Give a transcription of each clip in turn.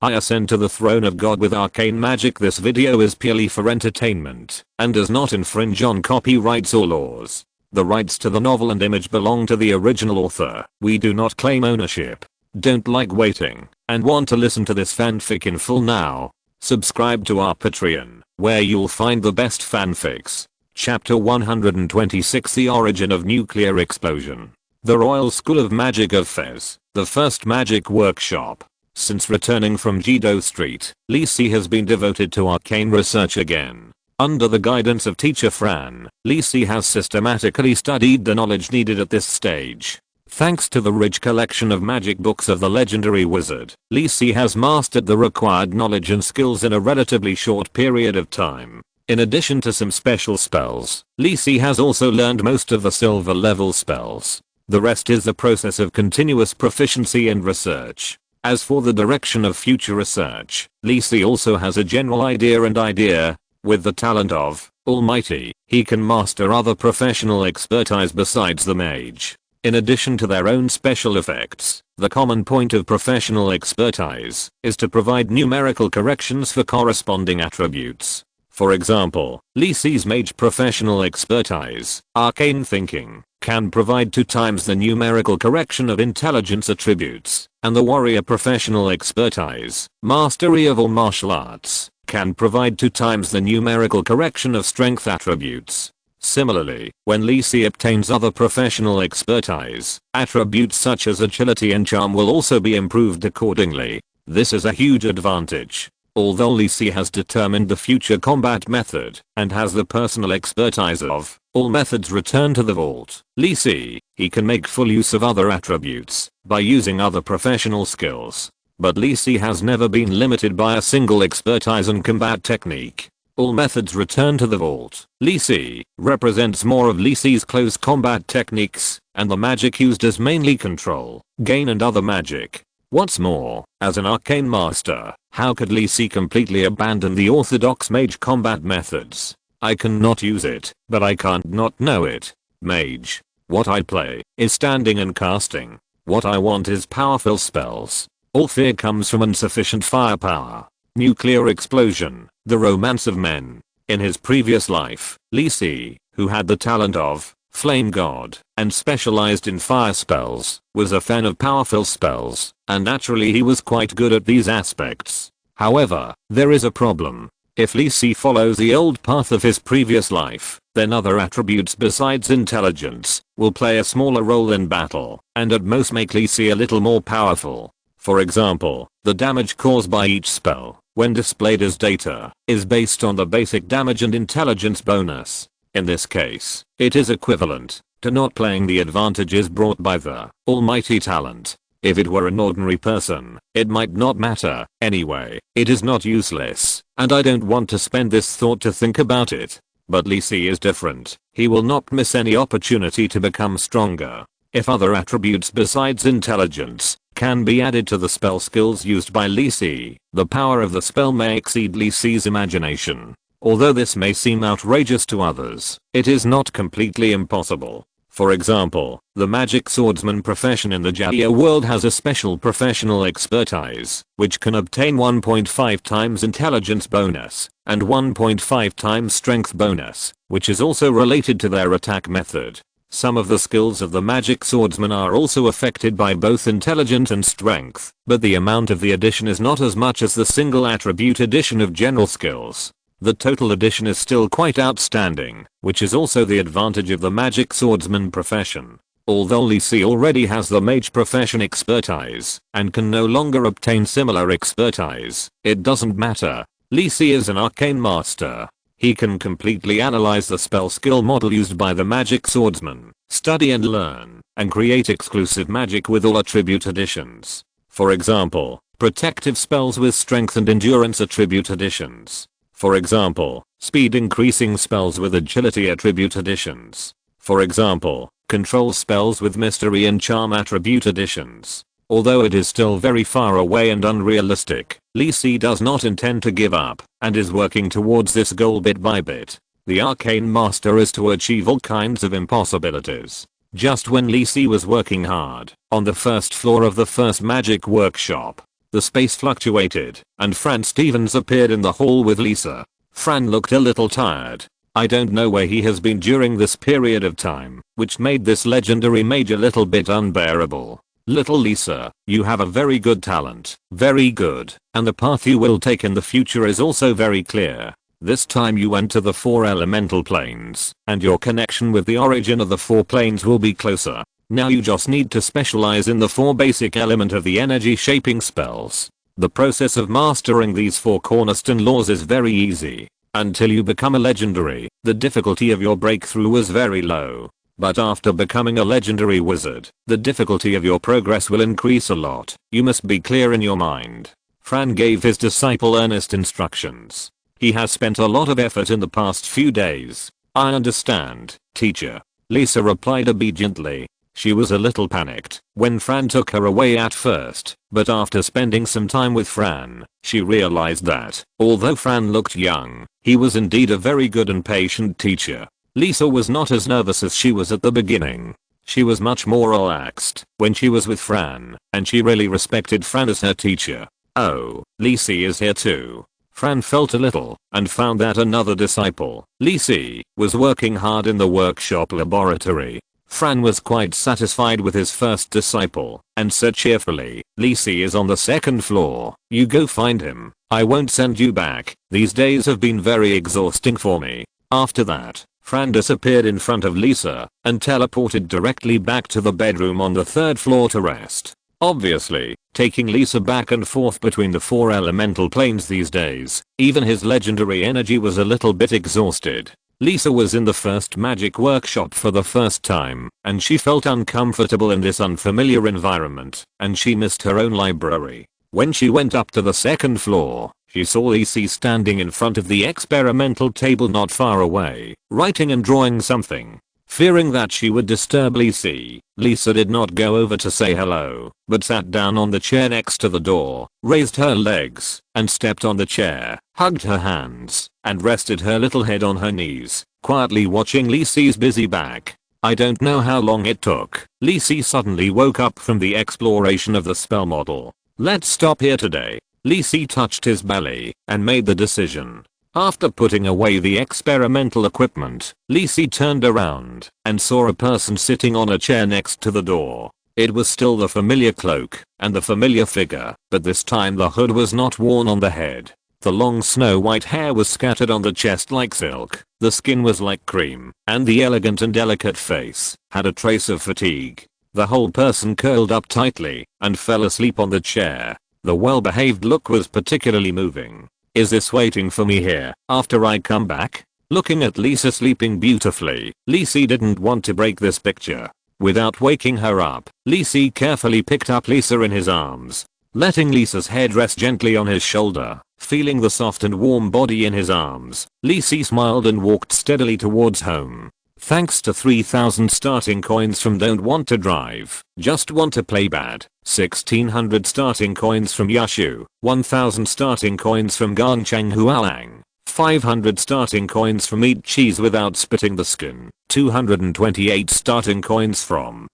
I ascend to the throne of God with arcane magic. This video is purely for entertainment and does not infringe on copyrights or laws. The rights to the novel and image belong to the original author. We do not claim ownership. Don't like waiting and want to listen to this fanfic in full now? Subscribe to our Patreon, where you'll find the best fanfics. Chapter 126, The Origin of Nuclear Explosion. The Royal School of Magic of Fez, the first magic workshop. Since returning from Jido Street, Lisi has been devoted to arcane research again. Under the guidance of teacher Fran, Lisi has systematically studied the knowledge needed at this stage. Thanks to the rich collection of magic books of the legendary wizard, Lisi has mastered the required knowledge and skills in a relatively short period of time. In addition to some special spells, Lisi has also learned most of the silver level spells. The rest is the process of continuous proficiency and research. As for the direction of future research, Lisi also has a general idea. With the talent of Almighty, he can master other professional expertise besides the mage. In addition to their own special effects, the common point of professional expertise is to provide numerical corrections for corresponding attributes. For example, Lisi's mage professional expertise, arcane thinking, can provide 2 times the numerical correction of intelligence attributes, and the warrior professional expertise, mastery of all martial arts, can provide 2 times the numerical correction of strength attributes. Similarly, when Lisi obtains other professional expertise, attributes such as agility and charm will also be improved accordingly. This is a huge advantage. Although Lisi has determined the future combat method and has the personal expertise of all methods return to the vault, Lisi, he can make full use of other attributes by using other professional skills. But Lisi has never been limited by a single expertise and combat technique. All methods return to the vault. Lisi represents more of Lisi's close combat techniques, and the magic used is mainly control, gain and other magic. What's more, as an arcane master, how could Lisi completely abandon the orthodox mage combat methods? I cannot use it, but I can't not know it. Mage. What I play is standing and casting. What I want is powerful spells. All fear comes from insufficient firepower. Nuclear explosion, the romance of men. In his previous life, Lisi, who had the talent of Flame God and specialized in fire spells, was a fan of powerful spells, and naturally he was quite good at these aspects. However, there is a problem. If Lisi follows the old path of his previous life, then other attributes besides intelligence will play a smaller role in battle, and at most make Lisi a little more powerful. For example, the damage caused by each spell, when displayed as data, is based on the basic damage and intelligence bonus. In this case, it is equivalent to not playing the advantages brought by the almighty talent. If it were an ordinary person, it might not matter. Anyway, it is not useless, and I don't want to spend this thought to think about it. But Lisi is different. He will not miss any opportunity to become stronger. If other attributes besides intelligence can be added to the spell skills used by Lisi, the power of the spell may exceed Lisi's imagination. Although this may seem outrageous to others, it is not completely impossible. For example, the magic swordsman profession in the Jaya world has a special professional expertise, which can obtain 1.5 times intelligence bonus, and 1.5 times strength bonus, which is also related to their attack method. Some of the skills of the magic swordsman are also affected by both intelligence and strength, but the amount of the addition is not as much as the single attribute addition of general skills. The total addition is still quite outstanding, which is also the advantage of the magic swordsman profession. Although Lisi already has the mage profession expertise, and can no longer obtain similar expertise, it doesn't matter. Lisi is an arcane master. He can completely analyze the spell skill model used by the magic swordsman, study and learn, and create exclusive magic with all attribute additions. For example, protective spells with strength and endurance attribute additions. For example, speed increasing spells with agility attribute additions. For example, control spells with mystery and charm attribute additions. Although it is still very far away and unrealistic, Lisi does not intend to give up, and is working towards this goal bit by bit. The Arcane Master is to achieve all kinds of impossibilities. Just when Lisi was working hard, on the first floor of the first magic workshop, The space fluctuated, and Fran Stevens appeared in the hall with Lisa. Fran looked a little tired. I don't know where he has been during this period of time, which made this legendary mage a little bit unbearable. Little Lisa, you have a very good talent, very good, and the path you will take in the future is also very clear. This time you went to the 4 elemental planes, and your connection with the origin of the 4 planes will be closer. Now you just need to specialize in the 4 basic element of the energy shaping spells. The process of mastering these 4 cornerstone laws is very easy. Until you become a legendary, the difficulty of your breakthrough was very low. But after becoming a legendary wizard, the difficulty of your progress will increase a lot. You must be clear in your mind. Fran gave his disciple earnest instructions. He has spent a lot of effort in the past few days. I understand, teacher. Lisa replied obediently. She was a little panicked when Fran took her away at first, but after spending some time with Fran, she realized that, although Fran looked young, he was indeed a very good and patient teacher. Lisa was not as nervous as she was at the beginning. She was much more relaxed when she was with Fran, and she really respected Fran as her teacher. Oh, Lisa is here too. Fran felt a little and found that another disciple, Lisa, was working hard in the workshop laboratory. Fran was quite satisfied with his first disciple and said cheerfully, Lisa is on the 2nd floor. You go find him. I won't send you back. These days have been very exhausting for me. After that, Fran disappeared in front of Lisa and teleported directly back to the bedroom on the 3rd floor to rest. Obviously, taking Lisa back and forth between the 4 elemental planes these days, even his legendary energy was a little bit exhausted. Lisa was in the first magic workshop for the first time, and she felt uncomfortable in this unfamiliar environment, and she missed her own library. When she went up to the 2nd floor, she saw Lisa standing in front of the experimental table not far away, writing and drawing something. Fearing that she would disturb Lisa did not go over to say hello, but sat down on the chair next to the door, raised her legs, and stepped on the chair, hugged her hands, and rested her little head on her knees, quietly watching Lisa's busy back. I don't know how long it took. Lisa suddenly woke up from the exploration of the spell model. Let's stop here today. Lisa touched his belly and made the decision. After putting away the experimental equipment, Lisa turned around and saw a person sitting on a chair next to the door. It was still the familiar cloak and the familiar figure, but this time the hood was not worn on the head. The long snow white hair was scattered on the chest like silk, the skin was like cream, and the elegant and delicate face had a trace of fatigue. The whole person curled up tightly and fell asleep on the chair. The well-behaved look was particularly moving. Is this waiting for me here after I come back? Looking at Lisa sleeping beautifully, Lisa didn't want to break this picture. Without waking her up, Lisa carefully picked up Lisa in his arms, letting Lisa's head rest gently on his shoulder. Feeling the soft and warm body in his arms, Lisa smiled and walked steadily towards home. Thanks to 3,000 starting coins from Don't Want to Drive, Just Want to Play Bad, 1,600 starting coins from Yashu, 1,000 starting coins from Ganchang Hualang, 500 starting coins from Eat Cheese Without Spitting the Skin, 228 starting coins from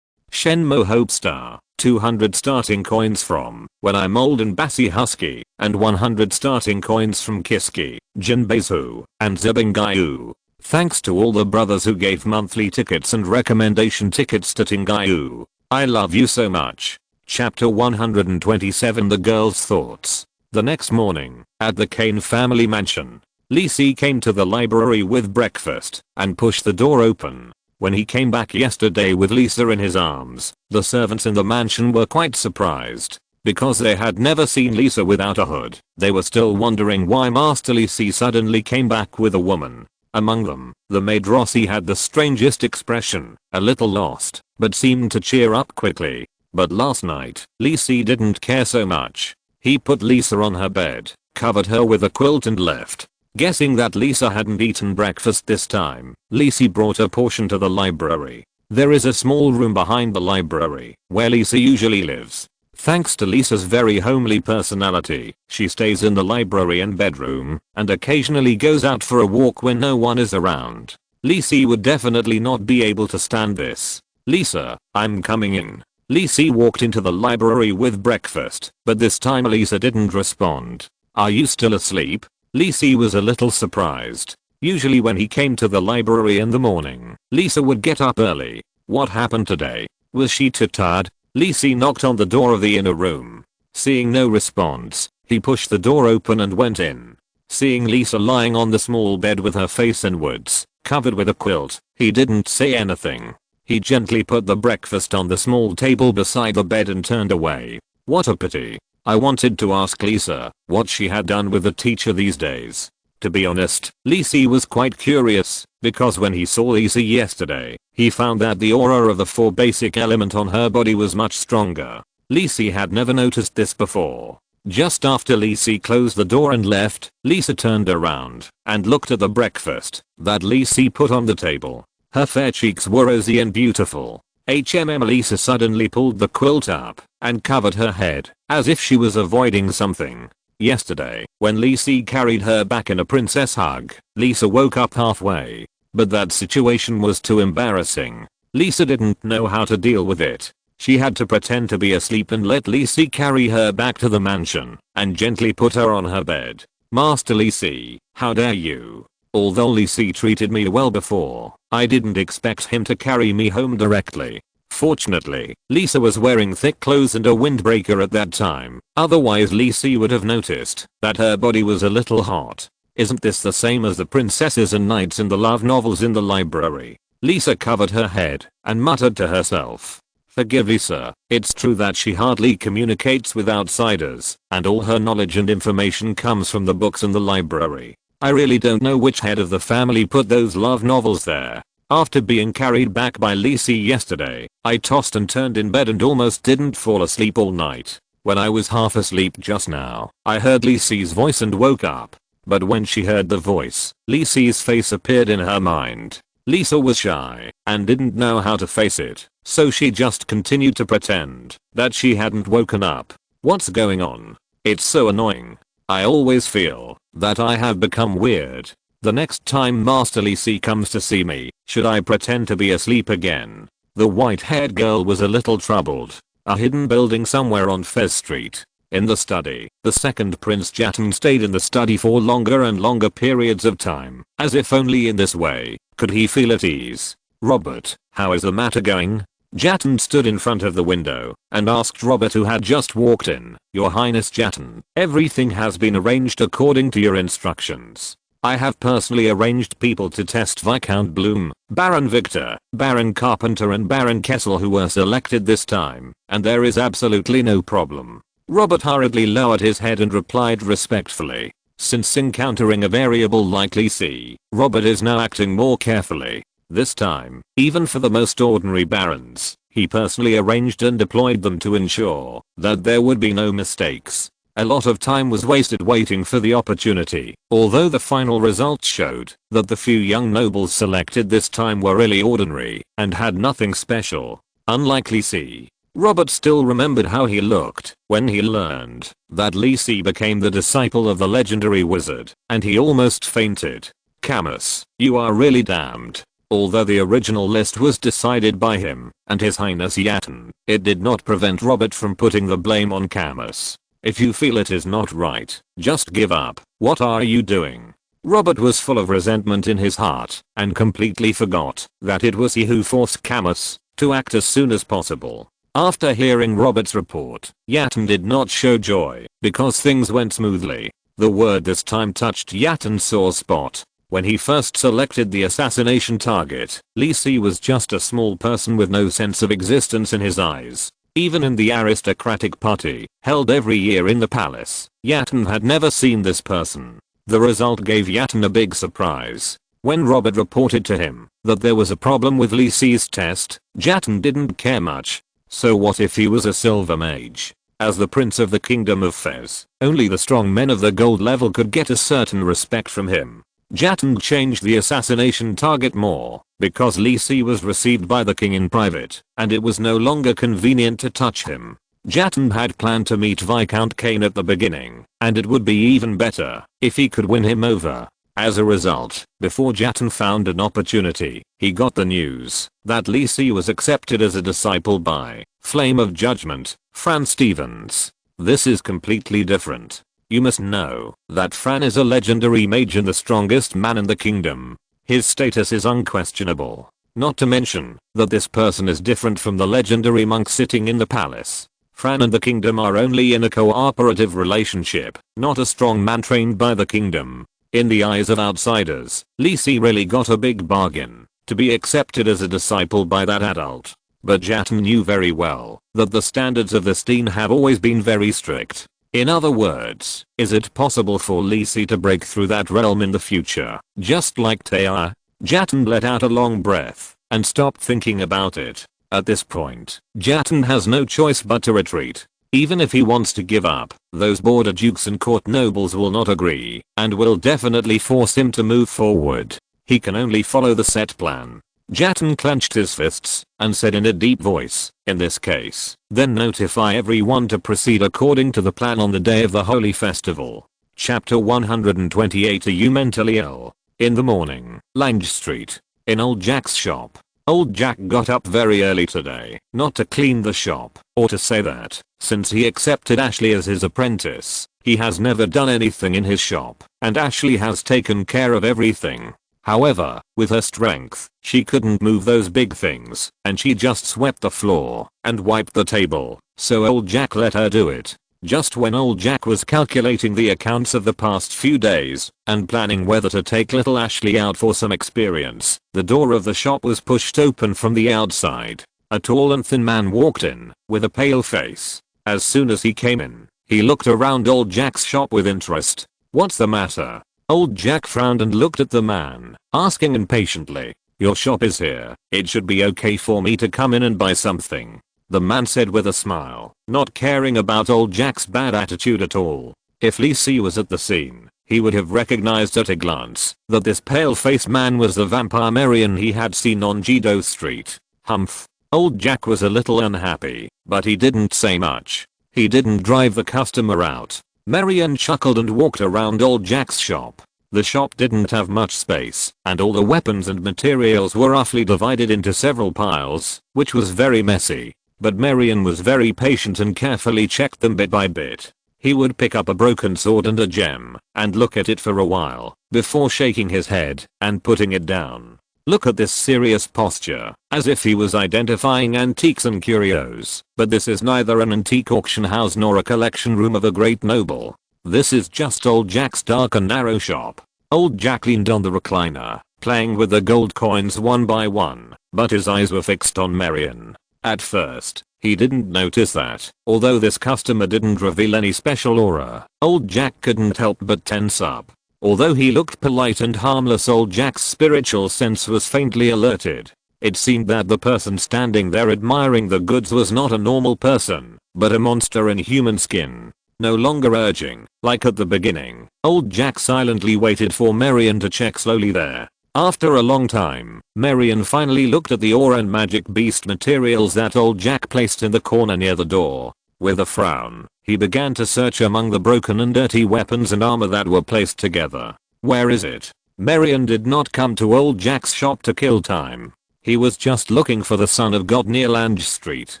Shenmo Hope Star, 200 starting coins from When I'm Old and Bassy Husky, and 100 starting coins from Kiski, Jinbeizu, and Zibingayu. Thanks to all the brothers who gave monthly tickets and recommendation tickets to Tingayu. I love you so much. Chapter 127 The Girl's Thoughts. The next morning, at the Kane family mansion, Lisa came to the library with breakfast and pushed the door open. When he came back yesterday with Lisa in his arms, the servants in the mansion were quite surprised. Because they had never seen Lisa without a hood, they were still wondering why Master Lisa suddenly came back with a woman. Among them, the maid Rossi had the strangest expression, a little lost, but seemed to cheer up quickly. But last night, Lisa didn't care so much. He put Lisa on her bed, covered her with a quilt and left. Guessing that Lisa hadn't eaten breakfast this time, Lisa brought a portion to the library. There is a small room behind the library, where Lisa usually lives. Thanks to Lisa's very homely personality, she stays in the library and bedroom, and occasionally goes out for a walk when no one is around. Lisa would definitely not be able to stand this. Lisa, I'm coming in. Lisa walked into the library with breakfast, but this time Lisa didn't respond. "Are you still asleep?" Lisa was a little surprised. Usually when he came to the library in the morning, Lisa would get up early. What happened today? Was she too tired? Lisa knocked on the door of the inner room. Seeing no response, he pushed the door open and went in. Seeing Lisa lying on the small bed with her face inwards, covered with a quilt, he didn't say anything. He gently put the breakfast on the small table beside the bed and turned away. What a pity. I wanted to ask Lisa what she had done with the teacher these days. To be honest, Lisa was quite curious, because when he saw Lisa yesterday, he found that the aura of the 4 basic element on her body was much stronger. Lisa had never noticed this before. Just after Lisa closed the door and left, Lisa turned around and looked at the breakfast that Lisa put on the table. Her fair cheeks were rosy and beautiful. Lisa suddenly pulled the quilt up and covered her head as if she was avoiding something. Yesterday, when Lisa carried her back in a princess hug, Lisa woke up halfway. But that situation was too embarrassing. Lisa didn't know how to deal with it. She had to pretend to be asleep and let Lisa carry her back to the mansion and gently put her on her bed. "Master Lisa, how dare you?" Although Lisa treated me well before, I didn't expect him to carry me home directly. Fortunately, Lisa was wearing thick clothes and a windbreaker at that time, otherwise Lisa would have noticed that her body was a little hot. Isn't this the same as the princesses and knights in the love novels in the library? Lisa covered her head and muttered to herself. Forgive Lisa, it's true that she hardly communicates with outsiders, and all her knowledge and information comes from the books in the library. I really don't know which head of the family put those love novels there. After being carried back by Lisa yesterday, I tossed and turned in bed and almost didn't fall asleep all night. When I was half asleep just now, I heard Lisa's voice and woke up. But when she heard the voice, Lisa's face appeared in her mind. Lisa was shy and didn't know how to face it, so she just continued to pretend that she hadn't woken up. What's going on? It's so annoying. I always feel that I have become weird. The next time Master Lisa comes to see me, should I pretend to be asleep again? The white-haired girl was a little troubled. A hidden building somewhere on Fez Street. In the study, the second Prince Jatan stayed in the study for longer and longer periods of time, as if only in this way could he feel at ease. "Robert, how is the matter going?" Jatan stood in front of the window and asked Robert, who had just walked in. "Your Highness Jatan, everything has been arranged according to your instructions. I have personally arranged people to test Viscount Bloom, Baron Victor, Baron Carpenter and Baron Kessel, who were selected this time, and there is absolutely no problem." Robert hurriedly lowered his head and replied respectfully. Since encountering a variable like Lisa, Robert is now acting more carefully. This time, even for the most ordinary barons, he personally arranged and deployed them to ensure that there would be no mistakes. A lot of time was wasted waiting for the opportunity, although the final results showed that the few young nobles selected this time were really ordinary and had nothing special. Unlike Lisa, Robert still remembered how he looked when he learned that Lisa became the disciple of the legendary wizard, and he almost fainted. "Camus, you are really damned." Although the original list was decided by him and His Highness Jatan, it did not prevent Robert from putting the blame on Camus. "If you feel it is not right, just give up. What are you doing?" Robert was full of resentment in his heart and completely forgot that it was he who forced Camus to act as soon as possible. After hearing Robert's report, Jatan did not show joy because things went smoothly. The word this time touched Jatan's sore spot. When he first selected the assassination target, Lisa was just a small person with no sense of existence in his eyes. Even in the aristocratic party, held every year in the palace, Jatan had never seen this person. The result gave Jatan a big surprise. When Robert reported to him that there was a problem with Lisa's test, Jatan didn't care much. So what if he was a silver mage? As the prince of the kingdom of Fez, only the strong men of the gold level could get a certain respect from him. Jatan changed the assassination target more because Lisa was received by the king in private, and it was no longer convenient to touch him. Jatan had planned to meet Viscount Kane at the beginning, and it would be even better if he could win him over. As a result, before Jatton found an opportunity, he got the news that Lisi was accepted as a disciple by Flame of Judgment, Fran Stevens. This is completely different. You must know that Fran is a legendary mage and the strongest man in the kingdom. His status is unquestionable. Not to mention that this person is different from the legendary monk sitting in the palace. Fran and the kingdom are only in a cooperative relationship, not a strong man trained by the kingdom. In the eyes of outsiders, Lisi really got a big bargain to be accepted as a disciple by that adult. But Jatton knew very well that the standards of the Steen have always been very strict. In other words, is it possible for Lisi to break through that realm in the future, just like Taya? Jatton let out a long breath and stopped thinking about it. At this point, Jatton has no choice but to retreat. Even if he wants to give up, those border dukes and court nobles will not agree and will definitely force him to move forward. He can only follow the set plan. Jatton clenched his fists and said in a deep voice, in this case, then notify everyone to proceed according to the plan on the day of the holy festival. Chapter 128. Are you mentally ill? In the morning, Lange Street. In Old Jack's shop. Old Jack got up very early today, not to clean the shop, or to say that, since he accepted Ashley as his apprentice, he has never done anything in his shop, and Ashley has taken care of everything. However, with her strength, she couldn't move those big things, and she just swept the floor and wiped the table, so Old Jack let her do it. Just when Old Jack was calculating the accounts of the past few days and planning whether to take little Ashley out for some experience, the door of the shop was pushed open from the outside. A tall and thin man walked in with a pale face. As soon as he came in, he looked around Old Jack's shop with interest. "What's the matter?" Old Jack frowned and looked at the man, asking impatiently. "Your shop is here. It should be okay for me to come in and buy something," the man said with a smile, not caring about Old Jack's bad attitude at all. If Lisi was at the scene, he would have recognized at a glance that this pale-faced man was the vampire Marion he had seen on Jido Street. Humph. Old Jack was a little unhappy, but he didn't say much. He didn't drive the customer out. Marion chuckled and walked around Old Jack's shop. The shop didn't have much space, and all the weapons and materials were roughly divided into several piles, which was very messy. But Marion was very patient and carefully checked them bit by bit. He would pick up a broken sword and a gem, and look at it for a while, before shaking his head and putting it down. Look at this serious posture, as if he was identifying antiques and curios, but this is neither an antique auction house nor a collection room of a great noble. This is just Old Jack's dark and narrow shop. Old Jack leaned on the recliner, playing with the gold coins one by one, but his eyes were fixed on Marion. At first, he didn't notice that, although this customer didn't reveal any special aura, Old Jack couldn't help but tense up. Although he looked polite and harmless, Old Jack's spiritual sense was faintly alerted. It seemed that the person standing there admiring the goods was not a normal person, but a monster in human skin. No longer urging, like at the beginning, Old Jack silently waited for Marion to check slowly there. After a long time, Marion finally looked at the aura and magic beast materials that Old Jack placed in the corner near the door. With a frown, he began to search among the broken and dirty weapons and armor that were placed together. Where is it? Marion did not come to Old Jack's shop to kill time. He was just looking for the Son of God near Lange Street.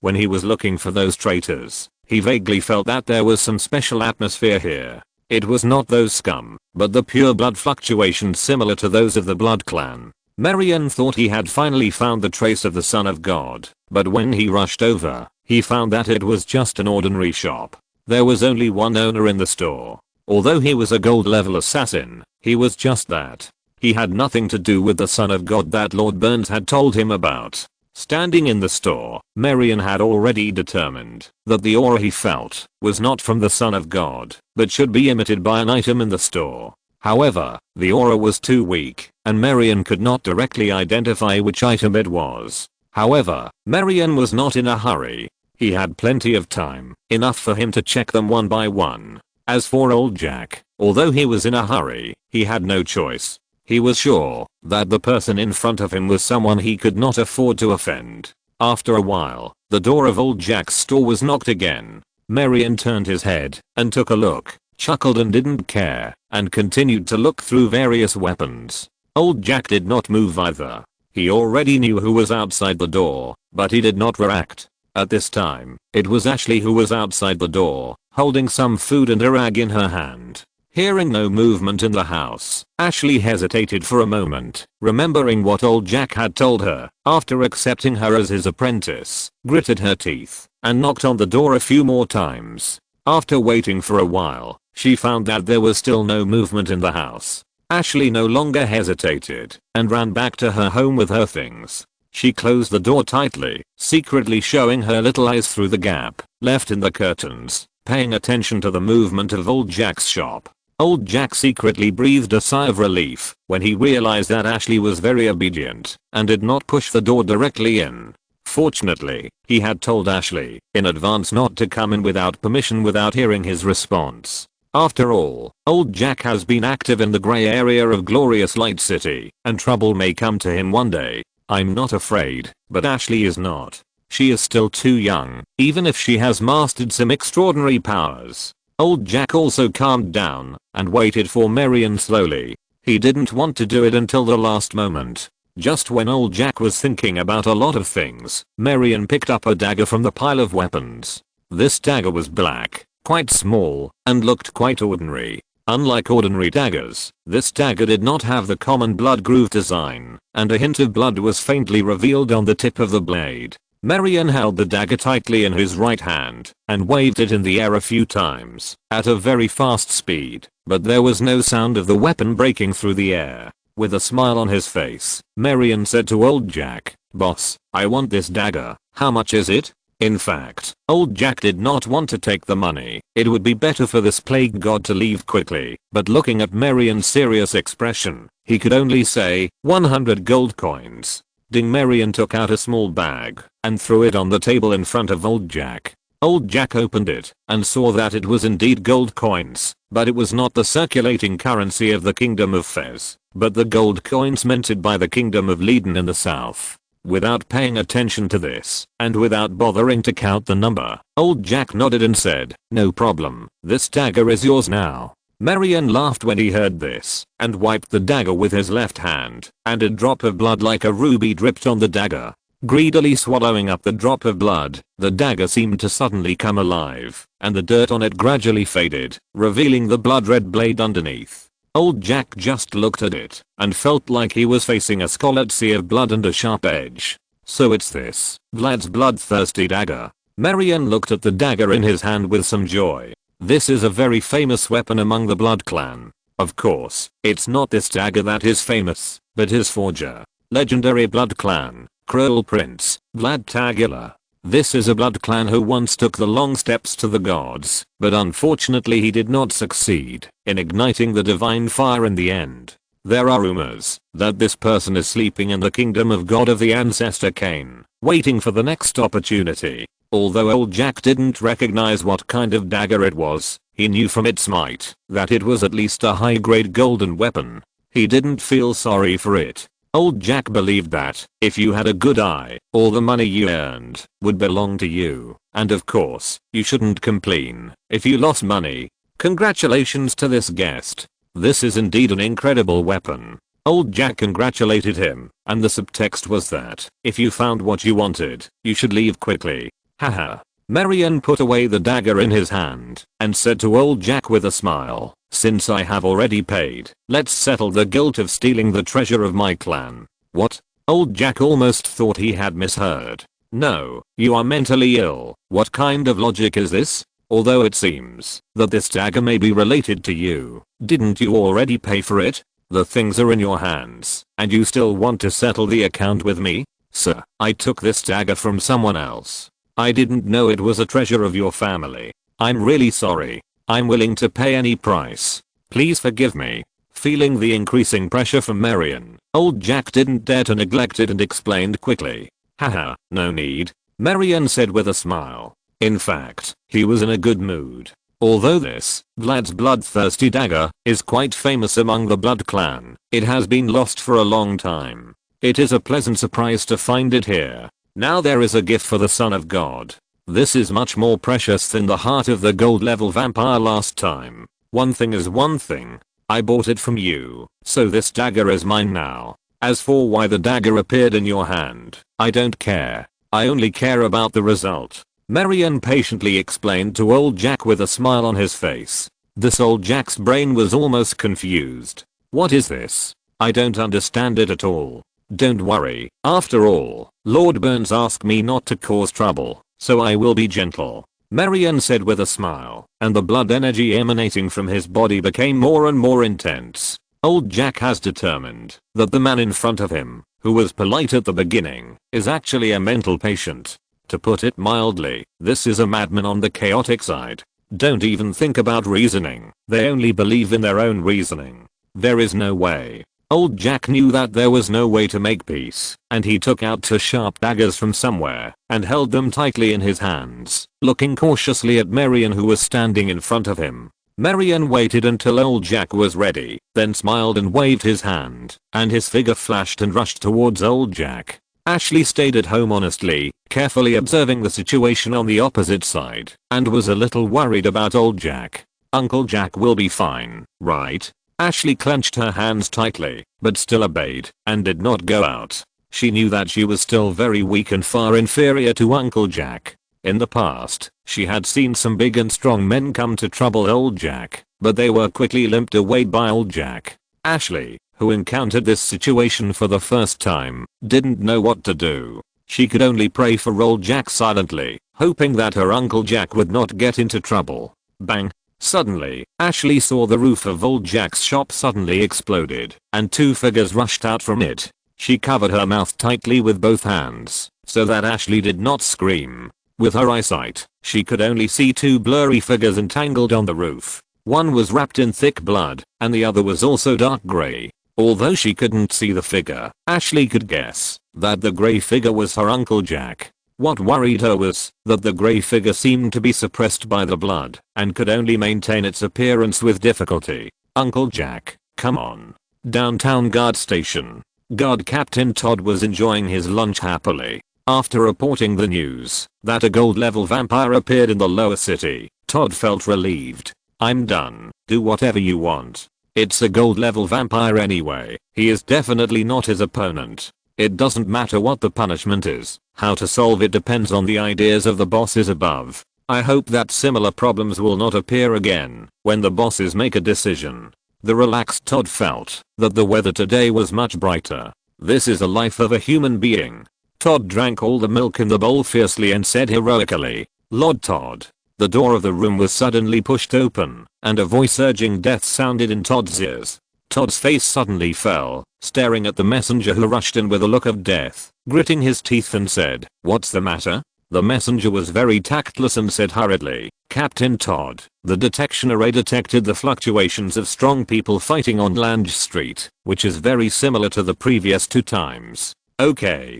When he was looking for those traitors, he vaguely felt that there was some special atmosphere here. It was not those scum, but the pure blood fluctuations similar to those of the Blood Clan. Marion thought he had finally found the trace of the Son of God, but when he rushed over, he found that it was just an ordinary shop. There was only one owner in the store. Although he was a gold level assassin, he was just that. He had nothing to do with the Son of God that Lord Burns had told him about. Standing in the store, Marion had already determined that the aura he felt was not from the Son of God, but should be emitted by an item in the store. However, the aura was too weak, and Marion could not directly identify which item it was. However, Marion was not in a hurry. He had plenty of time, enough for him to check them one by one. As for Old Jack, although he was in a hurry, he had no choice. He was sure that the person in front of him was someone he could not afford to offend. After a while, the door of Old Jack's store was knocked again. Marion turned his head and took a look. chuckled and didn't care, and continued to look through various weapons. Old Jack did not move either. He already knew who was outside the door, but he did not react. At this time, it was Ashley who was outside the door, holding some food and a rag in her hand. Hearing no movement in the house, Ashley hesitated for a moment, remembering what old Jack had told her, after accepting her as his apprentice, gritted her teeth, and knocked on the door a few more times. After waiting for a while, she found that there was still no movement in the house. Ashley no longer hesitated, and ran back to her home with her things. She closed the door tightly, secretly showing her little eyes through the gap left in the curtains, paying attention to the movement of old Jack's shop. Old Jack secretly breathed a sigh of relief when he realized that Ashley was very obedient and did not push the door directly in. Fortunately, he had told Ashley in advance not to come in without permission without hearing his response. After all, old Jack has been active in the grey area of Glorious Light City, and trouble may come to him one day. I'm not afraid, but Ashley is not. She is still too young, even if she has mastered some extraordinary powers. Old Jack also calmed down and waited for Marion slowly. He didn't want to do it until the last moment. Just when old Jack was thinking about a lot of things, Marion picked up a dagger from the pile of weapons. This dagger was black, quite small, and looked quite ordinary. Unlike ordinary daggers, this dagger did not have the common blood groove design, and a hint of blood was faintly revealed on the tip of the blade. Marion held the dagger tightly in his right hand and waved it in the air a few times at a very fast speed, but there was no sound of the weapon breaking through the air. With a smile on his face, Marion said to old Jack, "Boss, I want this dagger. How much is it?" In fact, old Jack did not want to take the money. It would be better for this plague god to leave quickly, but looking at Marion's serious expression, he could only say, 100 gold coins. Marion took out a small bag and threw it on the table in front of old Jack. Old Jack opened it and saw that it was indeed gold coins, but it was not the circulating currency of the Kingdom of Fez, but the gold coins minted by the Kingdom of Leden in the south. Without paying attention to this, and without bothering to count the number, old Jack nodded and said, "No problem, this dagger is yours now." Marion laughed when he heard this, and wiped the dagger with his left hand, and a drop of blood like a ruby dripped on the dagger. Greedily swallowing up the drop of blood, the dagger seemed to suddenly come alive, and the dirt on it gradually faded, revealing the blood-red blade underneath. Old Jack just looked at it, and felt like he was facing a scarlet sea of blood and a sharp edge. So it's this, Vlad's bloodthirsty dagger. Marion looked at the dagger in his hand with some joy. This is a very famous weapon among the Blood Clan. Of course, it's not this dagger that is famous, but his forger. Legendary Blood Clan, Cruel Prince, Vlad Tagila. This is a Blood Clan who once took the long steps to the gods, but unfortunately he did not succeed in igniting the divine fire in the end. There are rumors that this person is sleeping in the kingdom of God of the ancestor Arcane, waiting for the next opportunity. Although old Jack didn't recognize what kind of dagger it was, he knew from its might that it was at least a high-grade golden weapon. He didn't feel sorry for it. Old Jack believed that if you had a good eye, all the money you earned would belong to you, and of course, you shouldn't complain if you lost money. Congratulations to this guest. This is indeed an incredible weapon. Old Jack congratulated him, and the subtext was that if you found what you wanted, you should leave quickly. Haha. Marion put away the dagger in his hand and said to old Jack with a smile, "Since I have already paid, let's settle the guilt of stealing the treasure of my clan." What? Old Jack almost thought he had misheard. No, you are mentally ill. What kind of logic is this? Although it seems that this dagger may be related to you, didn't you already pay for it? The things are in your hands, and you still want to settle the account with me? Sir, I took this dagger from someone else. I didn't know it was a treasure of your family. I'm really sorry. I'm willing to pay any price. Please forgive me. Feeling the increasing pressure from Marion, old Jack didn't dare to neglect it and explained quickly. Haha, no need, Marion said with a smile. In fact, he was in a good mood. Although this, Vlad's bloodthirsty dagger, is quite famous among the Blood Clan, it has been lost for a long time. It is a pleasant surprise to find it here. Now there is a gift for the Son of God. This is much more precious than the heart of the gold level vampire last time. One thing is one thing. I bought it from you, so this dagger is mine now. As for why the dagger appeared in your hand, I don't care. I only care about the result. Marion patiently explained to old Jack with a smile on his face. This old Jack's brain was almost confused. What is this? I don't understand it at all. Don't worry, after all, Lord Burns asked me not to cause trouble, so I will be gentle. Marion said with a smile, and the blood energy emanating from his body became more and more intense. Old Jack has determined that the man in front of him, who was polite at the beginning, is actually a mental patient. To put it mildly, this is a madman on the chaotic side. Don't even think about reasoning, they only believe in their own reasoning. There is no way. Old Jack knew that there was no way to make peace, and he took out two sharp daggers from somewhere and held them tightly in his hands, looking cautiously at Marion who was standing in front of him. Marion waited until old Jack was ready, then smiled and waved his hand, and his figure flashed and rushed towards old Jack. Ashley stayed at home honestly, carefully observing the situation on the opposite side, and was a little worried about old Jack. Uncle Jack will be fine, right? Ashley clenched her hands tightly, but still obeyed, and did not go out. She knew that she was still very weak and far inferior to Uncle Jack. In the past, she had seen some big and strong men come to trouble old Jack, but they were quickly limped away by old Jack. Ashley, who encountered this situation for the first time, didn't know what to do. She could only pray for old Jack silently, hoping that her Uncle Jack would not get into trouble. Bang! Suddenly, Ashley saw the roof of old Jack's shop suddenly exploded, and two figures rushed out from it. She covered her mouth tightly with both hands, so that Ashley did not scream. With her eyesight, she could only see two blurry figures entangled on the roof. One was wrapped in thick blood, and the other was also dark grey. Although she couldn't see the figure, Ashley could guess that the grey figure was her Uncle Jack. What worried her was that the grey figure seemed to be suppressed by the blood and could only maintain its appearance with difficulty. Uncle Jack, come on. Downtown guard station. Guard Captain Todd was enjoying his lunch happily. After reporting the news that a gold level vampire appeared in the lower city, Todd felt relieved. I'm done. Do whatever you want. It's a gold level vampire anyway. He is definitely not his opponent. It doesn't matter what the punishment is. How to solve it depends on the ideas of the bosses above. I hope that similar problems will not appear again when the bosses make a decision. The relaxed Todd felt that the weather today was much brighter. This is the life of a human being. Todd drank all the milk in the bowl fiercely and said heroically, Lord Todd. The door of the room was suddenly pushed open, and a voice urging death sounded in Todd's ears. Todd's face suddenly fell, staring at the messenger who rushed in with a look of death, gritting his teeth and said, What's the matter? The messenger was very tactless and said hurriedly, Captain Todd, the detection array detected the fluctuations of strong people fighting on Lange Street, which is very similar to the previous two times. Okay.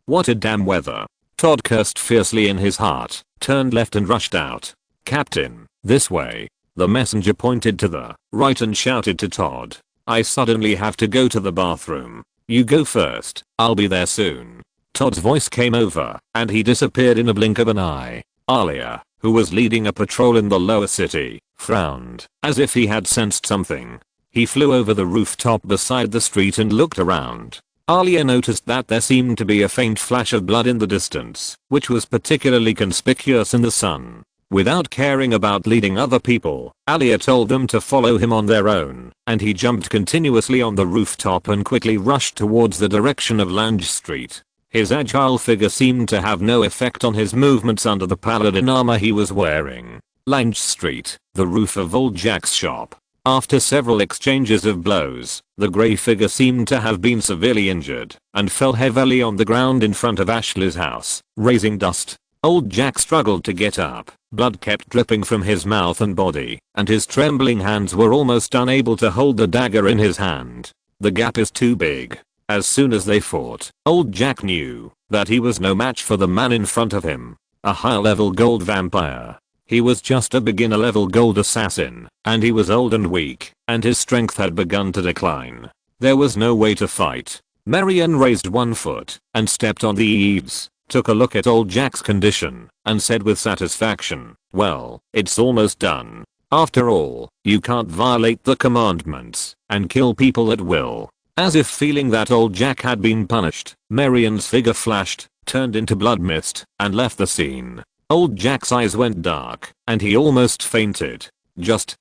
What a damn weather. Todd cursed fiercely in his heart, turned left and rushed out. Captain, this way. The messenger pointed to the right and shouted to Todd. I suddenly have to go to the bathroom. You go first, I'll be there soon. Todd's voice came over, and he disappeared in a blink of an eye. Alia, who was leading a patrol in the lower city, frowned, as if he had sensed something. He flew over the rooftop beside the street and looked around. Alia noticed that there seemed to be a faint flash of blood in the distance, which was particularly conspicuous in the sun. Without caring about leading other people, Alia told them to follow him on their own, and he jumped continuously on the rooftop and quickly rushed towards the direction of Lange Street. His agile figure seemed to have no effect on his movements under the paladin armor he was wearing. Lange Street, the roof of old Jack's shop. After several exchanges of blows, the grey figure seemed to have been severely injured and fell heavily on the ground in front of Ashley's house, raising dust. Old Jack struggled to get up, blood kept dripping from his mouth and body, and his trembling hands were almost unable to hold the dagger in his hand. The gap is too big. As soon as they fought, old Jack knew that he was no match for the man in front of him, a high-level gold vampire. He was just a beginner-level gold assassin, and he was old and weak, and his strength had begun to decline. There was no way to fight. Marion raised one foot and stepped on the eaves, took a look at old Jack's condition, and said with satisfaction, well, it's almost done. After all, you can't violate the commandments and kill people at will. As if feeling that old Jack had been punished, Marian's figure flashed, turned into blood mist, and left the scene. Old Jack's eyes went dark, and he almost fainted. Just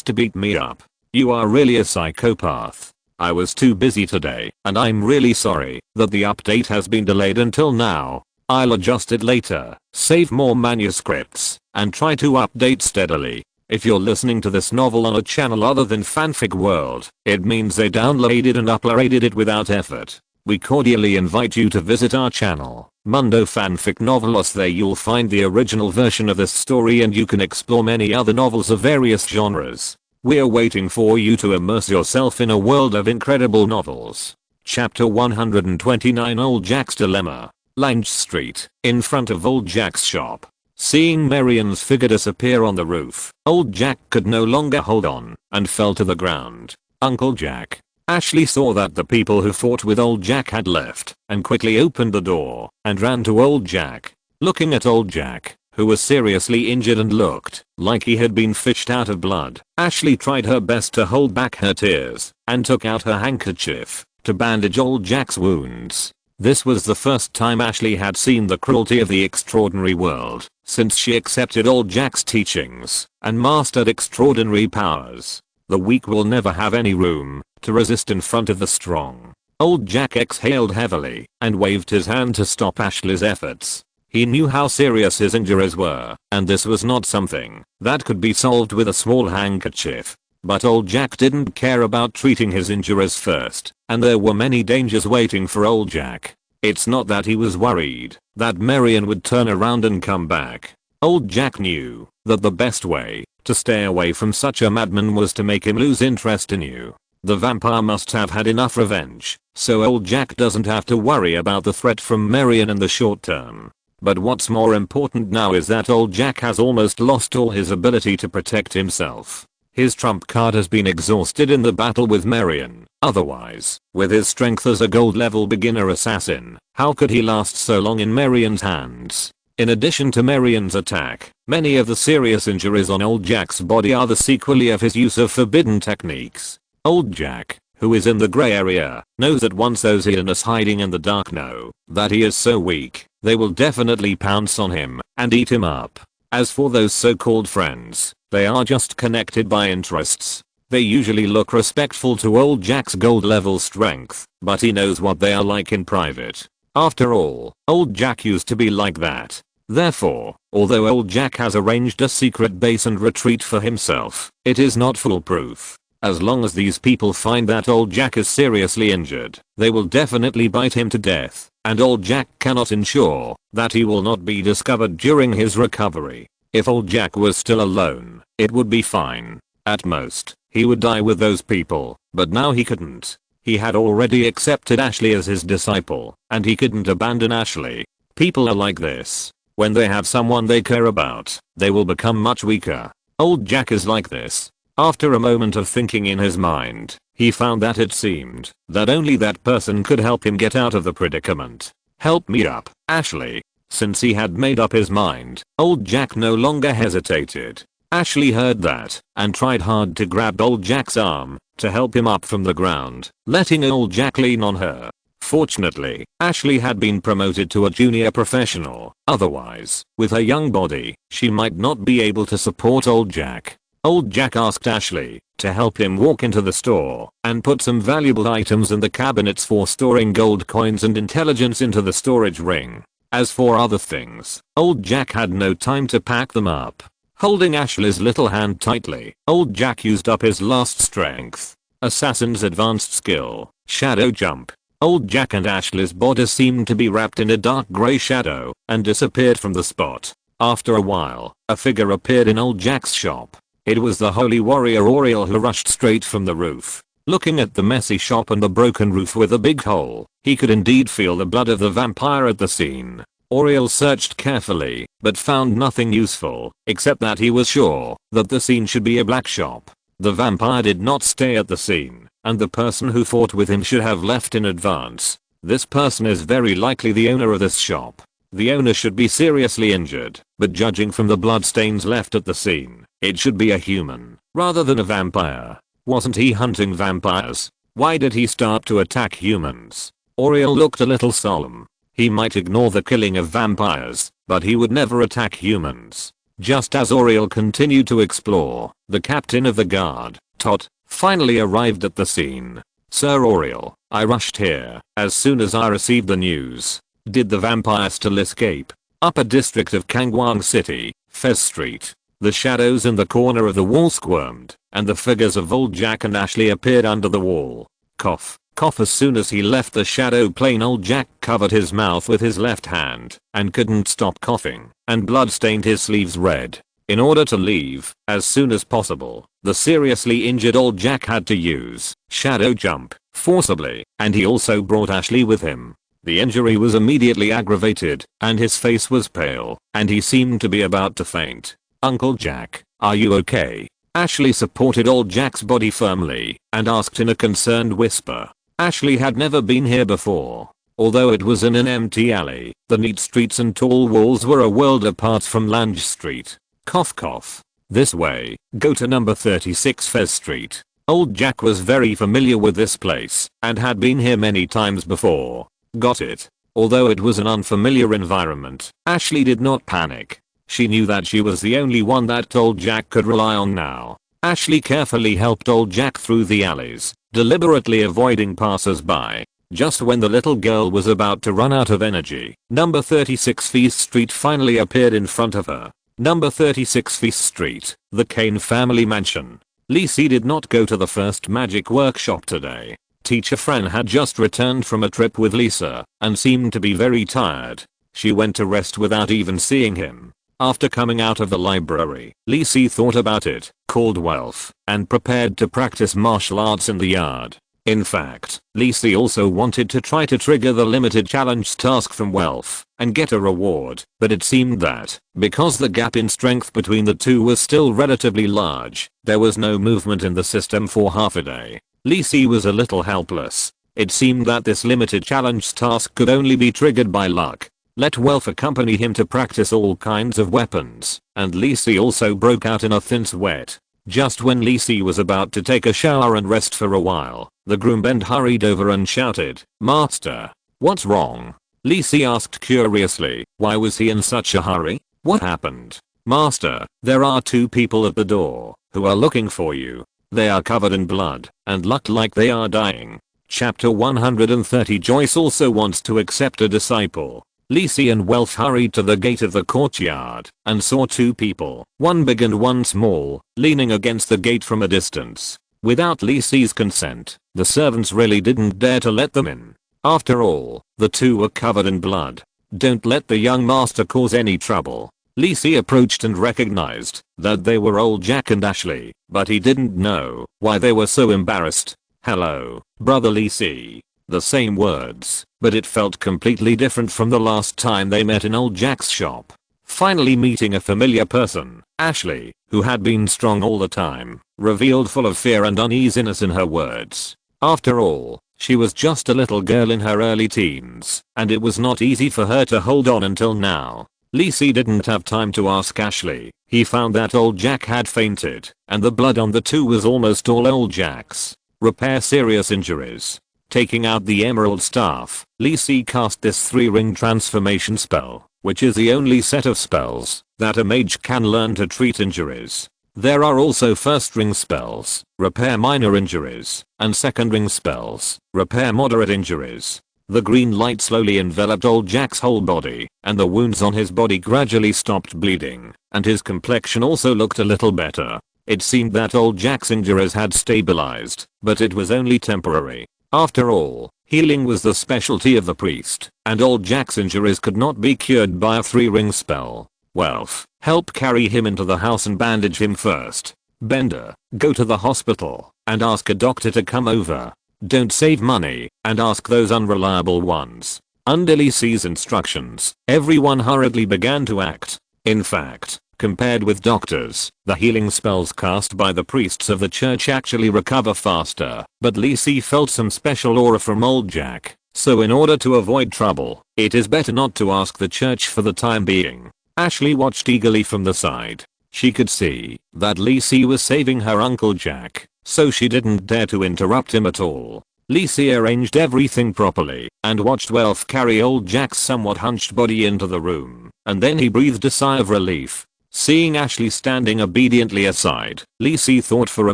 to beat me up. You are really a psychopath. I was too busy today, and I'm really sorry that the update has been delayed until now. I'll adjust it later, save more manuscripts, and try to update steadily. If you're listening to this novel on a channel other than Fanfic World, it means they downloaded and uploaded it without effort. We cordially invite you to visit our channel, Mundo Fanfic Novelos. There you'll find the original version of this story and you can explore many other novels of various genres. We're waiting for you to immerse yourself in a world of incredible novels. Chapter 129 Old Jack's Dilemma. Lange Street, in front of Old Jack's shop. Seeing Marian's figure disappear on the roof, Old Jack could no longer hold on and fell to the ground. Uncle Jack. Ashley saw that the people who fought with Old Jack had left and quickly opened the door and ran to Old Jack. Looking at Old Jack, who was seriously injured and looked like he had been fished out of blood, Ashley tried her best to hold back her tears and took out her handkerchief to bandage Old Jack's wounds. This was the first time Ashley had seen the cruelty of the extraordinary world since she accepted Old Jack's teachings and mastered extraordinary powers. The weak will never have any room to resist in front of the strong. Old Jack exhaled heavily and waved his hand to stop Ashley's efforts. He knew how serious his injuries were, and this was not something that could be solved with a small handkerchief. But Old Jack didn't care about treating his injuries first, and there were many dangers waiting for Old Jack. It's not that he was worried that Marian would turn around and come back. Old Jack knew that the best way to stay away from such a madman was to make him lose interest in you. The vampire must have had enough revenge, so Old Jack doesn't have to worry about the threat from Marian in the short term. But what's more important now is that Old Jack has almost lost all his ability to protect himself. His trump card has been exhausted in the battle with Marian. Otherwise, with his strength as a gold level beginner assassin, how could he last so long in Marian's hands? In addition to Marian's attack, many of the serious injuries on Old Jack's body are the sequelae of his use of forbidden techniques. Old Jack, who is in the gray area, knows that once those hidden hiding in the dark know that he is so weak, they will definitely pounce on him and eat him up. As for those so-called friends, they are just connected by interests. They usually look respectful to Old Jack's gold level strength, but he knows what they are like in private. After all, Old Jack used to be like that. Therefore, although Old Jack has arranged a secret base and retreat for himself, it is not foolproof. As long as these people find that Old Jack is seriously injured, they will definitely bite him to death, and Old Jack cannot ensure that he will not be discovered during his recovery. If Old Jack was still alone, it would be fine. At most, he would die with those people, but now he couldn't. He had already accepted Ashley as his disciple, and he couldn't abandon Ashley. People are like this. When they have someone they care about, they will become much weaker. Old Jack is like this. After a moment of thinking in his mind, he found that it seemed that only that person could help him get out of the predicament. Help me up, Ashley. Since he had made up his mind, Old Jack no longer hesitated. Ashley heard that and tried hard to grab Old Jack's arm to help him up from the ground, letting Old Jack lean on her. Fortunately, Ashley had been promoted to a junior professional. Otherwise, with her young body, she might not be able to support Old Jack. Old Jack asked Ashley to help him walk into the store and put some valuable items in the cabinets for storing gold coins and intelligence into the storage ring. As for other things, Old Jack had no time to pack them up. Holding Ashley's little hand tightly, Old Jack used up his last strength. Assassin's advanced skill, shadow jump. Old Jack and Ashley's bodies seemed to be wrapped in a dark grey shadow and disappeared from the spot. After a while, a figure appeared in Old Jack's shop. It was the holy warrior Oriel, who rushed straight from the roof. Looking at the messy shop and the broken roof with a big hole, he could indeed feel the blood of the vampire at the scene. Oriel searched carefully, but found nothing useful, except that he was sure that the scene should be a black shop. The vampire did not stay at the scene, and the person who fought with him should have left in advance. This person is very likely the owner of this shop. The owner should be seriously injured, but judging from the bloodstains left at the scene, it should be a human, rather than a vampire. Wasn't he hunting vampires? Why did he start to attack humans? Auriel looked a little solemn. He might ignore the killing of vampires, but he would never attack humans. Just as Auriel continued to explore, the captain of the guard, Tot, finally arrived at the scene. Sir Auriel, I rushed here as soon as I received the news. Did the vampire still escape? Upper district of Kangwang City, Fez Street. The shadows in the corner of the wall squirmed, and the figures of old Jack and Ashley appeared under the wall. Cough. Cough. As soon as he left the shadow plane, old Jack covered his mouth with his left hand and couldn't stop coughing, and blood stained his sleeves red. In order to leave as soon as possible, the seriously injured old Jack had to use shadow jump forcibly, and he also brought Ashley with him. The injury was immediately aggravated, and his face was pale, and he seemed to be about to faint. Uncle Jack, are you okay? Ashley supported old Jack's body firmly and asked in a concerned whisper. Ashley had never been here before. Although it was in an empty alley, the neat streets and tall walls were a world apart from Lange Street. Cough cough. This way, go to number 36 Fez Street. Old Jack was very familiar with this place and had been here many times before. Got it. Although it was an unfamiliar environment, Ashley did not panic. She knew that she was the only one that old Jack could rely on now. Ashley carefully helped old Jack through the alleys, deliberately avoiding passers-by. Just when the little girl was about to run out of energy, number 36 Feast Street finally appeared in front of her. Number 36 Feast Street, the Kane family mansion. Lisi did not go to the first magic workshop today. Teacher Fran had just returned from a trip with Lisa and seemed to be very tired. She went to rest without even seeing him. After coming out of the library, Lisi thought about it, called Welf, and prepared to practice martial arts in the yard. In fact, Lisi also wanted to try to trigger the limited challenge task from Welf and get a reward, but it seemed that, because the gap in strength between the two was still relatively large, there was no movement in the system for half a day. Lisi was a little helpless. It seemed that this limited challenge task could only be triggered by luck. Let Welf accompany him to practice all kinds of weapons, and Lisi also broke out in a thin sweat. Just when Lisi was about to take a shower and rest for a while, the groombend hurried over and shouted, "Master, what's wrong?" Lisi asked curiously, why was he in such a hurry? What happened? "Master, there are two people at the door who are looking for you. They are covered in blood and look like they are dying." Chapter 130. Joyce also wants to accept a disciple. Lisi and Welf hurried to the gate of the courtyard and saw two people, one big and one small, leaning against the gate from a distance. Without Lisi's consent, the servants really didn't dare to let them in. After all, the two were covered in blood. Don't let the young master cause any trouble. Lisi approached and recognized that they were old Jack and Ashley, but he didn't know why they were so embarrassed. "Hello, brother Lisi." The same words, but it felt completely different from the last time they met in old Jack's shop. Finally meeting a familiar person, Ashley, who had been strong all the time, revealed full of fear and uneasiness in her words. After all, she was just a little girl in her early teens, and it was not easy for her to hold on until now. Lisi didn't have time to ask Ashley. He found that old Jack had fainted, and the blood on the two was almost all old Jack's. Repair serious injuries. Taking out the emerald staff, Lisi cast this 3-ring transformation spell, which is the only set of spells that a mage can learn to treat injuries. There are also first ring spells, repair minor injuries, and second ring spells, repair moderate injuries. The green light slowly enveloped old Jack's whole body, and the wounds on his body gradually stopped bleeding, and his complexion also looked a little better. It seemed that old Jack's injuries had stabilized, but it was only temporary. After all, healing was the specialty of the priest, and old Jack's injuries could not be cured by a 3-ring spell. Welf, help carry him into the house and bandage him first. Bender, go to the hospital and ask a doctor to come over. Don't save money and ask those unreliable ones. Under Lisi's instructions, everyone hurriedly began to act. In fact, compared with doctors, the healing spells cast by the priests of the church actually recover faster, but Lisi felt some special aura from old Jack. So in order to avoid trouble, it is better not to ask the church for the time being. Ashley watched eagerly from the side. She could see that Lacey was saving her Uncle Jack, so she didn't dare to interrupt him at all. Lacey arranged everything properly and watched Welf carry old Jack's somewhat hunched body into the room, and then he breathed a sigh of relief. Seeing Ashley standing obediently aside, Lacey thought for a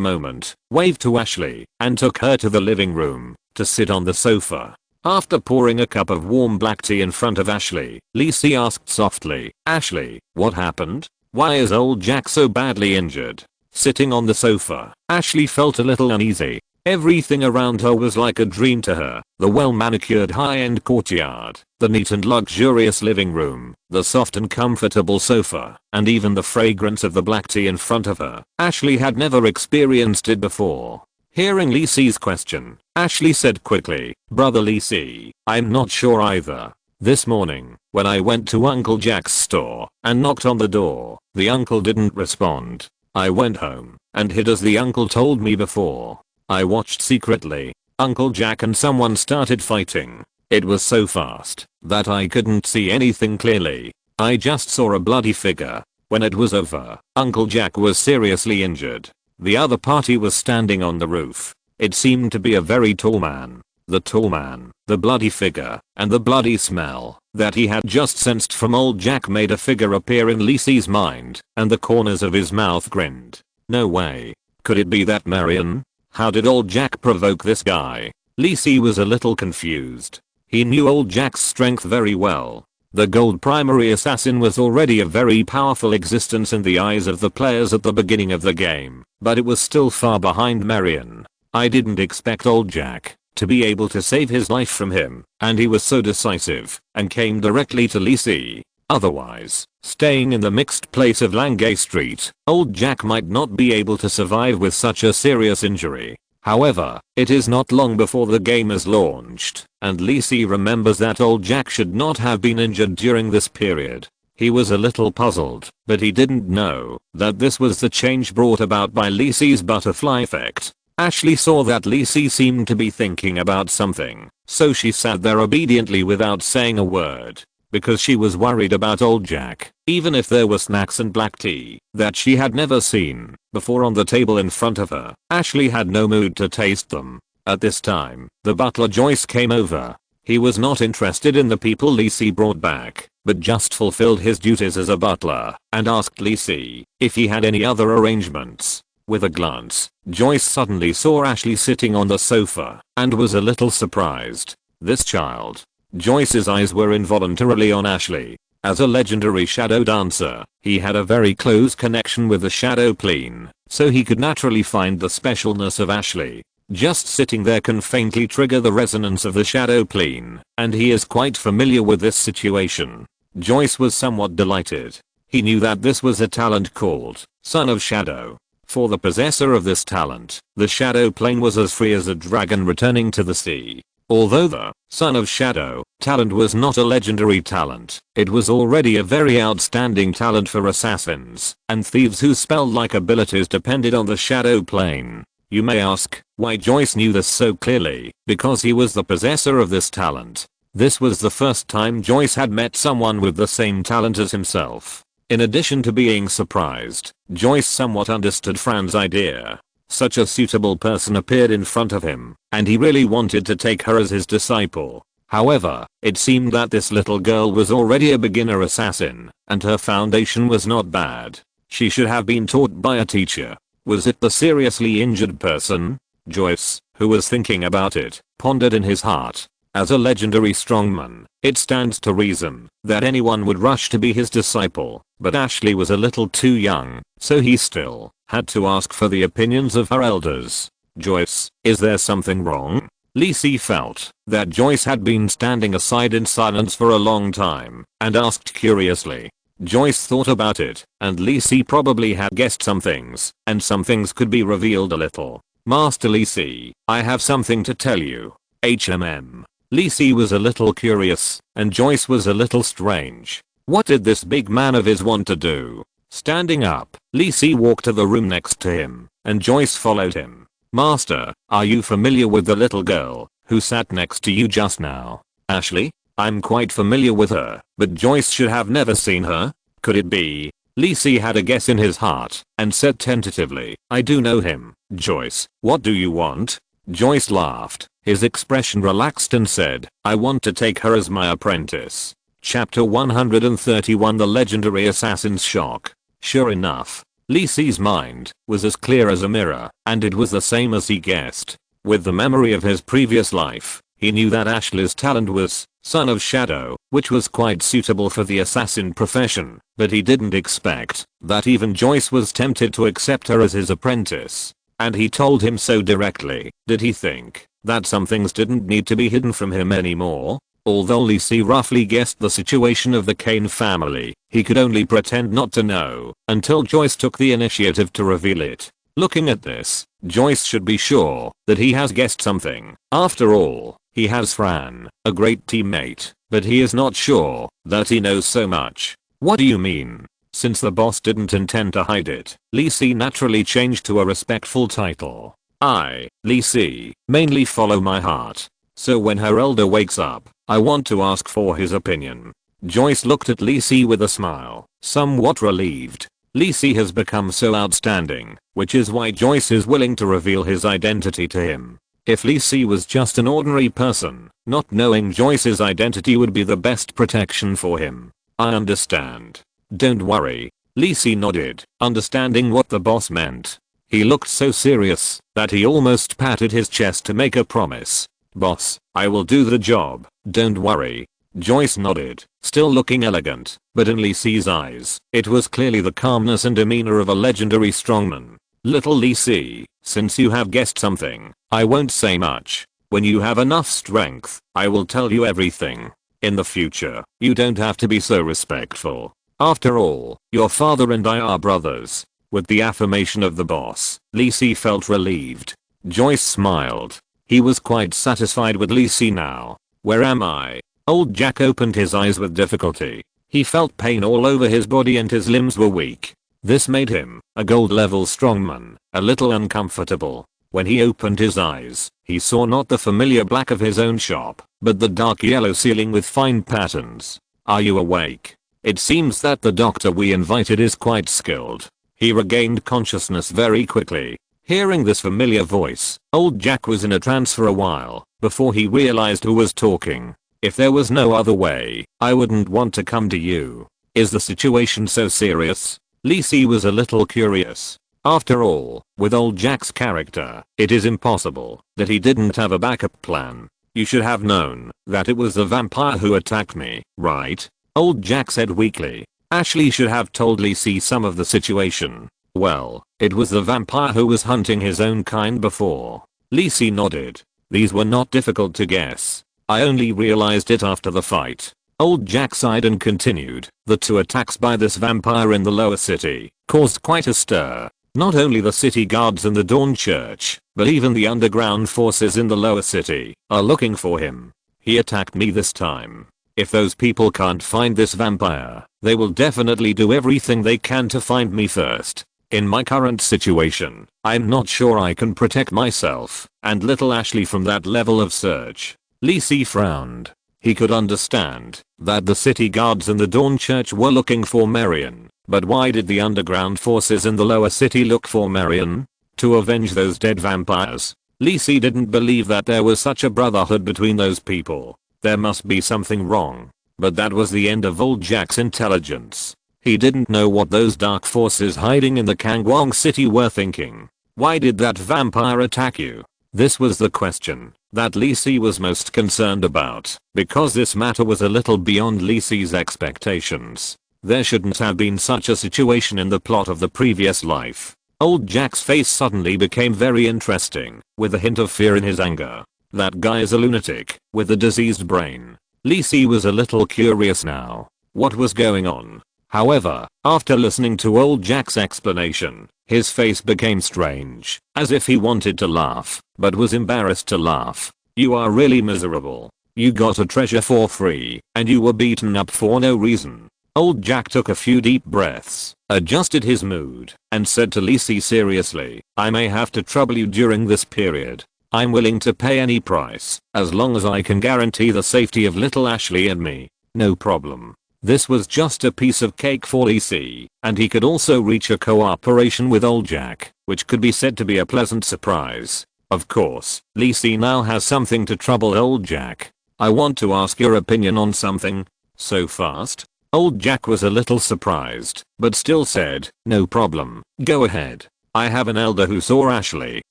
moment, waved to Ashley, and took her to the living room to sit on the sofa. After pouring a cup of warm black tea in front of Ashley, Lacey asked softly, "Ashley, what happened? Why is old Jack so badly injured?" Sitting on the sofa, Ashley felt a little uneasy. Everything around her was like a dream to her. The well-manicured high-end courtyard, the neat and luxurious living room, the soft and comfortable sofa, and even the fragrance of the black tea in front of her. Ashley had never experienced it before. Hearing Lacey's question, Ashley said quickly, "Brother Lacey, I'm not sure either. This morning, when I went to Uncle Jack's store and knocked on the door, the uncle didn't respond. I went home and hid as the uncle told me before. I watched secretly. Uncle Jack and someone started fighting. It was so fast that I couldn't see anything clearly. I just saw a bloody figure. When it was over, Uncle Jack was seriously injured. The other party was standing on the roof. It seemed to be a very tall man. The tall man, the bloody figure, and the bloody smell that he had just sensed from old Jack made a figure appear in Lacey's mind, and the corners of his mouth grinned. No way. Could it be that Marion? How did old Jack provoke this guy? Lacey was a little confused. He knew old Jack's strength very well. The gold primary assassin was already a very powerful existence in the eyes of the players at the beginning of the game, but it was still far behind Marion. I didn't expect old Jack to be able to save his life from him, and he was so decisive and came directly to Lacey. Otherwise, staying in the mixed place of Langay Street, old Jack might not be able to survive with such a serious injury. However, it is not long before the game is launched, and Lacey remembers that old Jack should not have been injured during this period. He was a little puzzled, but he didn't know that this was the change brought about by Lacey's butterfly effect. Ashley saw that Lacey seemed to be thinking about something, so she sat there obediently without saying a word, because she was worried about old Jack, even if there were snacks and black tea that she had never seen before on the table in front of her. Ashley had no mood to taste them. At this time, the butler Joyce came over. He was not interested in the people Lacey brought back, but just fulfilled his duties as a butler and asked Lacey if he had any other arrangements. With a glance, Joyce suddenly saw Ashley sitting on the sofa and was a little surprised. This child. Joyce's eyes were involuntarily on Ashley. As a legendary shadow dancer, he had a very close connection with the shadow plane, so he could naturally find the specialness of Ashley. Just sitting there can faintly trigger the resonance of the shadow plane, and he is quite familiar with this situation. Joyce was somewhat delighted. He knew that this was a talent called Son of Shadow. For the possessor of this talent, the shadow plane was as free as a dragon returning to the sea. Although the Son of Shadow talent was not a legendary talent, it was already a very outstanding talent for assassins and thieves whose spell-like abilities depended on the shadow plane. You may ask, why Joyce knew this so clearly? Because he was the possessor of this talent. This was the first time Joyce had met someone with the same talent as himself. In addition to being surprised, Joyce somewhat understood Fran's idea. Such a suitable person appeared in front of him, and he really wanted to take her as his disciple. However, it seemed that this little girl was already a beginner assassin, and her foundation was not bad. She should have been taught by a teacher. Was it the seriously injured person? Joyce, who was thinking about it, pondered in his heart. As a legendary strongman, it stands to reason that anyone would rush to be his disciple, but Ashley was a little too young, so he still had to ask for the opinions of her elders. Joyce, is there something wrong? Lacey felt that Joyce had been standing aside in silence for a long time, and asked curiously. Joyce thought about it, and Lacey probably had guessed some things, and some things could be revealed a little. Master Lacey, I have something to tell you. HMM. Lacey was a little curious, and Joyce was a little strange. What did this big man of his want to do? Standing up, Lacey walked to the room next to him, and Joyce followed him. Master, are you familiar with the little girl who sat next to you just now. Ashley? I'm quite familiar with her, but Joyce should have never seen her. Could it be? Lee Si had a guess in his heart and said tentatively, I do know him. Joyce, what do you want? Joyce laughed. His expression relaxed and said, I want to take her as my apprentice. Chapter 131 The Legendary Assassin's Shock. Sure enough, Lee Si's mind was as clear as a mirror, and it was the same as he guessed. With the memory of his previous life, he knew that Ashley's talent was Son of Shadow, which was quite suitable for the assassin profession, but he didn't expect that even Joyce was tempted to accept her as his apprentice. And he told him so directly. Did he think that some things didn't need to be hidden from him anymore? Although Lee Si roughly guessed the situation of the Kane family, he could only pretend not to know until Joyce took the initiative to reveal it. Looking at this, Joyce should be sure that he has guessed something. After all, he has Fran, a great teammate, but he is not sure that he knows so much. What do you mean? Since the boss didn't intend to hide it, Lee Si naturally changed to a respectful title. I, Lee Si, mainly follow my heart. So when her elder wakes up, I want to ask for his opinion. Joyce looked at Lee Si with a smile, somewhat relieved. Lee Si has become so outstanding, which is why Joyce is willing to reveal his identity to him. If Lee Si was just an ordinary person, not knowing Joyce's identity would be the best protection for him. I understand. Don't worry. Lee Si nodded, understanding what the boss meant. He looked so serious that he almost patted his chest to make a promise. Boss, I will do the job, don't worry. Joyce nodded, still looking elegant, but in Lee Si's eyes, it was clearly the calmness and demeanor of a legendary strongman. Little Lee Si, since you have guessed something, I won't say much. When you have enough strength, I will tell you everything. In the future, you don't have to be so respectful. After all, your father and I are brothers. With the affirmation of the boss, Lee Si felt relieved. Joyce smiled. He was quite satisfied with Lee Si now. Where am I? Old Jack opened his eyes with difficulty. He felt pain all over his body and his limbs were weak. This made him, a gold level strongman, a little uncomfortable. When he opened his eyes, he saw not the familiar black of his own shop, but the dark yellow ceiling with fine patterns. Are you awake? It seems that the doctor we invited is quite skilled. He regained consciousness very quickly. Hearing this familiar voice, old Jack was in a trance for a while, before he realized who was talking. If there was no other way, I wouldn't want to come to you. Is the situation so serious? Lee Si was a little curious. After all, with old Jack's character, it is impossible that he didn't have a backup plan. You should have known that it was the vampire who attacked me, right? Old Jack said weakly. Ashley should have told Lee Si some of the situation. Well, it was the vampire who was hunting his own kind before. Lee Si nodded. These were not difficult to guess. I only realized it after the fight. Old Jack sighed and continued. The two attacks by this vampire in the lower city caused quite a stir. Not only the city guards and the Dawn Church, but even the underground forces in the lower city are looking for him. He attacked me this time. If those people can't find this vampire, they will definitely do everything they can to find me first. In my current situation, I'm not sure I can protect myself and little Ashley from that level of search. Lee Si frowned. He could understand that the city guards and the Dawn Church were looking for Marion, but why did the underground forces in the lower city look for Marion? To avenge those dead vampires. Lee Si didn't believe that there was such a brotherhood between those people. There must be something wrong. But that was the end of old Jack's intelligence. He didn't know what those dark forces hiding in the Kangwang city were thinking. Why did that vampire attack you? This was the question that Lee Si was most concerned about, because this matter was a little beyond Lee Si's expectations. There shouldn't have been such a situation in the plot of the previous life. Old Jack's face suddenly became very interesting, with a hint of fear in his anger. That guy is a lunatic, with a diseased brain. Lee Si was a little curious now. What was going on? However, after listening to old Jack's explanation, his face became strange, as if he wanted to laugh, but was embarrassed to laugh. You are really miserable. You got a treasure for free, and you were beaten up for no reason. Old Jack took a few deep breaths, adjusted his mood, and said to Lee Si seriously, I may have to trouble you during this period. I'm willing to pay any price, as long as I can guarantee the safety of little Ashley and me. No problem. This was just a piece of cake for Lacey, and he could also reach a cooperation with old Jack, which could be said to be a pleasant surprise. Of course, Lacey now has something to trouble old Jack. I want to ask your opinion on something. So fast? Old Jack was a little surprised, but still said, no problem, go ahead. I have an elder who saw Ashley.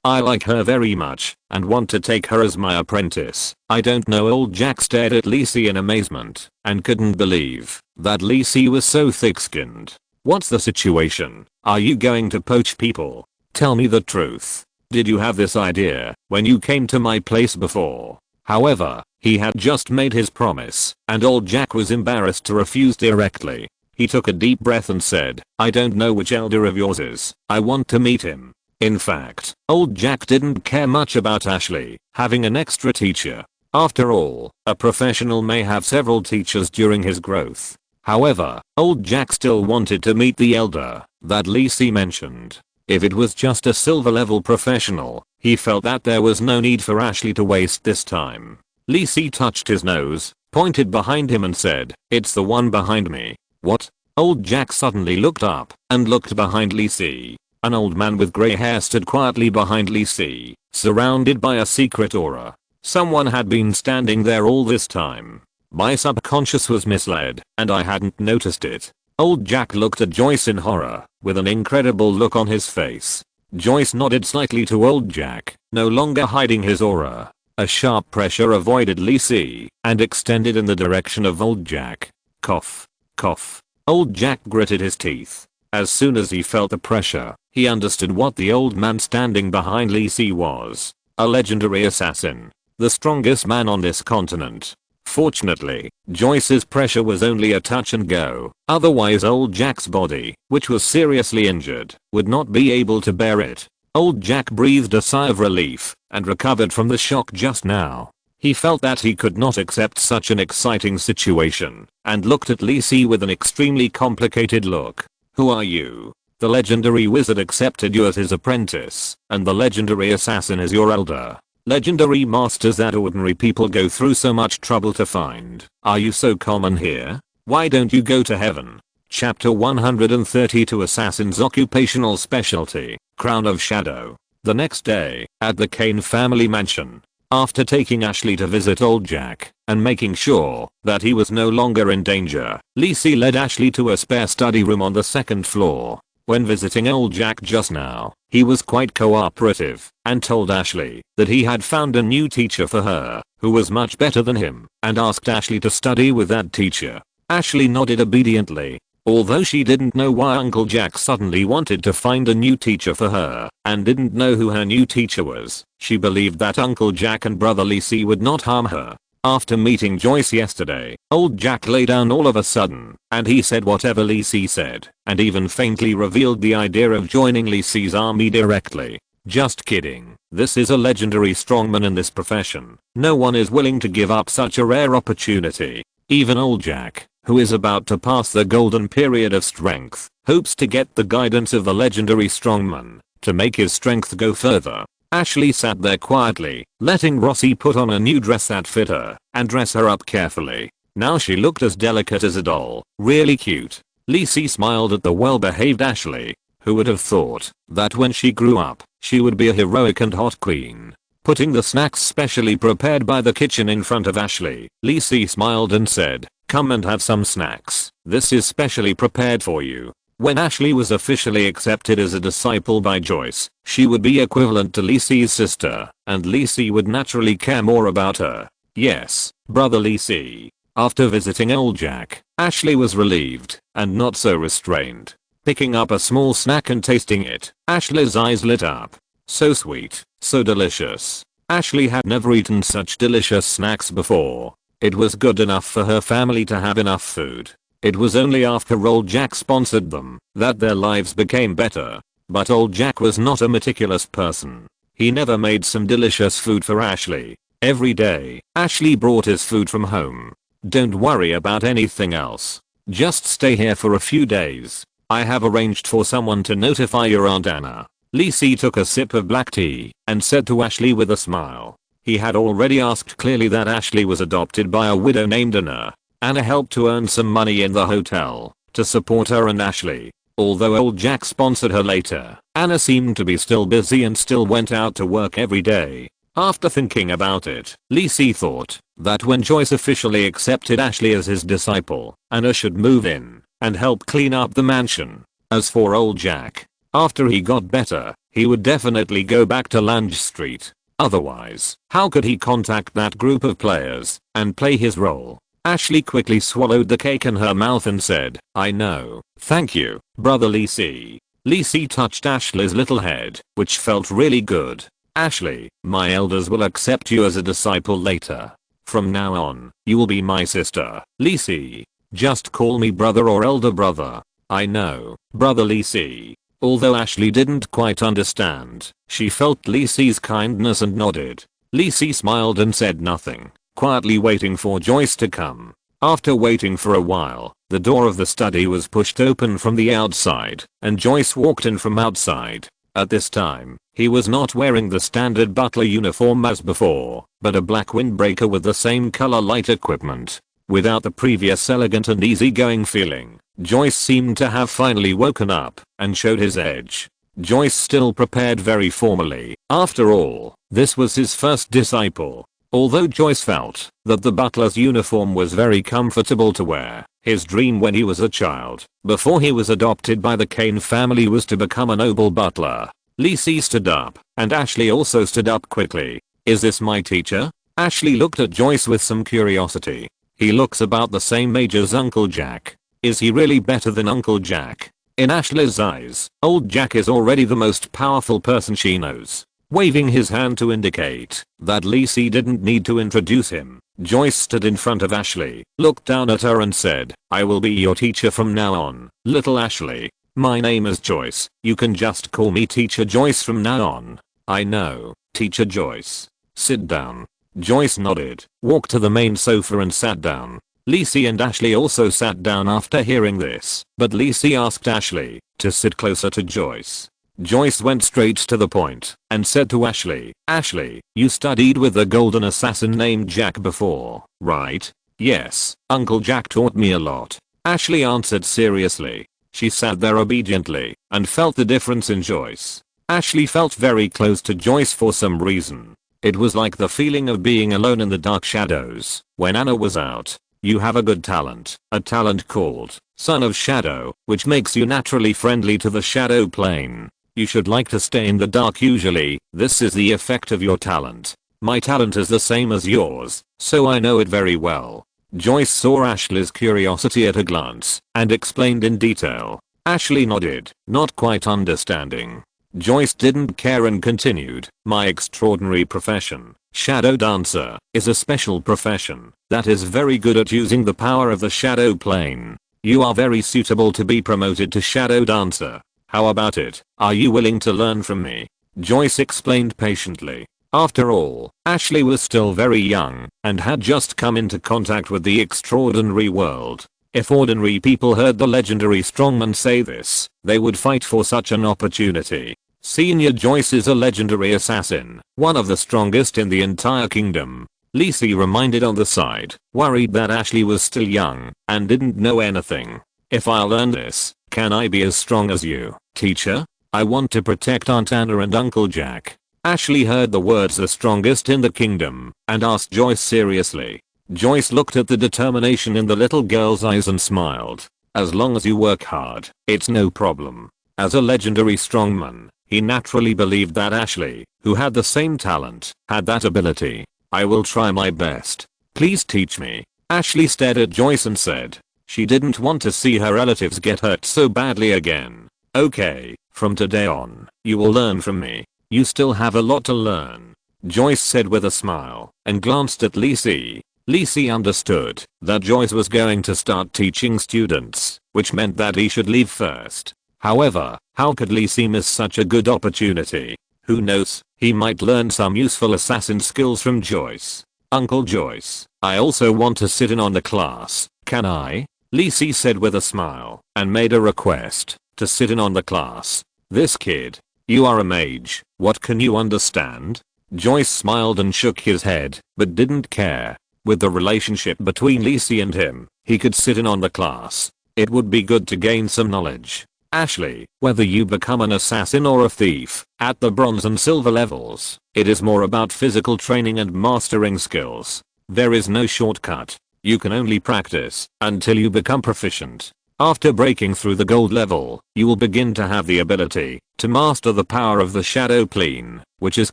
I like her very much, and want to take her as my apprentice. I don't know. Old Jack stared at Lacey in amazement, and couldn't believe that Lacey was so thick-skinned. What's the situation? Are you going to poach people? Tell me the truth. Did you have this idea when you came to my place before? However, he had just made his promise, and old Jack was embarrassed to refuse directly. He took a deep breath and said, I don't know which elder of yours is. I want to meet him. In fact, old Jack didn't care much about Ashley having an extra teacher. After all, a professional may have several teachers during his growth. However, old Jack still wanted to meet the elder that Lacey mentioned. If it was just a silver level professional, he felt that there was no need for Ashley to waste this time. Lacey touched his nose, pointed behind him and said, it's the one behind me. What? Old Jack suddenly looked up and looked behind Lacey. An old man with grey hair stood quietly behind Lacey, surrounded by a secret aura. Someone had been standing there all this time. My subconscious was misled, and I hadn't noticed it. Old Jack looked at Joyce in horror, with an incredible look on his face. Joyce nodded slightly to old Jack, no longer hiding his aura. A sharp pressure avoided Lacey, and extended in the direction of old Jack. Cough. Cough. Old Jack gritted his teeth. As soon as he felt the pressure, he understood what the old man standing behind Lacey was. A legendary assassin. The strongest man on this continent. Fortunately, Joyce's pressure was only a touch and go. Otherwise old Jack's body, which was seriously injured, would not be able to bear it. Old Jack breathed a sigh of relief, and recovered from the shock just now. He felt that he could not accept such an exciting situation, and looked at Lacey with an extremely complicated look. Who are you? The legendary wizard accepted you as his apprentice, and the legendary assassin is your elder. Legendary masters that ordinary people go through so much trouble to find. Are you so common here? Why don't you go to heaven? Chapter 132 Assassin's Occupational Specialty, Crown of Shadow. The next day, at the Kane family mansion. After taking Ashley to visit old Jack, and making sure that he was no longer in danger, Lacey led Ashley to a spare study room on the second floor. When visiting old Jack just now, he was quite cooperative, and told Ashley that he had found a new teacher for her, who was much better than him, and asked Ashley to study with that teacher. Ashley nodded obediently. Although she didn't know why Uncle Jack suddenly wanted to find a new teacher for her, and didn't know who her new teacher was, she believed that Uncle Jack and brother Lacey would not harm her. After meeting Joyce yesterday, old Jack lay down all of a sudden, and he said whatever Lacey said, and even faintly revealed the idea of joining Lacey's army directly. Just kidding. This is a legendary strongman in this profession. No one is willing to give up such a rare opportunity. Even old Jack, who is about to pass the golden period of strength, hopes to get the guidance of the legendary strongman to make his strength go further. Ashley sat there quietly, letting Rossi put on a new dress that fit her, and dress her up carefully. Now she looked as delicate as a doll, really cute. Lacey smiled at the well-behaved Ashley. Who would have thought that when she grew up, she would be a heroic and hot queen? Putting the snacks specially prepared by the kitchen in front of Ashley, Lacey smiled and said, "Come and have some snacks. This is specially prepared for you." When Ashley was officially accepted as a disciple by Joyce, she would be equivalent to Lacey's sister, and Lacey would naturally care more about her. Yes, brother Lacey. After visiting old Jack, Ashley was relieved, and not so restrained. Picking up a small snack and tasting it, Ashley's eyes lit up. So sweet, so delicious. Ashley had never eaten such delicious snacks before. It was good enough for her family to have enough food. It was only after old Jack sponsored them that their lives became better. But old Jack was not a meticulous person. He never made some delicious food for Ashley. Every day, Ashley brought his food from home. Don't worry about anything else. Just stay here for a few days. I have arranged for someone to notify your Aunt Anna. Lisi took a sip of black tea and said to Ashley with a smile. He had already asked clearly that Ashley was adopted by a widow named Anna. Anna helped to earn some money in the hotel to support her and Ashley. Although old Jack sponsored her later, Anna seemed to be still busy and still went out to work every day. After thinking about it, Lisi thought that when Joyce officially accepted Ashley as his disciple, Anna should move in and help clean up the mansion. As for old Jack, after he got better, he would definitely go back to Lange Street. Otherwise, how could he contact that group of players and play his role? Ashley quickly swallowed the cake in her mouth and said, I know, thank you, brother Lisi. Lisi touched Ashley's little head, which felt really good. Ashley, my elders will accept you as a disciple later. From now on, you will be my sister, Lisi. Just call me brother or elder brother. I know, brother Lisi. Although Ashley didn't quite understand, she felt Lisi's kindness and nodded. Lisi smiled and said nothing, quietly waiting for Joyce to come. After waiting for a while, the door of the study was pushed open from the outside, and Joyce walked in from outside. At this time, he was not wearing the standard butler uniform as before, but a black windbreaker with the same color light equipment. Without the previous elegant and easygoing feeling, Joyce seemed to have finally woken up and showed his edge. Joyce still prepared very formally. After all, this was his first disciple. Although Joyce felt that the butler's uniform was very comfortable to wear, his dream when he was a child, before he was adopted by the Kane family, was to become a noble butler. Lisi stood up, and Ashley also stood up quickly. Is this my teacher? Ashley looked at Joyce with some curiosity. He looks about the same age as Uncle Jack. Is he really better than Uncle Jack? In Ashley's eyes, old Jack is already the most powerful person she knows. Waving his hand to indicate that Lisi didn't need to introduce him, Joyce stood in front of Ashley, looked down at her and said, I will be your teacher from now on, little Ashley. My name is Joyce. You can just call me Teacher Joyce from now on. I know, Teacher Joyce. Sit down. Joyce nodded, walked to the main sofa and sat down. Lisi and Ashley also sat down after hearing this, but Lisi asked Ashley to sit closer to Joyce. Joyce went straight to the point and said to Ashley, Ashley, you studied with a golden assassin named Jack before, right? Yes, Uncle Jack taught me a lot. Ashley answered seriously. She sat there obediently and felt the difference in Joyce. Ashley felt very close to Joyce for some reason. It was like the feeling of being alone in the dark shadows when Anna was out. You have a good talent, a talent called Son of Shadow, which makes you naturally friendly to the shadow plane. You should like to stay in the dark usually. This is the effect of your talent. My talent is the same as yours, so I know it very well. Joyce saw Ashley's curiosity at a glance and explained in detail. Ashley nodded, not quite understanding. Joyce didn't care and continued, my extraordinary profession, Shadow Dancer, is a special profession that is very good at using the power of the shadow plane. You are very suitable to be promoted to Shadow Dancer. How about it? Are you willing to learn from me? Joyce explained patiently. After all, Ashley was still very young and had just come into contact with the extraordinary world. If ordinary people heard the legendary strongman say this, they would fight for such an opportunity. Senior Joyce is a legendary assassin, one of the strongest in the entire kingdom. Lisi reminded on the side, worried that Ashley was still young and didn't know anything. If I learn this, can I be as strong as you, teacher? I want to protect Aunt Anna and Uncle Jack. Ashley heard the words the strongest in the kingdom and asked Joyce seriously. Joyce looked at the determination in the little girl's eyes and smiled. As long as you work hard, it's no problem. As a legendary strongman, he naturally believed that Ashley, who had the same talent, had that ability. I will try my best. Please teach me. Ashley stared at Joyce and said. She didn't want to see her relatives get hurt so badly again. Okay, from today on, you will learn from me. You still have a lot to learn, Joyce said with a smile and glanced at Lisi. Lisi understood that Joyce was going to start teaching students, which meant that he should leave first. However, how could Lisi miss such a good opportunity? Who knows, he might learn some useful assassin skills from Joyce. Uncle Joyce, I also want to sit in on the class, can I? Lisi said with a smile and made a request to sit in on the class. This kid You are a mage, what can you understand? Joyce smiled and shook his head, but didn't care. With the relationship between Lisi and him, he could sit in on the class. It would be good to gain some knowledge. Ashley, whether you become an assassin or a thief, at the bronze and silver levels, it is more about physical training and mastering skills. There is no shortcut. You can only practice until you become proficient. After breaking through the gold level, you will begin to have the ability to master the power of the shadow plane, which is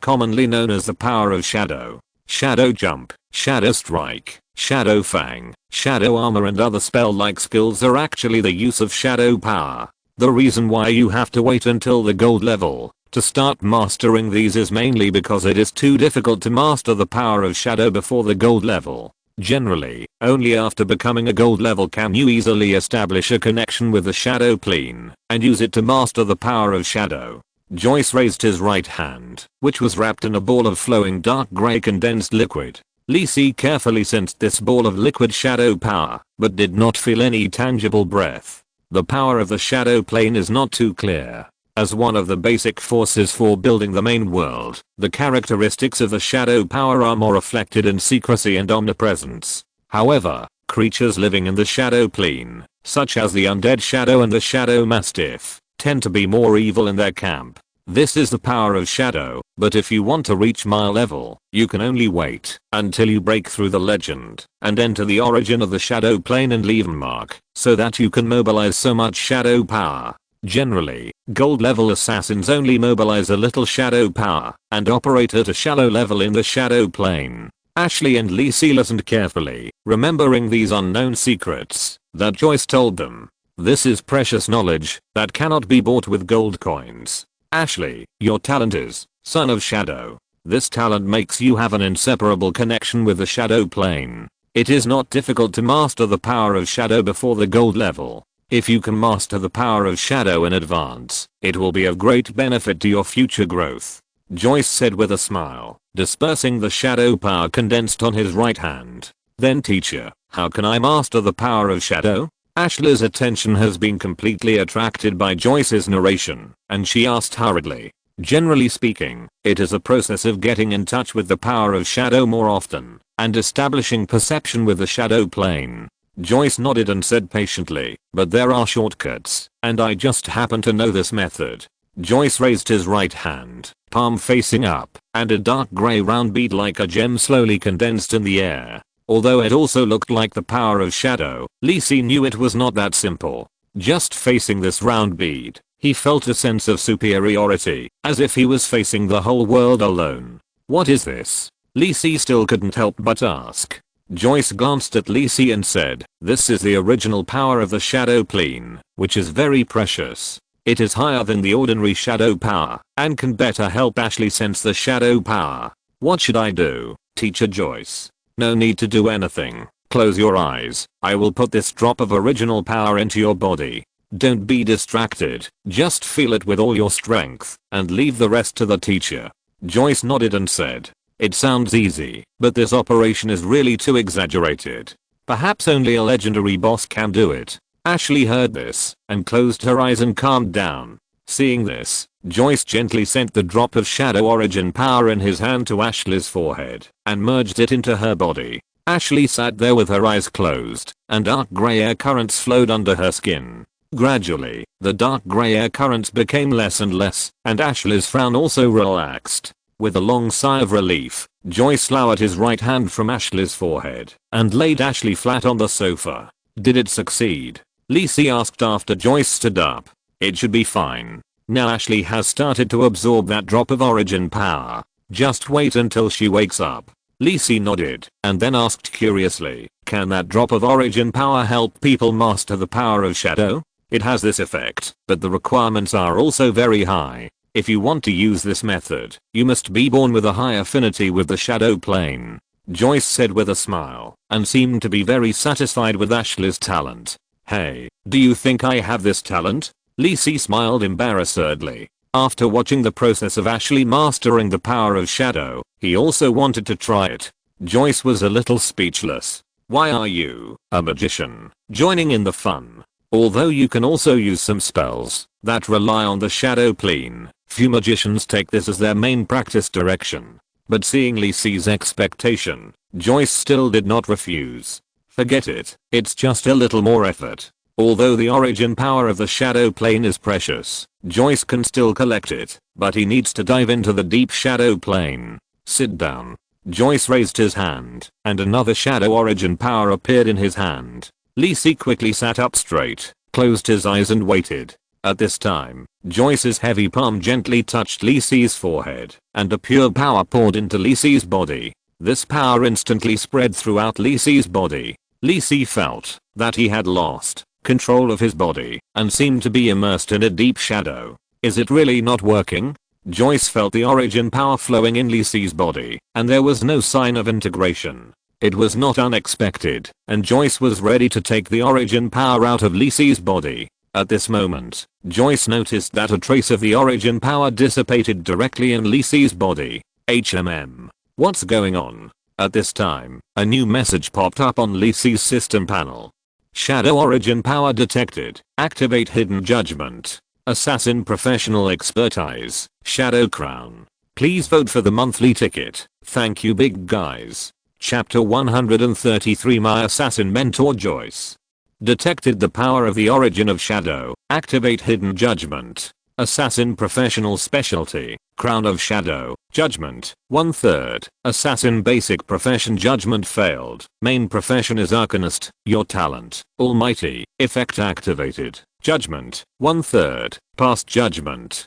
commonly known as the power of shadow. Shadow jump, shadow strike, shadow fang, shadow armor and other spell-like skills are actually the use of shadow power. The reason why you have to wait until the gold level to start mastering these is mainly because it is too difficult to master the power of shadow before the gold level. Generally, only after becoming a gold level can you easily establish a connection with the shadow plane and use it to master the power of shadow. Joyce raised his right hand, which was wrapped in a ball of flowing dark grey condensed liquid. Lisi carefully sensed this ball of liquid shadow power, but did not feel any tangible breath. The power of the shadow plane is not too clear. As one of the basic forces for building the main world, the characteristics of the shadow power are more reflected in secrecy and omnipresence. However, creatures living in the shadow plane, such as the undead shadow and the shadow mastiff, tend to be more evil in their camp. This is the power of shadow, but if you want to reach my level, you can only wait until you break through the legend and enter the origin of the shadow plane and leave a mark, so that you can mobilize so much shadow power. Generally, gold level assassins only mobilize a little shadow power and operate at a shallow level in the shadow plane. Ashley and Lisi listened carefully, remembering these unknown secrets that Joyce told them. This is precious knowledge that cannot be bought with gold coins. Ashley, your talent is Son of Shadow. This talent makes you have an inseparable connection with the shadow plane. It is not difficult to master the power of shadow before the gold level. If you can master the power of shadow in advance, it will be of great benefit to your future growth. Joyce said with a smile, dispersing the shadow power condensed on his right hand. Then teacher, how can I master the power of shadow? Ashley's attention has been completely attracted by Joyce's narration, and she asked hurriedly. Generally speaking, it is a process of getting in touch with the power of shadow more often, and establishing perception with the shadow plane. Joyce nodded and said patiently, but there are shortcuts, and I just happen to know this method. Joyce raised his right hand, palm facing up, and a dark grey round bead like a gem slowly condensed in the air. Although it also looked like the power of shadow, Lisi knew it was not that simple. Just facing this round bead, he felt a sense of superiority, as if he was facing the whole world alone. What is this? Lisi still couldn't help but ask. Joyce glanced at Lisi and said, this is the original power of the shadow plane, which is very precious. It is higher than the ordinary shadow power, and can better help Ashley sense the shadow power. What should I do, Teacher Joyce? No need to do anything. Close your eyes. I will put this drop of original power into your body. Don't be distracted. Just feel it with all your strength, and leave the rest to the teacher. Joyce nodded and said, it sounds easy, but this operation is really too exaggerated. Perhaps only a legendary boss can do it. Ashley heard this, and closed her eyes and calmed down. Seeing this, Joyce gently sent the drop of shadow origin power in his hand to Ashley's forehead, and merged it into her body. Ashley sat there with her eyes closed, and dark grey air currents flowed under her skin. Gradually, the dark grey air currents became less and less, and Ashley's frown also relaxed. With a long sigh of relief, Joyce lowered his right hand from Ashley's forehead, and laid Ashley flat on the sofa. Did it succeed? Lisi asked after Joyce stood up. It should be fine. Now Ashley has started to absorb that drop of origin power. Just wait until she wakes up. Lisi nodded, and then asked curiously, can that drop of origin power help people master the power of shadow? It has this effect, but the requirements are also very high. If you want to use this method, you must be born with a high affinity with the shadow plane. Joyce said with a smile, and seemed to be very satisfied with Ashley's talent. Hey, do you think I have this talent? Lisi smiled embarrassedly. After watching the process of Ashley mastering the power of shadow, he also wanted to try it. Joyce was a little speechless. Why are you, a magician, joining in the fun? Although you can also use some spells, that rely on the shadow plane. Few magicians take this as their main practice direction. But seeing Lee Si's expectation, Joyce still did not refuse. Forget it, it's just a little more effort. Although the origin power of the shadow plane is precious, Joyce can still collect it, but he needs to dive into the deep shadow plane. Sit down. Joyce raised his hand, and another shadow origin power appeared in his hand. Lee Si quickly sat up straight, closed his eyes and waited. At this time, Joyce's heavy palm gently touched Lee Si's forehead, and a pure power poured into Lee Si's body. This power instantly spread throughout Lee Si's body. Lee Si felt that he had lost control of his body and seemed to be immersed in a deep shadow. Is it really not working? Joyce felt the origin power flowing in Lee Si's body, and there was no sign of integration. It was not unexpected, and Joyce was ready to take the origin power out of Lee Si's body. At this moment, Joyce noticed that a trace of the origin power dissipated directly in Lee Si's body. What's going on? At this time, a new message popped up on Lee Si's system panel. Shadow origin power detected. Activate hidden judgment. Assassin professional expertise. Shadow crown. Please vote for the monthly ticket. Thank you big guys. Chapter 133 My assassin mentor Joyce detected the power of the origin of shadow. Activate hidden judgment. Assassin professional specialty. Crown of shadow. Judgment. 1/3. Assassin basic profession judgment failed. Main profession is Arcanist. Your talent. Almighty. Effect activated. Judgment. 1/3. Past judgment.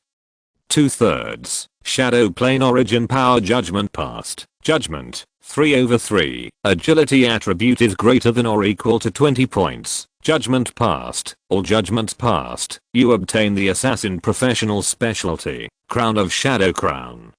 2/3. Shadow plane origin power judgment passed. Judgment. 3/3. Agility attribute is greater than or equal to 20 points. Judgment passed. All judgments passed. You obtain the assassin professional specialty. Crown of shadow crown.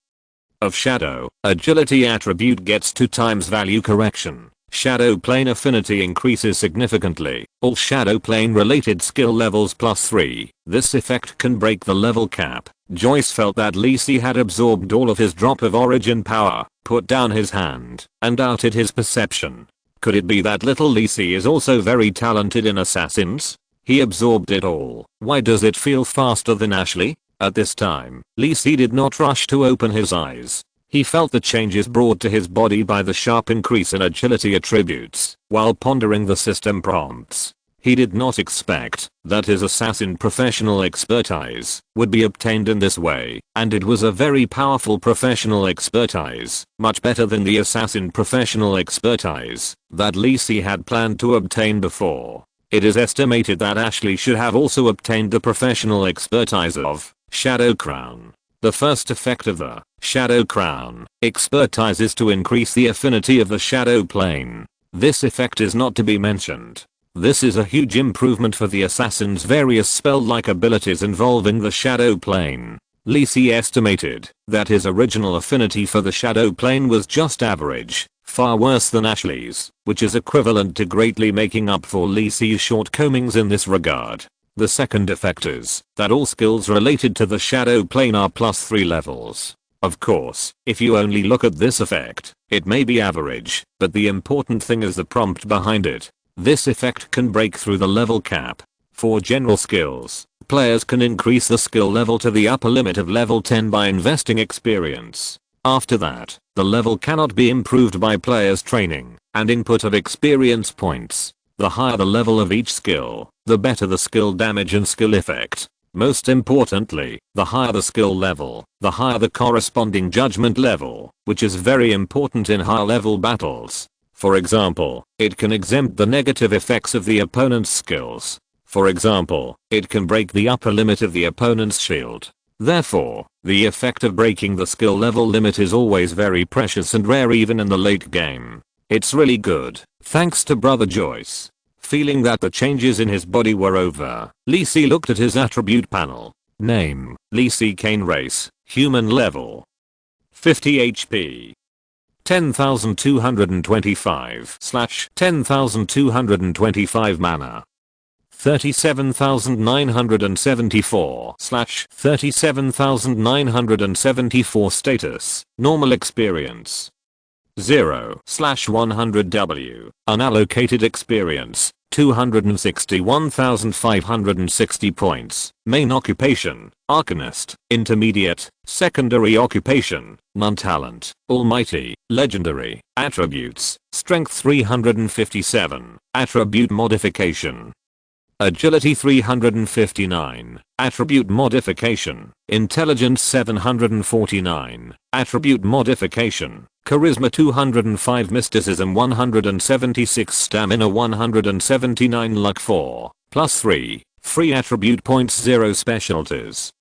Of shadow. Agility attribute gets 2 times value correction. Shadow plane affinity increases significantly. All shadow plane related skill levels +3. This effect can break the level cap. Joyce felt that Lee Si had absorbed all of his drop of origin power, put down his hand, and doubted his perception. Could it be that little Lee Si is also very talented in assassins? He absorbed it all. Why does it feel faster than Ashley? At this time, Lee Si did not rush to open his eyes. He felt the changes brought to his body by the sharp increase in agility attributes while pondering the system prompts. He did not expect that his assassin professional expertise would be obtained in this way, and it was a very powerful professional expertise, much better than the assassin professional expertise that Lee Si had planned to obtain before. It is estimated that Ashley should have also obtained the professional expertise of Shadow Crown. The first effect of the Shadow Crown expertise is to increase the affinity of the shadow plane. This effect is not to be mentioned. This is a huge improvement for the assassin's various spell-like abilities involving the shadow plane. Lee Si estimated that his original affinity for the shadow plane was just average, far worse than Ashley's, which is equivalent to greatly making up for Lee Si's shortcomings in this regard. The second effect is that all skills related to the shadow plane are +3 levels. Of course, if you only look at this effect, it may be average, but the important thing is the prompt behind it. This effect can break through the level cap. For general skills, players can increase the skill level to the upper limit of level 10 by investing experience. After that, the level cannot be improved by players' training and input of experience points. The higher the level of each skill, the better the skill damage and skill effect. Most importantly, the higher the skill level, the higher the corresponding judgment level, which is very important in high level battles. For example, it can exempt the negative effects of the opponent's skills. For example, it can break the upper limit of the opponent's shield. Therefore, the effect of breaking the skill level limit is always very precious and rare even in the late game. It's really good, thanks to Brother Joyce. Feeling that the changes in his body were over, Lee Si looked at his attribute panel. Name, Lee Si Kane race, human level. 50 HP. 10,225/10,225 mana. 37,974/37,974 status, normal experience. 0/100W, unallocated experience, 261,560 points. Main occupation, Arcanist. Intermediate, secondary occupation, non-talent. Almighty, legendary. Attributes, strength 357, attribute modification. Agility 359, attribute modification. Intelligence 749, attribute modification. Charisma 205, mysticism 176, stamina 179, luck 4, +3, free attribute points 0 specialties.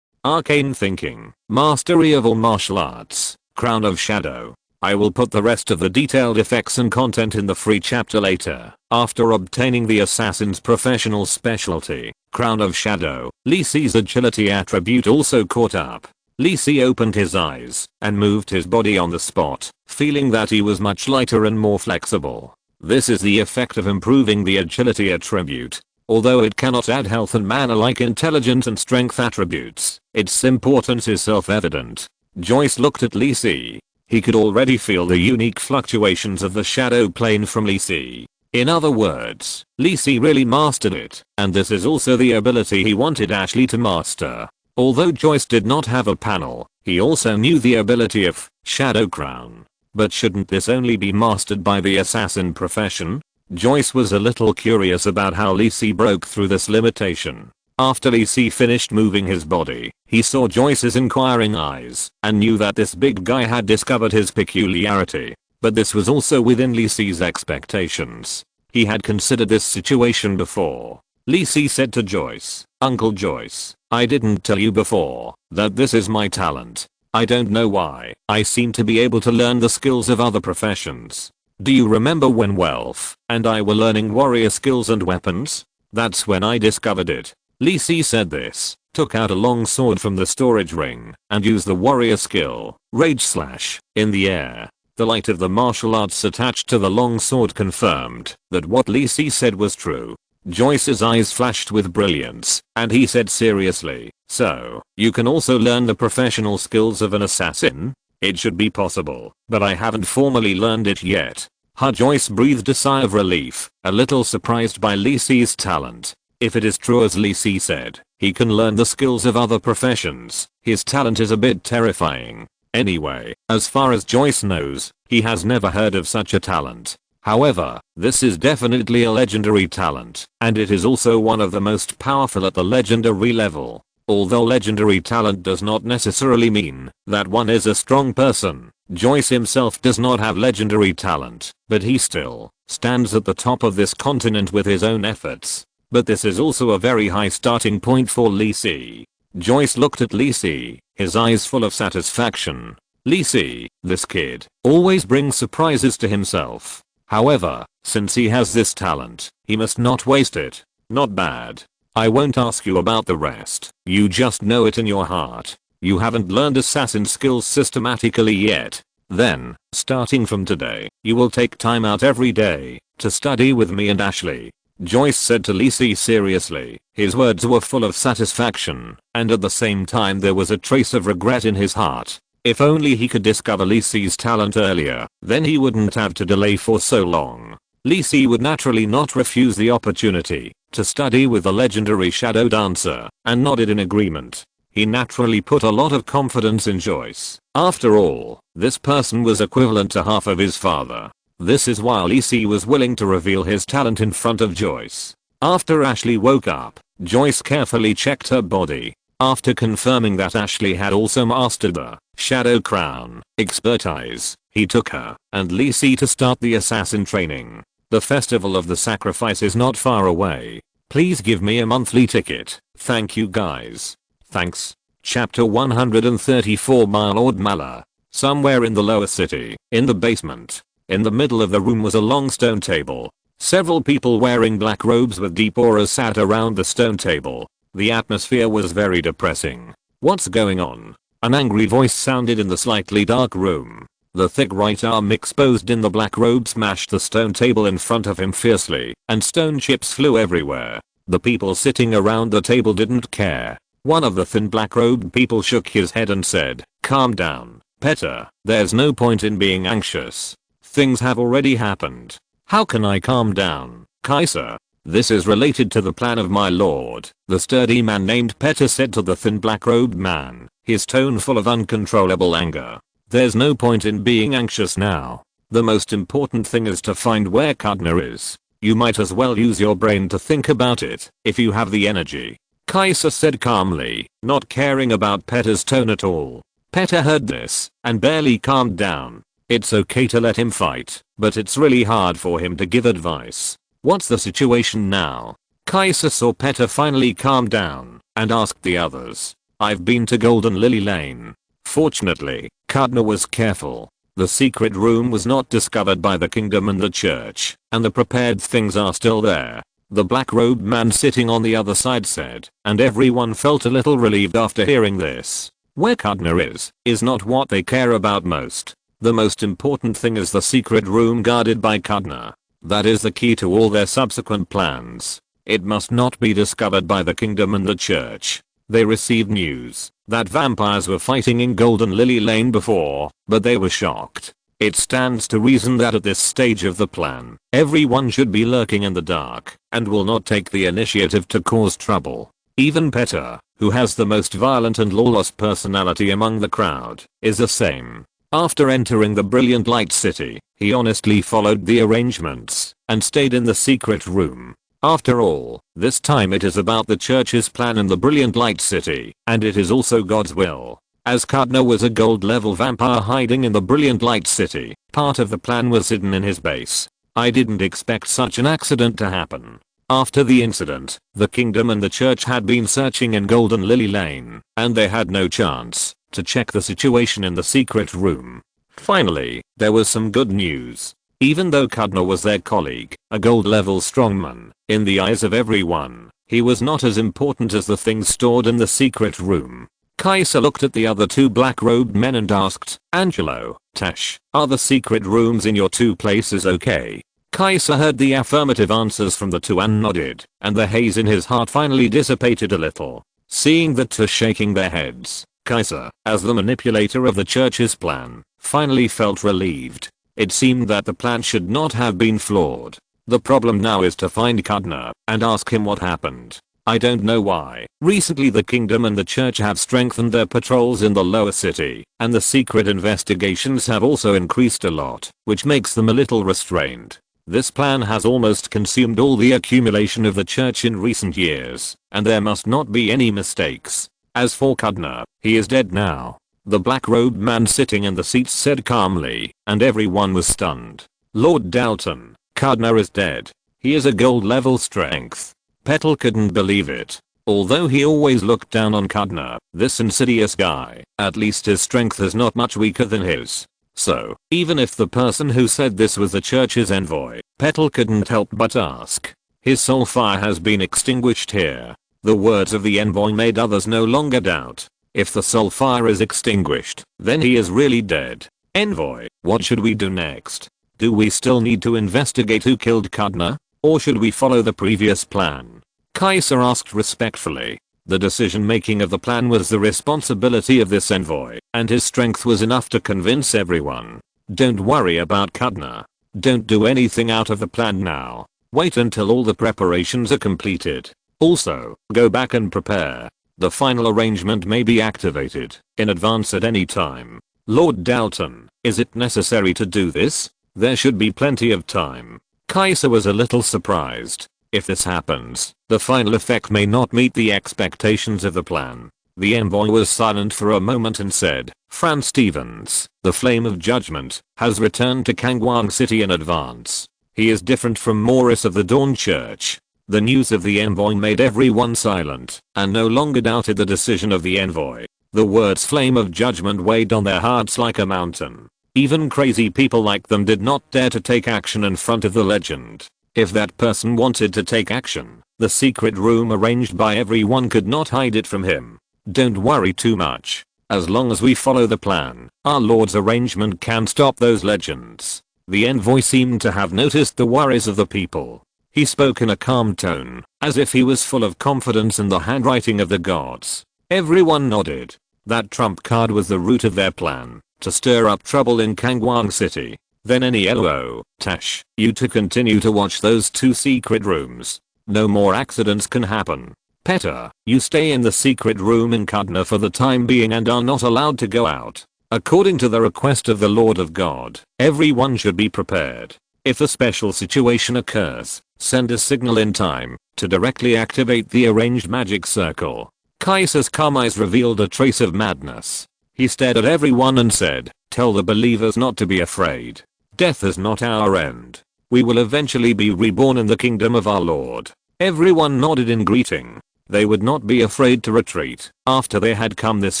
Arcane thinking, mastery of all martial arts, crown of shadow. I will put the rest of the detailed effects and content in the free chapter later. After obtaining the assassin's professional specialty, crown of shadow, Lee Si's agility attribute also caught up. Lee Si opened his eyes and moved his body on the spot, feeling that he was much lighter and more flexible. This is the effect of improving the agility attribute. Although it cannot add health and mana like intelligence and strength attributes, its importance is self-evident. Joyce looked at Lee Si. He could already feel the unique fluctuations of the shadow plane from Lee Si. In other words, Lee Si really mastered it, and this is also the ability he wanted Ashley to master. Although Joyce did not have a panel, he also knew the ability of Shadow Crown. But shouldn't this only be mastered by the assassin profession? Joyce was a little curious about how Lee Si broke through this limitation. After Lee Si finished moving his body, he saw Joyce's inquiring eyes and knew that this big guy had discovered his peculiarity. But this was also within Lee Si's expectations. He had considered this situation before. Lee Si said to Joyce, "Uncle Joyce, I didn't tell you before that this is my talent. I don't know why I seem to be able to learn the skills of other professions. Do you remember when Welf and I were learning warrior skills and weapons? That's when I discovered it." Lee Si said this, took out a long sword from the storage ring, and used the warrior skill, Rage Slash, in the air. The light of the martial arts attached to the long sword confirmed that what Lee Si said was true. Joyce's eyes flashed with brilliance, and he said seriously, "So, you can also learn the professional skills of an assassin? It should be possible, but I haven't formally learned it yet." Joyce breathed a sigh of relief, a little surprised by Lee Si's talent. If it is true as Lee Si said, he can learn the skills of other professions, his talent is a bit terrifying. Anyway, as far as Joyce knows, he has never heard of such a talent. However, this is definitely a legendary talent, and it is also one of the most powerful at the legendary level. Although legendary talent does not necessarily mean that one is a strong person, Joyce himself does not have legendary talent, but he still stands at the top of this continent with his own efforts. But this is also a very high starting point for Lee Si. Joyce looked at Lee Si, his eyes full of satisfaction. Lee Si, this kid, always brings surprises to himself. However, since he has this talent, he must not waste it. Not bad. I won't ask you about the rest. You just know it in your heart. You haven't learned assassin skills systematically yet. Then, starting from today, you will take time out every day to study with me and Ashley. Joyce said to Lee Si seriously. His words were full of satisfaction, and at the same time there was a trace of regret in his heart. If only he could discover Lee Si's talent earlier, then he wouldn't have to delay for so long. Lee Si would naturally not refuse the opportunity to study with the legendary Shadow Dancer, and nodded in agreement. He naturally put a lot of confidence in Joyce. After all, this person was equivalent to half of his father. This is why Lee Si was willing to reveal his talent in front of Joyce. After Ashley woke up, Joyce carefully checked her body. After confirming that Ashley had also mastered the Shadow Crown expertise, he took her and Lee Si to start the assassin training. The festival of the sacrifice is not far away. Please give me a monthly ticket. Thank you guys. Thanks. Chapter 134, My Lord Mala. Somewhere in the lower city, in the basement. In the middle of the room was a long stone table. Several people wearing black robes with deep auras sat around the stone table. The atmosphere was very depressing. "What's going on?" An angry voice sounded in the slightly dark room. The thick right arm exposed in the black robe smashed the stone table in front of him fiercely, and stone chips flew everywhere. The people sitting around the table didn't care. One of the thin black robed people shook his head and said, "Calm down, Petter. There's no point in being anxious. Things have already happened." "How can I calm down, Kaiser?" "This is related to the plan of my lord," the sturdy man named Petter said to the thin black-robed man, his tone full of uncontrollable anger. "There's no point in being anxious now. The most important thing is to find where Kudna is. You might as well use your brain to think about it, if you have the energy," Kaiser said calmly, not caring about Petter's tone at all. Petter heard this, and barely calmed down. It's okay to let him fight, but it's really hard for him to give advice. "What's the situation now?" Kaiser saw Petter finally calm down, and asked the others. "I've been to Golden Lily Lane." Fortunately, Kudna was careful. The secret room was not discovered by the kingdom and the church, and the prepared things are still there, the black-robed man sitting on the other side said, and everyone felt a little relieved after hearing this. Where Kudna is not what they care about most. The most important thing is the secret room guarded by Kudna. That is the key to all their subsequent plans. It must not be discovered by the kingdom and the church. They received news that vampires were fighting in Golden Lily Lane before, but they were shocked. It stands to reason that at this stage of the plan, everyone should be lurking in the dark and will not take the initiative to cause trouble. Even Petter, who has the most violent and lawless personality among the crowd, is the same. After entering the Brilliant Light City, he honestly followed the arrangements and stayed in the secret room. After all, this time it is about the church's plan in the Brilliant Light City, and it is also God's will. As Kudna was a gold level vampire hiding in the Brilliant Light City, part of the plan was hidden in his base. I didn't expect such an accident to happen. After the incident, the kingdom and the church had been searching in Golden Lily Lane, and they had no chance to check the situation in the secret room. Finally, there was some good news. Even though Kudna was their colleague, a gold level strongman, in the eyes of everyone, he was not as important as the things stored in the secret room. Kaiser looked at the other two black-robed men and asked, "Angelo, Tash, are the secret rooms in your two places okay?" Kaiser heard the affirmative answers from the two and nodded, and the haze in his heart finally dissipated a little. Seeing the two shaking their heads, Kaiser, as the manipulator of the church's plan, finally felt relieved. It seemed that the plan should not have been flawed. The problem now is to find Kudna and ask him what happened. I don't know why. Recently the kingdom and the church have strengthened their patrols in the lower city, and the secret investigations have also increased a lot, which makes them a little restrained. This plan has almost consumed all the accumulation of the church in recent years, and there must not be any mistakes. As for Kudna, he is dead now. The black-robed man sitting in the seats said calmly, and everyone was stunned. Lord Dalton, Kudna is dead. He is a gold level strength. Petal couldn't believe it. Although he always looked down on Kudna, this insidious guy, at least his strength is not much weaker than his. So, even if the person who said this was the church's envoy, Petal couldn't help but ask. His soul fire has been extinguished here. The words of the envoy made others no longer doubt. If the soul fire is extinguished, then he is really dead. Envoy, what should we do next? Do we still need to investigate who killed Kudna? Or should we follow the previous plan? Kaiser asked respectfully. The decision-making of the plan was the responsibility of this envoy, and his strength was enough to convince everyone. Don't worry about Kudna. Don't do anything out of the plan now. Wait until all the preparations are completed. Also, go back and prepare. The final arrangement may be activated in advance at any time. Lord Dalton, is it necessary to do this? There should be plenty of time. Kaiser was a little surprised. If this happens, the final effect may not meet the expectations of the plan. The envoy was silent for a moment and said, Franz Stevens, the Flame of Judgment, has returned to Kangwang City in advance. He is different from Morris of the Dawn Church. The news of the envoy made everyone silent, and no longer doubted the decision of the envoy. The words Flame of Judgment weighed on their hearts like a mountain. Even crazy people like them did not dare to take action in front of the legend. If that person wanted to take action, the secret room arranged by everyone could not hide it from him. Don't worry too much. As long as we follow the plan, our Lord's arrangement can stop those legends. The envoy seemed to have noticed the worries of the people. He spoke in a calm tone, as if he was full of confidence in the handwriting of the gods. Everyone nodded. That trump card was the root of their plan, to stir up trouble in Kangwang City. Then any LO, Tash, you to continue to watch those two secret rooms. No more accidents can happen. Petter, you stay in the secret room in Kudna for the time being and are not allowed to go out. According to the request of the Lord of God, everyone should be prepared. If a special situation occurs, send a signal in time to directly activate the arranged magic circle. Kaiser's Kamais revealed a trace of madness. He stared at everyone and said, "Tell the believers not to be afraid. Death is not our end. We will eventually be reborn in the kingdom of our Lord." Everyone nodded in greeting. They would not be afraid to retreat after they had come this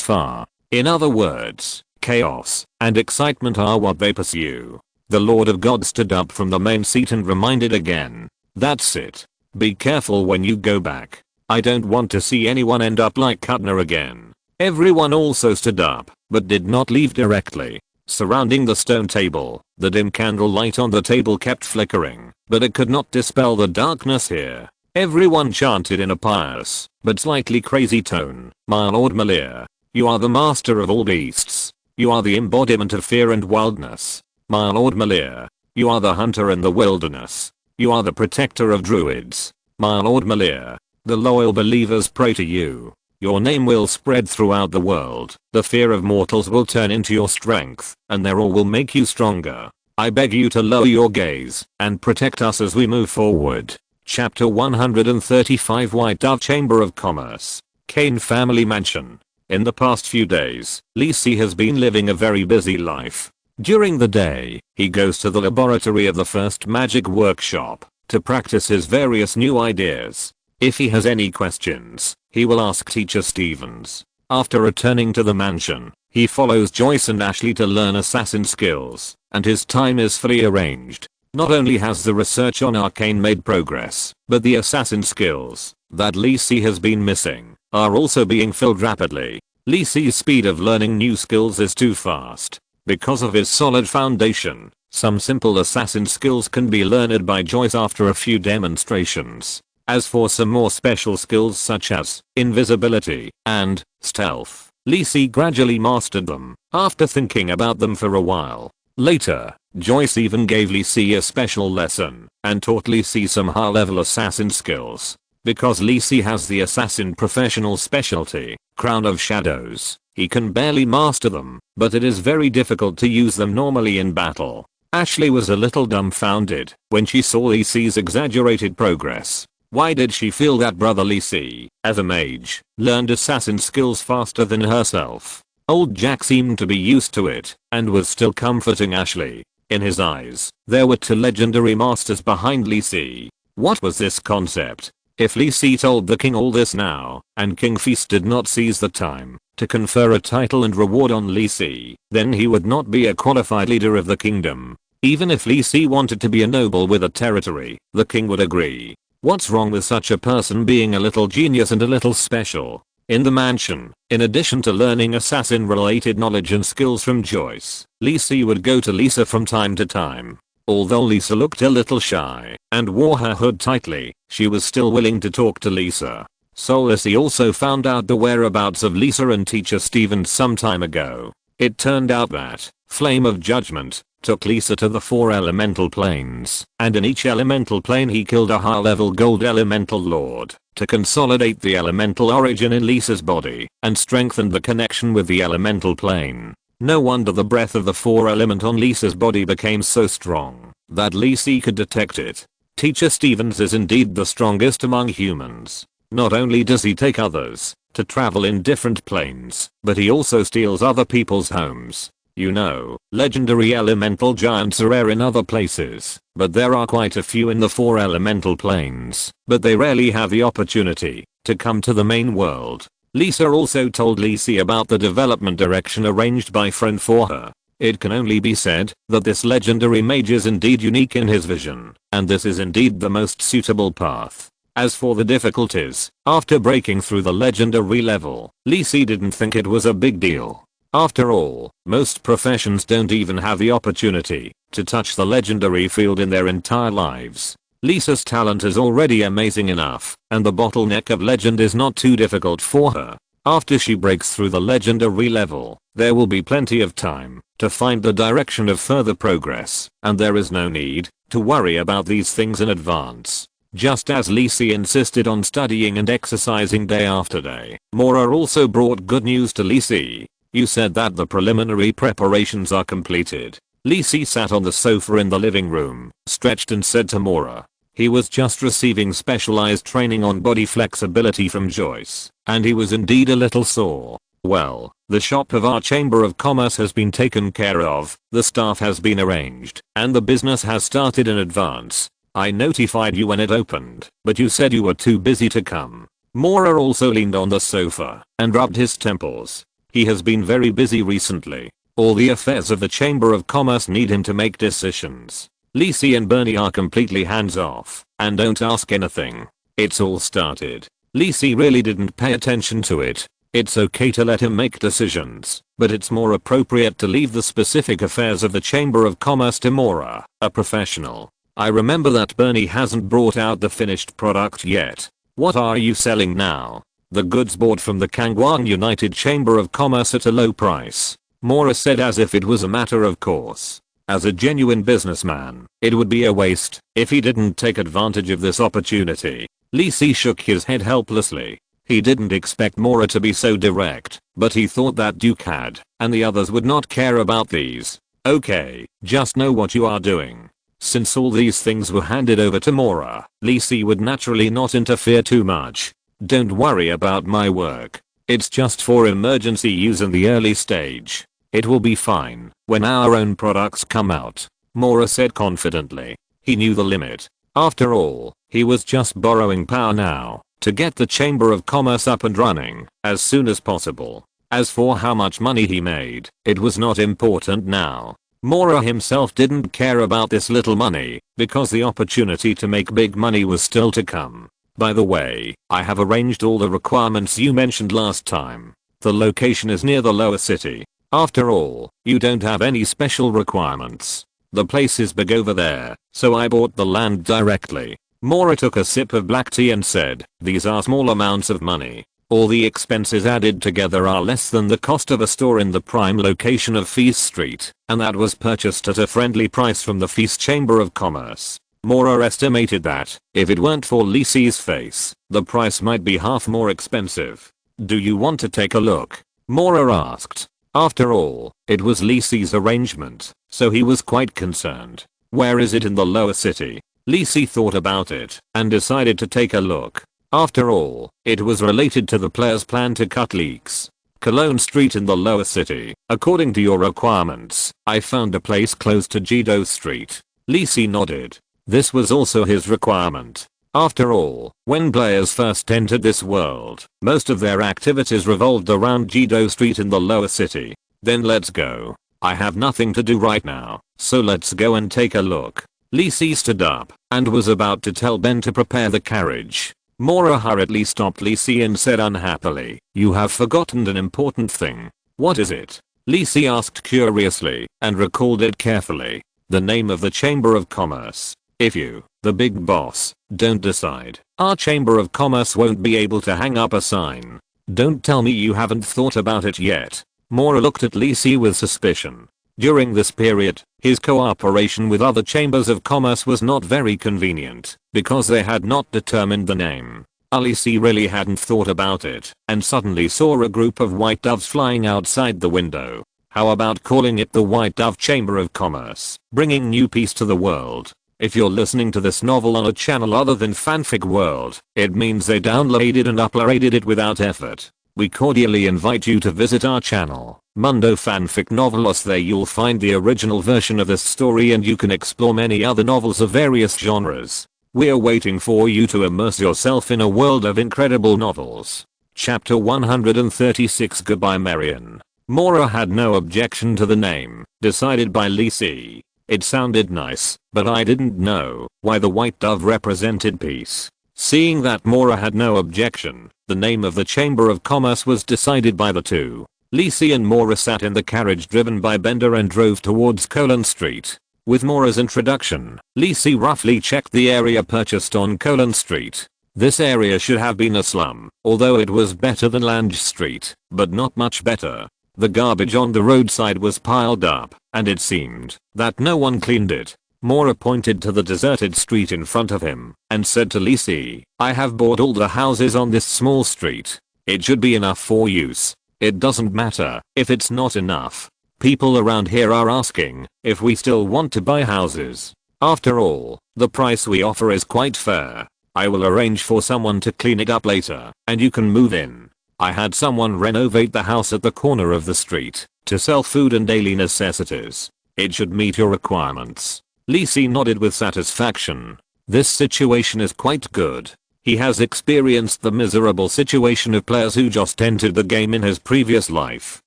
far. In other words, chaos and excitement are what they pursue. The Lord of God stood up from the main seat and reminded again. "That's it. Be careful when you go back. I don't want to see anyone end up like Kutner again." Everyone also stood up, but did not leave directly. Surrounding the stone table, the dim candle light on the table kept flickering, but it could not dispel the darkness here. Everyone chanted in a pious, but slightly crazy tone, "My Lord Malir, you are the master of all beasts. You are the embodiment of fear and wildness. My Lord Malir, you are the hunter in the wilderness. You are the protector of druids. My Lord Malir, the loyal believers pray to you. Your name will spread throughout the world. The fear of mortals will turn into your strength, and their awe will make you stronger. I beg you to lower your gaze and protect us as we move forward." Chapter 135 White Dove Chamber of Commerce. Kane Family Mansion. In the past few days, Lisi has been living a very busy life. During the day, he goes to the laboratory of the first magic workshop to practice his various new ideas. If he has any questions, he will ask Teacher Stevens. After returning to the mansion, he follows Joyce and Ashley to learn assassin skills, and his time is fully arranged. Not only has the research on Arcane made progress, but the assassin skills that Lisi has been missing are also being filled rapidly. Lisi's speed of learning new skills is too fast. Because of his solid foundation, some simple assassin skills can be learned by Joyce after a few demonstrations. As for some more special skills such as invisibility and stealth, Lisi gradually mastered them after thinking about them for a while. Later, Joyce even gave Lisi a special lesson and taught Lisi some high-level assassin skills. Because Lisi has the assassin professional specialty, Crown of Shadows, he can barely master them, but it is very difficult to use them normally in battle. Ashley was a little dumbfounded when she saw Lisi's exaggerated progress. Why did she feel that brother Lisi, as a mage, learned assassin skills faster than herself? Old Jack seemed to be used to it and was still comforting Ashley. In his eyes, there were two legendary masters behind Lisi. What was this concept? If Lisi told the king all this now, and King Feast did not seize the time to confer a title and reward on Lisi, then he would not be a qualified leader of the kingdom. Even if Lisi wanted to be a noble with a territory, the king would agree. What's wrong with such a person being a little genius and a little special? In the mansion, in addition to learning assassin-related knowledge and skills from Joyce, Lisi would go to Lisa from time to time. Although Lisa looked a little shy and wore her hood tightly, she was still willing to talk to Lisa. So Lisi also found out the whereabouts of Lisa and Teacher Stevens some time ago. It turned out that Flame of Judgment took Lisa to the 4 elemental planes, and in each elemental plane he killed a high-level gold elemental lord to consolidate the elemental origin in Lisa's body and strengthen the connection with the elemental plane. No wonder the breath of the 4 element on Lisa's body became so strong that Lisi could detect it. Teacher Stevens is indeed the strongest among humans. Not only does he take others to travel in different planes, but he also steals other people's homes. You know, legendary elemental giants are rare in other places, but there are quite a few in the 4 elemental planes, but they rarely have the opportunity to come to the main world. Lisa also told Lisi about the development direction arranged by Friend for her. It can only be said that this legendary mage is indeed unique in his vision, and this is indeed the most suitable path. As for the difficulties, after breaking through the legendary level, Lisi didn't think it was a big deal. After all, most professions don't even have the opportunity to touch the legendary field in their entire lives. Lisa's talent is already amazing enough, and the bottleneck of legend is not too difficult for her. After she breaks through the legendary level, there will be plenty of time to find the direction of further progress, and there is no need to worry about these things in advance. just as Lisi insisted on studying and exercising day after day. Mora also brought good news to Lisi. You said that the preliminary preparations are completed. Lisi sat on the sofa in the living room, stretched and said to Mora. He was just receiving specialized training on body flexibility from Joyce, and he was indeed a little sore. Well, the shop of our Chamber of Commerce has been taken care of, the staff has been arranged, and the business has started in advance. I notified you when it opened, but you said you were too busy to come. Mora also leaned on the sofa and rubbed his temples. He has been very busy recently. All the affairs of the Chamber of Commerce need him to make decisions. Lisi and Bernie are completely hands off and don't ask anything. It's all started. Lisi really didn't pay attention to it. It's okay to let him make decisions, but it's more appropriate to leave the specific affairs of the Chamber of Commerce to Mora, a professional. I remember that Bernie hasn't brought out the finished product yet. What are you selling now? The goods bought from the Kangwang United Chamber of Commerce at a low price. Mora said as if it was a matter of course. As a genuine businessman, it would be a waste if he didn't take advantage of this opportunity. Lisi shook his head helplessly. He didn't expect Mora to be so direct, but he thought that Duke had, and the others would not care about these. Okay, just know what you are doing. Since all these things were handed over to Mora, Lisi would naturally not interfere too much. Don't worry about my work. It's just for emergency use in the early stage. It will be fine when our own products come out, Mora said confidently. He knew the limit. After all, he was just borrowing power now to get the Chamber of Commerce up and running as soon as possible. As for how much money he made, it was not important now. Mora himself didn't care about this little money because the opportunity to make big money was still to come. By the way, I have arranged all the requirements you mentioned last time. The location is near the lower city. After all, you don't have any special requirements. The place is big over there, so I bought the land directly. Mora took a sip of black tea and said, these are small amounts of money. All the expenses added together are less than the cost of a store in the prime location of Feast Street, and that was purchased at a friendly price from the Feast Chamber of Commerce. Mora estimated that, if it weren't for Lisi's face, the price might be half more expensive. Do you want to take a look? Mora asked. After all, it was Lisi's arrangement, so he was quite concerned. Where is it in the lower city? Lisi thought about it and decided to take a look. After all, it was related to the player's plan to cut leaks. Cologne Street in the lower city. According to your requirements, I found a place close to Jido Street. Lisi nodded. This was also his requirement. After all, when players first entered this world, most of their activities revolved around Jido Street in the lower city. Then let's go. I have nothing to do right now, so let's go and take a look. Lisi stood up and was about to tell Ben to prepare the carriage. Mora hurriedly stopped Lisi and said unhappily, you have forgotten an important thing. What is it? Lisi asked curiously and recalled it carefully. The name of the Chamber of Commerce. If you, the big boss, don't decide, our Chamber of Commerce won't be able to hang up a sign. Don't tell me you haven't thought about it yet. Mora looked at Lisi with suspicion. During this period, his cooperation with other chambers of commerce was not very convenient because they had not determined the name. Lisi really hadn't thought about it and suddenly saw a group of white doves flying outside the window. How about calling it the White Dove Chamber of Commerce, bringing new peace to the world? If you're listening to this novel on a channel other than Fanfic World, it means they downloaded and uploaded it without effort. We cordially invite you to visit our channel, Mundo Fanfic Novelos. There you'll find the original version of this story and you can explore many other novels of various genres. We're waiting for you to immerse yourself in a world of incredible novels. Chapter 136. Goodbye Marion. Mora had no objection to the name, decided by Lisi. It sounded nice, but I didn't know why the white dove represented peace. Seeing that Mora had no objection, the name of the Chamber of Commerce was decided by the two. Lisi and Mora sat in the carriage driven by Bender and drove towards Cologne Street. With Mora's introduction, Lisi roughly checked the area purchased on Cologne Street. This area should have been a slum, although it was better than Lange Street, but not much better. The garbage on the roadside was piled up, and it seemed that no one cleaned it. Mora pointed to the deserted street in front of him and said to Lisi, I have bought all the houses on this small street. It should be enough for use. It doesn't matter if it's not enough. People around here are asking if we still want to buy houses. After all, the price we offer is quite fair. I will arrange for someone to clean it up later and you can move in. I had someone renovate the house at the corner of the street to sell food and daily necessities. It should meet your requirements. Lisi nodded with satisfaction. This situation is quite good. He has experienced the miserable situation of players who just entered the game in his previous life.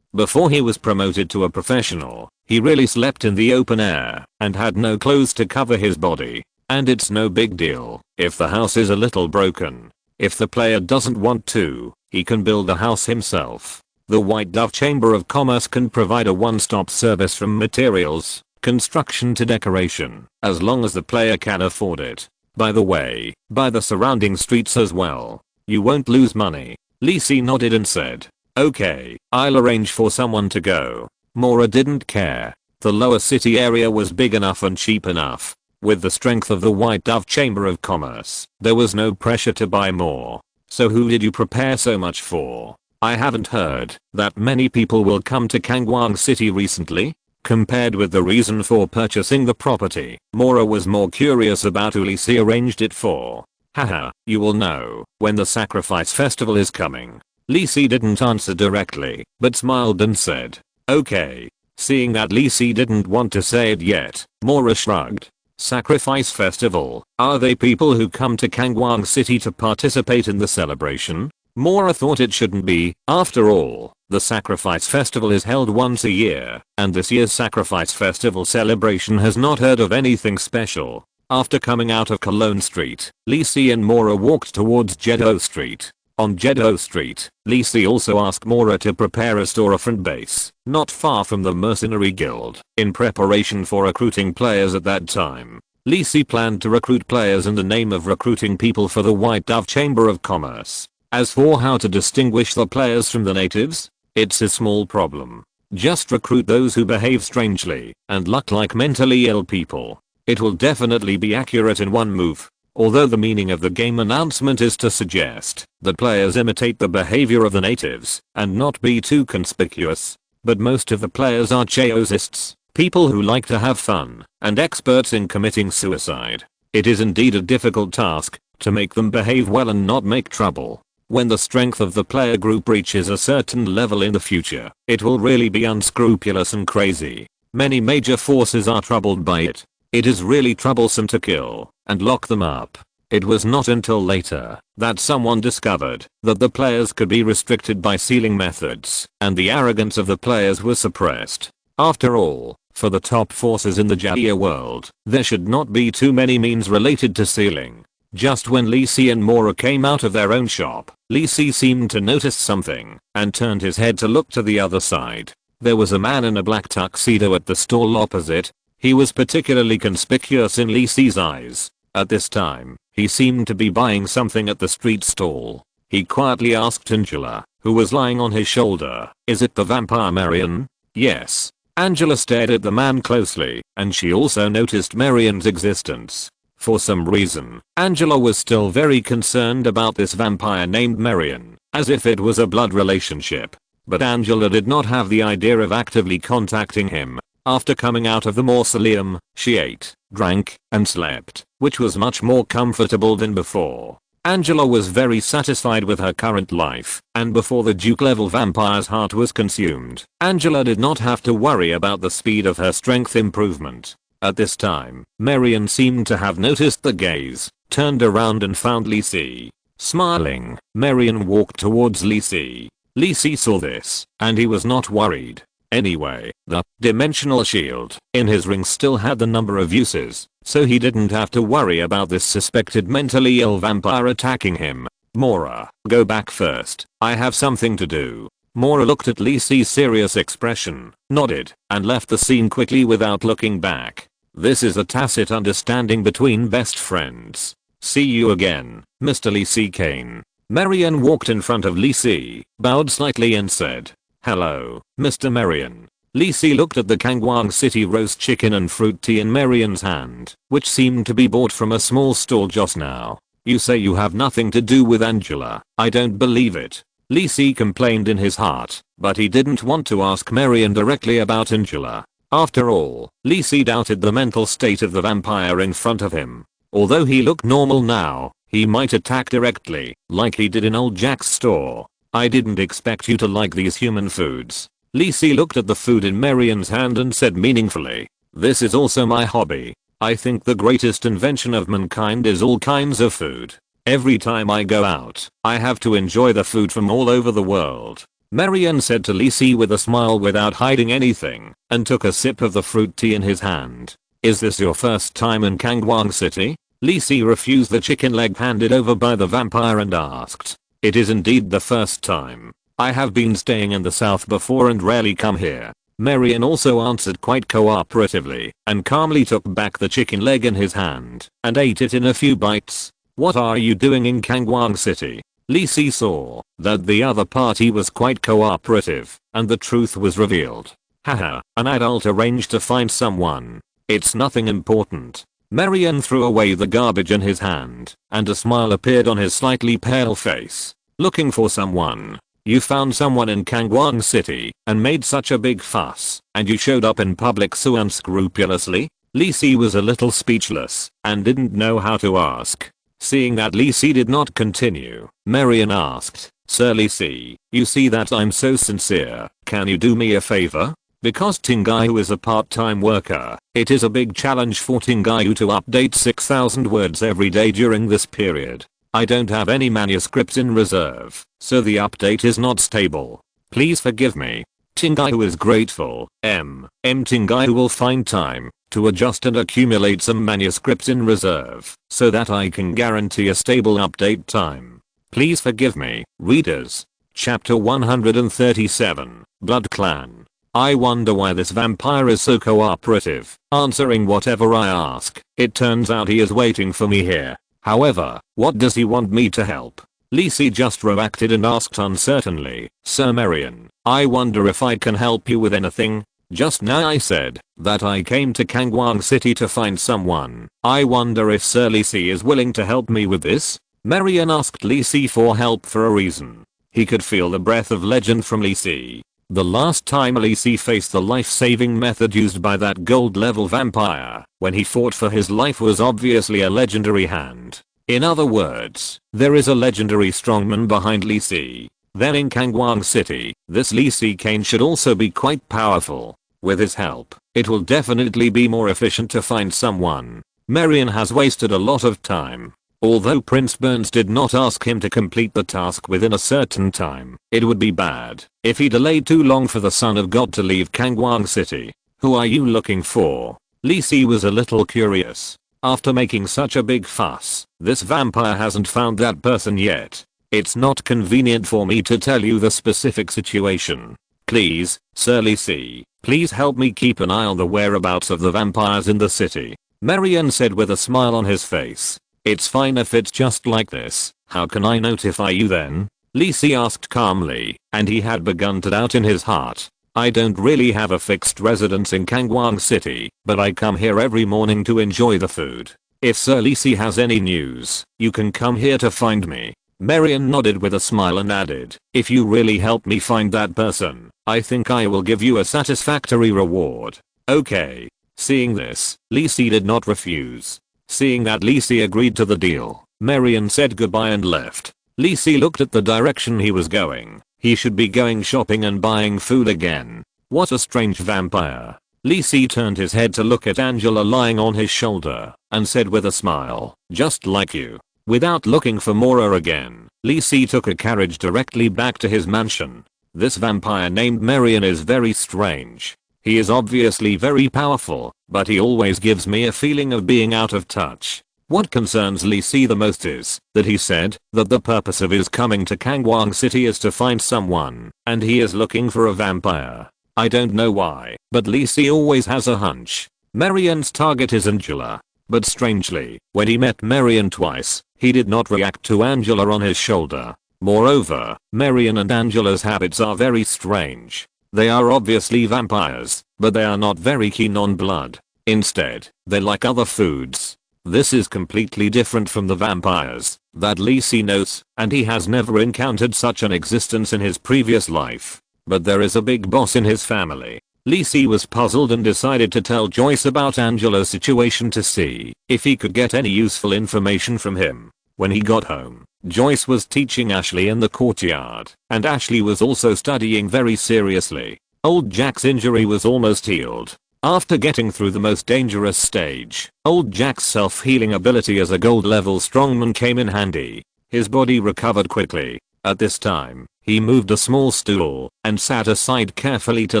Before he was promoted to a professional, he really slept in the open air and had no clothes to cover his body. And it's no big deal if the house is a little broken. If the player doesn't want to, he can build the house himself. The White Dove Chamber of Commerce can provide a one-stop service from materials, construction to decoration, as long as the player can afford it. By the way, buy the surrounding streets as well. You won't lose money. Lisi nodded and said, okay, I'll arrange for someone to go. Mora didn't care. The lower city area was big enough and cheap enough. With the strength of the White Dove Chamber of Commerce, there was no pressure to buy more. So who did you prepare so much for? I haven't heard that many people will come to Kangwang City recently. Compared with the reason for purchasing the property, Mora was more curious about who Lisi arranged it for. Haha, you will know when the sacrifice festival is coming. Lisi didn't answer directly, but smiled and said, okay. Seeing that Lisi didn't want to say it yet, Mora shrugged. Sacrifice festival, are they people who come to Kangwang City to participate in the celebration? Mora thought it shouldn't be. After all, the sacrifice festival is held once a year, and this year's sacrifice festival celebration has not heard of anything special. After coming out of Cologne Street, Lisi and Mora walked towards Jeddo Street. On Jeddo Street, Lisi also asked Mora to prepare a storefront base, not far from the Mercenary Guild, in preparation for recruiting players at that time. Lisi planned to recruit players in the name of recruiting people for the White Dove Chamber of Commerce. As for how to distinguish the players from the natives, it's a small problem. Just recruit those who behave strangely and look like mentally ill people. It will definitely be accurate in one move. Although the meaning of the game announcement is to suggest that players imitate the behavior of the natives and not be too conspicuous. But most of the players are chaosists, people who like to have fun and experts in committing suicide. It is indeed a difficult task to make them behave well and not make trouble. When the strength of the player group reaches a certain level in the future, it will really be unscrupulous and crazy. Many major forces are troubled by it. It is really troublesome to kill and lock them up. It was not until later that someone discovered that the players could be restricted by sealing methods, and the arrogance of the players was suppressed. After all, for the top forces in the Jaya world, there should not be too many means related to sealing. Just when Lisi and Mora came out of their own shop, Lisi seemed to notice something and turned his head to look to the other side. There was a man in a black tuxedo at the stall opposite. He was particularly conspicuous in Lisi's eyes. At this time, he seemed to be buying something at the street stall. He quietly asked Angela, who was lying on his shoulder, "Is it the vampire Marion?" "Yes." Angela stared at the man closely, and she also noticed Marion's existence. For some reason, Angela was still very concerned about this vampire named Marion, as if it was a blood relationship. But Angela did not have the idea of actively contacting him. After coming out of the mausoleum, she ate, drank, and slept, which was much more comfortable than before. Angela was very satisfied with her current life, and before the Duke level vampire's heart was consumed, Angela did not have to worry about the speed of her strength improvement. At this time, Marion seemed to have noticed the gaze, turned around and found Lisi. Smiling, Marion walked towards Lisi. Lisi saw this, and he was not worried. Anyway, the dimensional shield in his ring still had the number of uses, so he didn't have to worry about this suspected mentally ill vampire attacking him. "Mora, go back first. I have something to do." Mora looked at Lisi's serious expression, nodded, and left the scene quickly without looking back. This is a tacit understanding between best friends. "See you again, Mr. Lisi Kane." Marion walked in front of Lisi, bowed slightly and said, "Hello, Mr. Marion." Lee Si looked at the Kangwang City roast chicken and fruit tea in Marian's hand, which seemed to be bought from a small stall just now. You say you have nothing to do with Angela. I don't believe it. Lee Si complained in his heart, but he didn't want to ask Marian directly about Angela. After all, Lee Si doubted the mental state of the vampire in front of him. Although he looked normal now, he might attack directly, like he did in old Jack's store. I didn't expect you to like these human foods. Lee Si looked at the food in Marian's hand and said meaningfully, this is also my hobby. I think the greatest invention of mankind is all kinds of food. Every time I go out, I have to enjoy the food from all over the world. Marian said to Lee Si with a smile without hiding anything, and took a sip of the fruit tea in his hand. Is this your first time in Kangwang City? Lee Si refused the chicken leg handed over by the vampire and asked. It is indeed the first time. I have been staying in the south before and rarely come here. Marian also answered quite cooperatively, and calmly took back the chicken leg in his hand, and ate it in a few bites. What are you doing in Kangwang City? Lee Si saw that the other party was quite cooperative, and the truth was revealed. Haha, an adult arranged to find someone. It's nothing important. Marian threw away the garbage in his hand, and a smile appeared on his slightly pale face. Looking for someone. You found someone in Kangwang City, and made such a big fuss, and you showed up in public so unscrupulously? Lee Si was a little speechless, and didn't know how to ask. Seeing that Lee Si did not continue, Marian asked, Sir Lee Si, you see that I'm so sincere, can you do me a favor? Because Tingayu is a part-time worker, it is a big challenge for Tingayu to update 6,000 words every day during this period. I don't have any manuscripts in reserve, so the update is not stable. Please forgive me. Tingayu is grateful. Tingayu will find time to adjust and accumulate some manuscripts in reserve so that I can guarantee a stable update time. Please forgive me, readers. Chapter 137, Blood Clan. I wonder why this vampire is so cooperative, answering whatever I ask. It turns out he is waiting for me here. However, what does he want me to help? Lee Si just reacted and asked uncertainly, Sir Marian, I wonder if I can help you with anything? Just now I said that I came to Kangwang City to find someone. I wonder if Sir Lee Si is willing to help me with this? Marian asked Lee Si for help for a reason. He could feel the breath of legend from Lee Si. The last time Lee Si faced the life-saving method used by that gold-level vampire when he fought for his life was obviously a legendary hand. In other words, there is a legendary strongman behind Lee Si. Then in Kangwang City, this Lee Si Kane should also be quite powerful. With his help, it will definitely be more efficient to find someone. Marian has wasted a lot of time. Although Prince Burns did not ask him to complete the task within a certain time, it would be bad if he delayed too long for the Son of God to leave Kangwang City. Who are you looking for? Lee Si was a little curious. After making such a big fuss, this vampire hasn't found that person yet. It's not convenient for me to tell you the specific situation. Please, Sir Lee Si, please help me keep an eye on the whereabouts of the vampires in the city. Marian said with a smile on his face. It's fine if it's just like this. How can I notify you then? Lee Si asked calmly, and he had begun to doubt in his heart. I don't really have a fixed residence in Kangwang City, but I come here every morning to enjoy the food. If Sir Lee Si has any news, you can come here to find me. Marian nodded with a smile and added, if you really help me find that person, I think I will give you a satisfactory reward. Okay. Seeing this, Lee Si did not refuse. Seeing that Lee Si agreed to the deal, Marian said goodbye and left. Lee Si looked at the direction he was going. He should be going shopping and buying food again. What a strange vampire. Lee Si turned his head to look at Angela lying on his shoulder, and said with a smile, just like you. Without looking for Mora again, Lee Si took a carriage directly back to his mansion. This vampire named Marian is very strange. He is obviously very powerful, but he always gives me a feeling of being out of touch. What concerns Lee Si the most is that he said that the purpose of his coming to Kangwang City is to find someone, and he is looking for a vampire. I don't know why, but Lee Si always has a hunch. Marian's target is Angela. But strangely, when he met Marian twice, he did not react to Angela on his shoulder. Moreover, Marian and Angela's habits are very strange. They are obviously vampires, but they are not very keen on blood. Instead, they like other foods. This is completely different from the vampires that Lisi knows, and he has never encountered such an existence in his previous life. But there is a big boss in his family. Lisi was puzzled and decided to tell Joyce about Angela's situation to see if he could get any useful information from him. When he got home, Joyce was teaching Ashley in the courtyard, and Ashley was also studying very seriously. Old Jack's injury was almost healed. After getting through the most dangerous stage, old Jack's self-healing ability as a gold-level strongman came in handy. His body recovered quickly. At this time, he moved a small stool and sat aside carefully to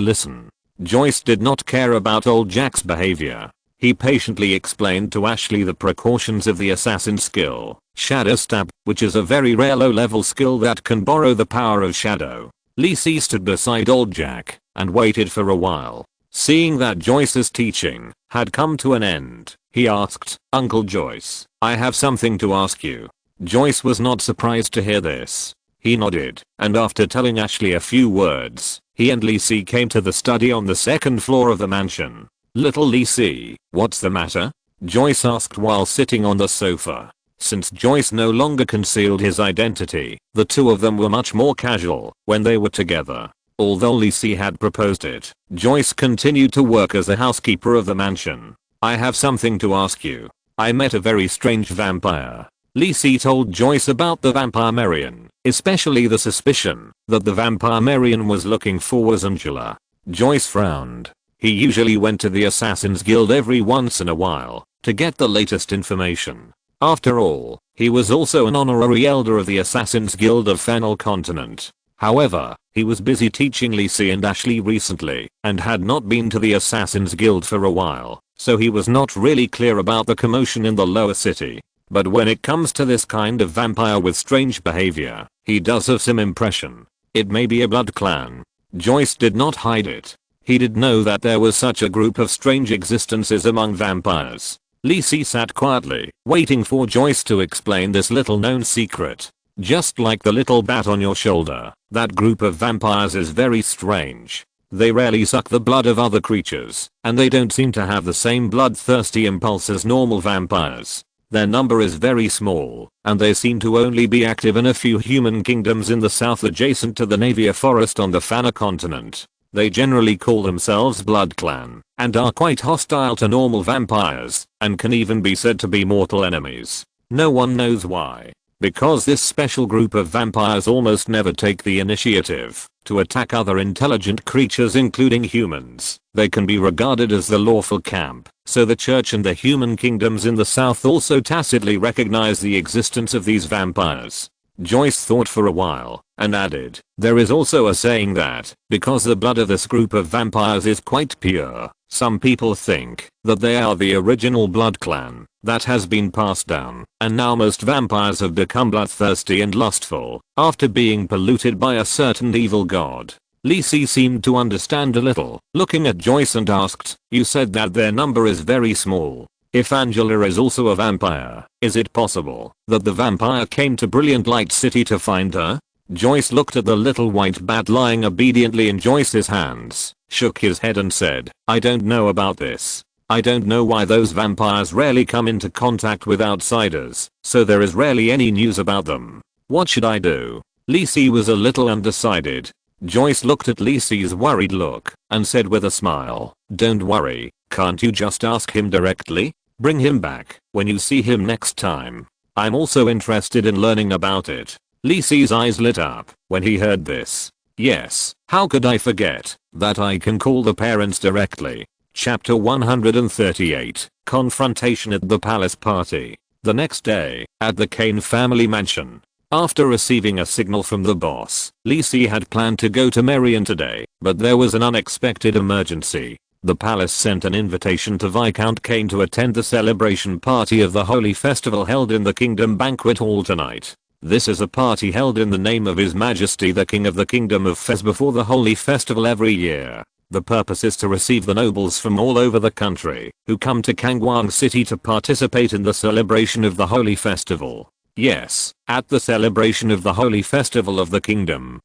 listen. Joyce did not care about old Jack's behavior. He patiently explained to Ashley the precautions of the assassin skill, Shadow Stab, which is a very rare low-level skill that can borrow the power of shadow. Lisi stood beside old Jack and waited for a while. Seeing that Joyce's teaching had come to an end, he asked, "Uncle Joyce, I have something to ask you." Joyce was not surprised to hear this. He nodded, and after telling Ashley a few words, he and Lisi came to the study on the second floor of the mansion. "Little Lisi, what's the matter?" Joyce asked while sitting on the sofa. Since Joyce no longer concealed his identity, the two of them were much more casual when they were together. Although Lisi had proposed it, Joyce continued to work as a housekeeper of the mansion. "I have something to ask you. I met a very strange vampire." Lisi told Joyce about the vampire Marion, especially the suspicion that the vampire Marion was looking for was Angela. Joyce frowned. He usually went to the Assassin's Guild every once in a while to get the latest information. After all, he was also an honorary elder of the Assassin's Guild of Fennel Continent. However, he was busy teaching Lisi and Ashley recently and had not been to the Assassin's Guild for a while, so he was not really clear about the commotion in the lower city. But when it comes to this kind of vampire with strange behavior, he does have some impression. It may be a blood clan. Joyce did not hide it. He did know that there was such a group of strange existences among vampires. Lisi sat quietly, waiting for Joyce to explain this little known secret. Just like the little bat on your shoulder, that group of vampires is very strange. They rarely suck the blood of other creatures, and they don't seem to have the same bloodthirsty impulse as normal vampires. Their number is very small, and they seem to only be active in a few human kingdoms in the south adjacent to the Navia forest on the Fana continent. They generally call themselves Blood Clan, and are quite hostile to normal vampires, and can even be said to be mortal enemies. No one knows why. Because this special group of vampires almost never take the initiative to attack other intelligent creatures including humans, they can be regarded as the lawful camp, so the church and the human kingdoms in the south also tacitly recognize the existence of these vampires. Joyce thought for a while, and added, "There is also a saying that, because the blood of this group of vampires is quite pure, some people think that they are the original blood clan that has been passed down, and now most vampires have become bloodthirsty and lustful after being polluted by a certain evil god." Lisi seemed to understand a little, looking at Joyce and asked, "You said that their number is very small. If Angela is also a vampire, is it possible that the vampire came to Brilliant Light City to find her?" Joyce looked at the little white bat lying obediently in Joyce's hands, shook his head and said, "I don't know about this. I don't know why those vampires rarely come into contact with outsiders, so there is rarely any news about them. What should I do?" Lisi was a little undecided. Joyce looked at Lisi's worried look and said with a smile, "Don't worry, can't you just ask him directly? Bring him back when you see him next time. I'm also interested in learning about it." Lisi's eyes lit up when he heard this. "Yes, how could I forget that I can call the parents directly." Chapter 138, Confrontation at the Palace Party. The next day, at the Kane family mansion. After receiving a signal from the boss, Lisi had planned to go to Marion today, but there was an unexpected emergency. The palace sent an invitation to Viscount Kane to attend the celebration party of the Holy Festival held in the Kingdom Banquet Hall tonight. This is a party held in the name of His Majesty the King of the Kingdom of Fez before the Holy Festival every year. The purpose is to receive the nobles from all over the country who come to Kangwang City to participate in the celebration of the Holy Festival. Yes, at the celebration of the holy festival of the kingdom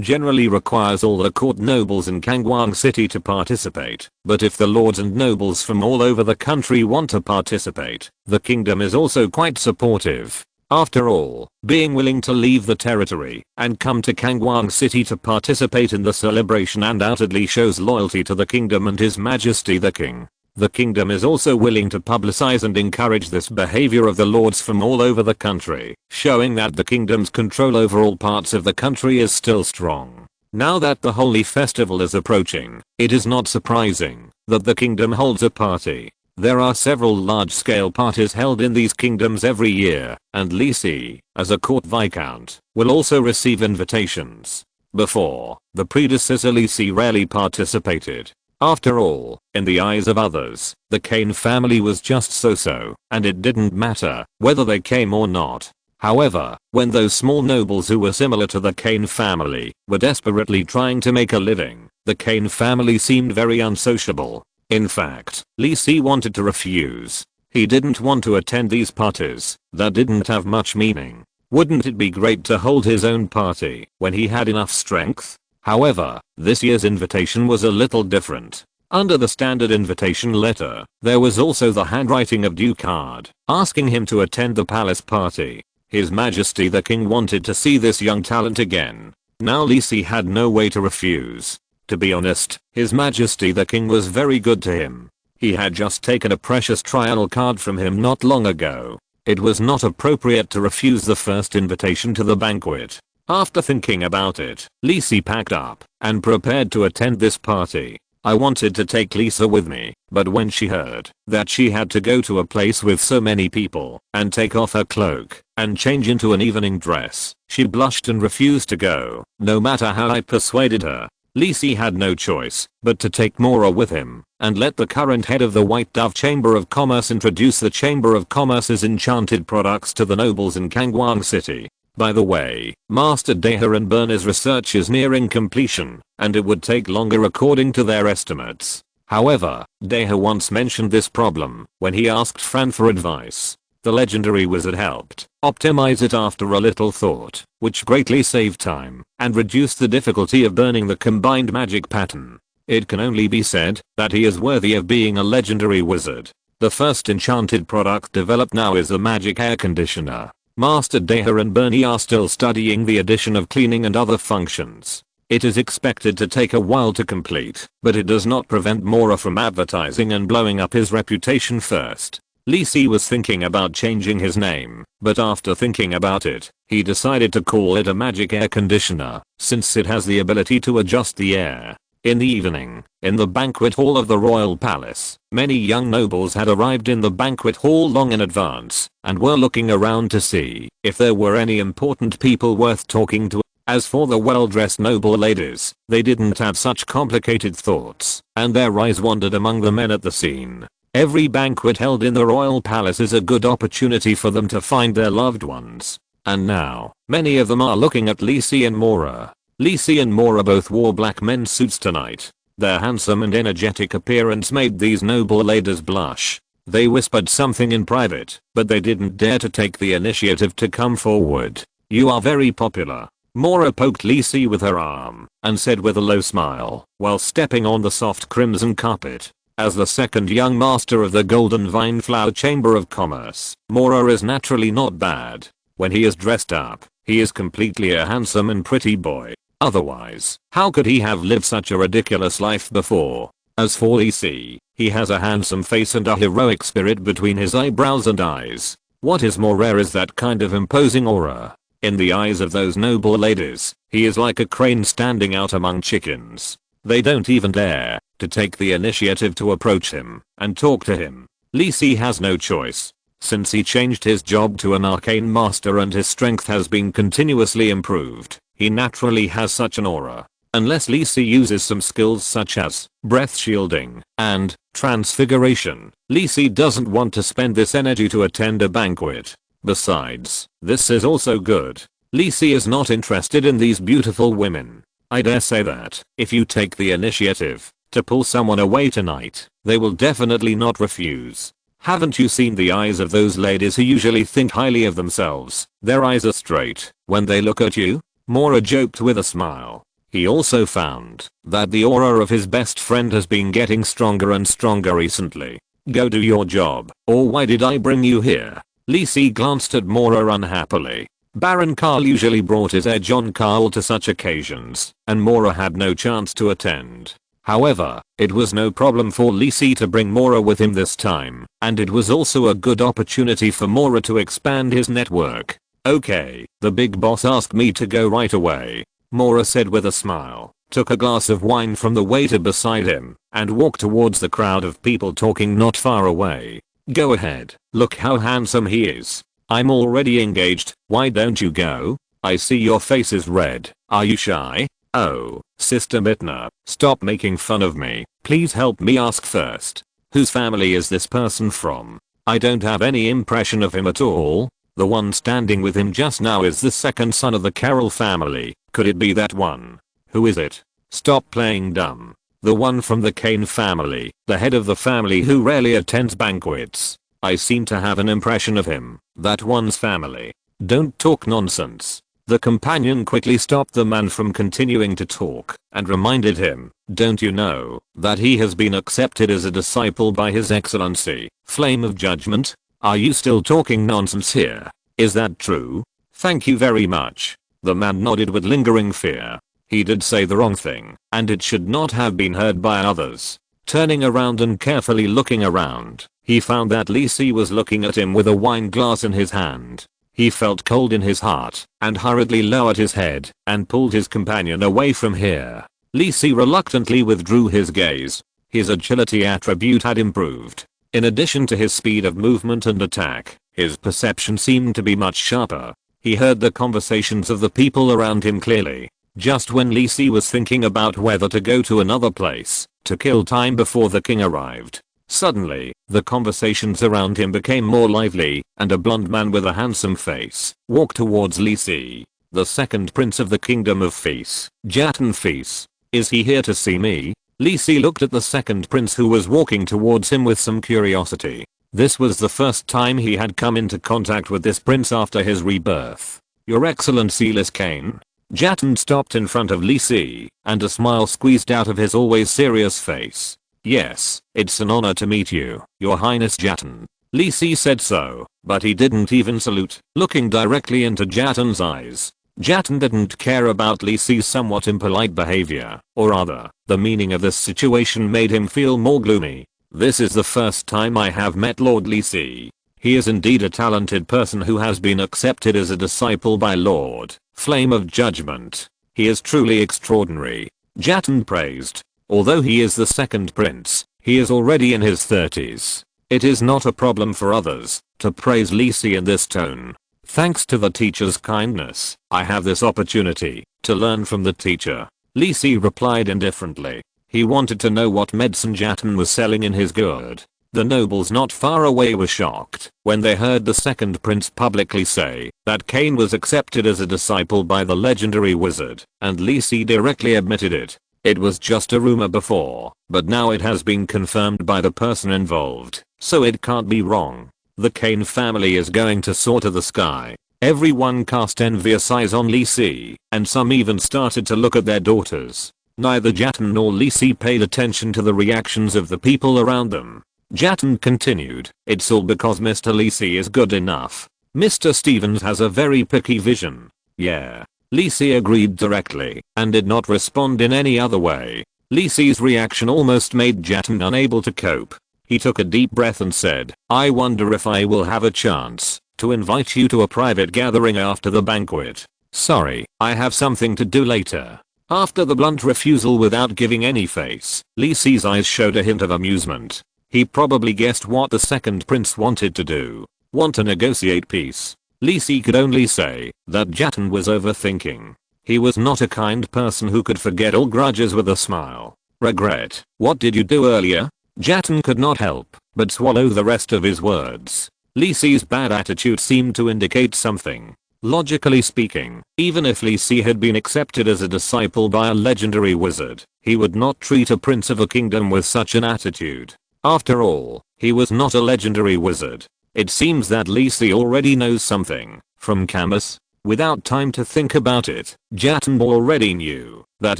generally requires all the court nobles in Kangwang City to participate, but if the lords and nobles from all over the country want to participate, the kingdom is also quite supportive. After all, being willing to leave the territory and come to Kangwang City to participate in the celebration undoubtedly shows loyalty to the kingdom and His Majesty the King. The kingdom is also willing to publicize and encourage this behavior of the lords from all over the country, showing that the kingdom's control over all parts of the country is still strong. Now that the holy festival is approaching, it is not surprising that the kingdom holds a party. There are several large-scale parties held in these kingdoms every year, and Li Si, as a court viscount, will also receive invitations. Before, the predecessor Li Si rarely participated. After all, in the eyes of others, the Kane family was just so-so, and it didn't matter whether they came or not. However, when those small nobles who were similar to the Kane family were desperately trying to make a living, the Kane family seemed very unsociable. In fact, Li Si wanted to refuse. He didn't want to attend these parties that didn't have much meaning. Wouldn't it be great to hold his own party when he had enough strength? However, this year's invitation was a little different. Under the standard invitation letter, there was also the handwriting of due card, asking him to attend the palace party. His Majesty the King wanted to see this young talent again. Now Li Si had no way to refuse. To be honest, His Majesty the King was very good to him. He had just taken a precious trial card from him not long ago. It was not appropriate to refuse the first invitation to the banquet. After thinking about it, Li Si packed up and prepared to attend this party. I wanted to take Lisa with me, but when she heard that she had to go to a place with so many people and take off her cloak and change into an evening dress, she blushed and refused to go. No matter how I persuaded her, Li Si had no choice but to take Mora with him and let the current head of the White Dove Chamber of Commerce introduce the Chamber of Commerce's enchanted products to the nobles in Kangwang City. By the way, Master Deha and Berna's research is nearing completion, and it would take longer according to their estimates. However, Deha once mentioned this problem when he asked Fran for advice. The legendary wizard helped optimize it after a little thought, which greatly saved time and reduced the difficulty of burning the combined magic pattern. It can only be said that he is worthy of being a legendary wizard. The first enchanted product developed now is the magic air conditioner. Master Deha and Bernie are still studying the addition of cleaning and other functions. It is expected to take a while to complete, but it does not prevent Mora from advertising and blowing up his reputation first. Li Si was thinking about changing his name, but after thinking about it, he decided to call it a magic air conditioner, since it has the ability to adjust the air. In the evening, in the banquet hall of the royal palace, many young nobles had arrived in the banquet hall long in advance and were looking around to see if there were any important people worth talking to. As for the well-dressed noble ladies, they didn't have such complicated thoughts, and their eyes wandered among the men at the scene. Every banquet held in the royal palace is a good opportunity for them to find their loved ones. And now, many of them are looking at Li Si and Mora. Li Si and Mora both wore black men's suits tonight. Their handsome and energetic appearance made these noble ladies blush. They whispered something in private, but they didn't dare to take the initiative to come forward. "You are very popular." Mora poked Li Si with her arm and said with a low smile while stepping on the soft crimson carpet. As the second young master of the Golden Vine Flower Chamber of Commerce, Mora is naturally not bad. When he is dressed up, he is completely a handsome and pretty boy. Otherwise, how could he have lived such a ridiculous life before? As for Li Si, he has a handsome face and a heroic spirit between his eyebrows and eyes. What is more rare is that kind of imposing aura. In the eyes of those noble ladies, he is like a crane standing out among chickens. They don't even dare to take the initiative to approach him and talk to him. Li Si has no choice. Since he changed his job to an arcane master and his strength has been continuously improved, he naturally has such an aura. Unless Li Si uses some skills such as breath shielding and transfiguration, Li Si doesn't want to spend this energy to attend a banquet. Besides, this is also good. Li Si is not interested in these beautiful women. I dare say that if you take the initiative to pull someone away tonight, they will definitely not refuse. Haven't you seen the eyes of those ladies who usually think highly of themselves? Their eyes are straight when they look at you." Mora joked with a smile. He also found that the aura of his best friend has been getting stronger and stronger recently. "Go do your job, or why did I bring you here?" Lisi glanced at Mora unhappily. Baron Karl usually brought his edge on Karl to such occasions, and Mora had no chance to attend. However, it was no problem for Lisi to bring Mora with him this time, and it was also a good opportunity for Mora to expand his network. "Okay, the big boss asked me to go right away," Mora said with a smile, took a glass of wine from the waiter beside him, and walked towards the crowd of people talking not far away. "Go ahead, look how handsome he is. I'm already engaged, why don't you go? I see your face is red, are you shy?" "Oh, Sister Mitna, stop making fun of me, please help me ask first. Whose family is this person from? I don't have any impression of him at all." "The one standing with him just now is the second son of the Carroll family. Could it be that one?" "Who is it?" "Stop playing dumb. The one from the Kane family, the head of the family who rarely attends banquets. I seem to have an impression of him. That one's family." "Don't talk nonsense." The companion quickly stopped the man from continuing to talk and reminded him, "Don't you know that he has been accepted as a disciple by His Excellency, Flame of Judgment? Are you still talking nonsense here? Is that true?" "Thank you very much." The man nodded with lingering fear. He did say the wrong thing, and it should not have been heard by others. Turning around and carefully looking around, he found that Lisi was looking at him with a wine glass in his hand. He felt cold in his heart and hurriedly lowered his head and pulled his companion away from here. Lisi reluctantly withdrew his gaze. His agility attribute had improved. In addition to his speed of movement and attack, his perception seemed to be much sharper. He heard the conversations of the people around him clearly. Just when Lisi was thinking about whether to go to another place to kill time before the king arrived, suddenly, the conversations around him became more lively, and a blond man with a handsome face walked towards Lisi. "The second prince of the kingdom of Fees, Jatan Fees. Is he here to see me?" Lisi looked at the second prince who was walking towards him with some curiosity. This was the first time he had come into contact with this prince after his rebirth. "Your Excellency Liskane." Jatan stopped in front of Lisi, and a smile squeezed out of his always serious face. "Yes, it's an honor to meet you, Your Highness Jatan." Lisi said so, but he didn't even salute, looking directly into Jatan's eyes. Jatan didn't care about Lisi's somewhat impolite behavior, or rather, the meaning of this situation made him feel more gloomy. "This is the first time I have met Lord Lisi. He is indeed a talented person who has been accepted as a disciple by Lord Flame of Judgment. He is truly extraordinary," Jatan praised. "Although he is the second prince, he is already in his 30s. It is not a problem for others to praise Lisi in this tone. Thanks to the teacher's kindness, I have this opportunity to learn from the teacher." Lisi replied indifferently. He wanted to know what medicine Jatan was selling in his gourd. The nobles not far away were shocked when they heard the second prince publicly say that Kane was accepted as a disciple by the legendary wizard, and Lisi directly admitted it. It was just a rumor before, but now it has been confirmed by the person involved, so it can't be wrong. The Kane family is going to soar to the sky. Everyone cast envious eyes on Lisi, and some even started to look at their daughters. Neither Jatan nor Lisi paid attention to the reactions of the people around them. Jatan continued, "It's all because Mr. Lisi is good enough. Mr. Stevens has a very picky vision." "Yeah." Lisi agreed directly, and did not respond in any other way. Lisi's reaction almost made Jatan unable to cope. He took a deep breath and said, "I wonder if I will have a chance to invite you to a private gathering after the banquet. Sorry, I have something to do later." After the blunt refusal without giving any face, Lisi's eyes showed a hint of amusement. He probably guessed what the second prince wanted to do. Want to negotiate peace. Lisi could only say that Jatan was overthinking. He was not a kind person who could forget all grudges with a smile. "Regret, what did you do earlier?" Jatan could not help but swallow the rest of his words. Lisi's bad attitude seemed to indicate something. Logically speaking, even if Lisi had been accepted as a disciple by a legendary wizard, he would not treat a prince of a kingdom with such an attitude. After all, he was not a legendary wizard. It seems that Lisi already knows something from Camus. Without time to think about it, Jatan already knew that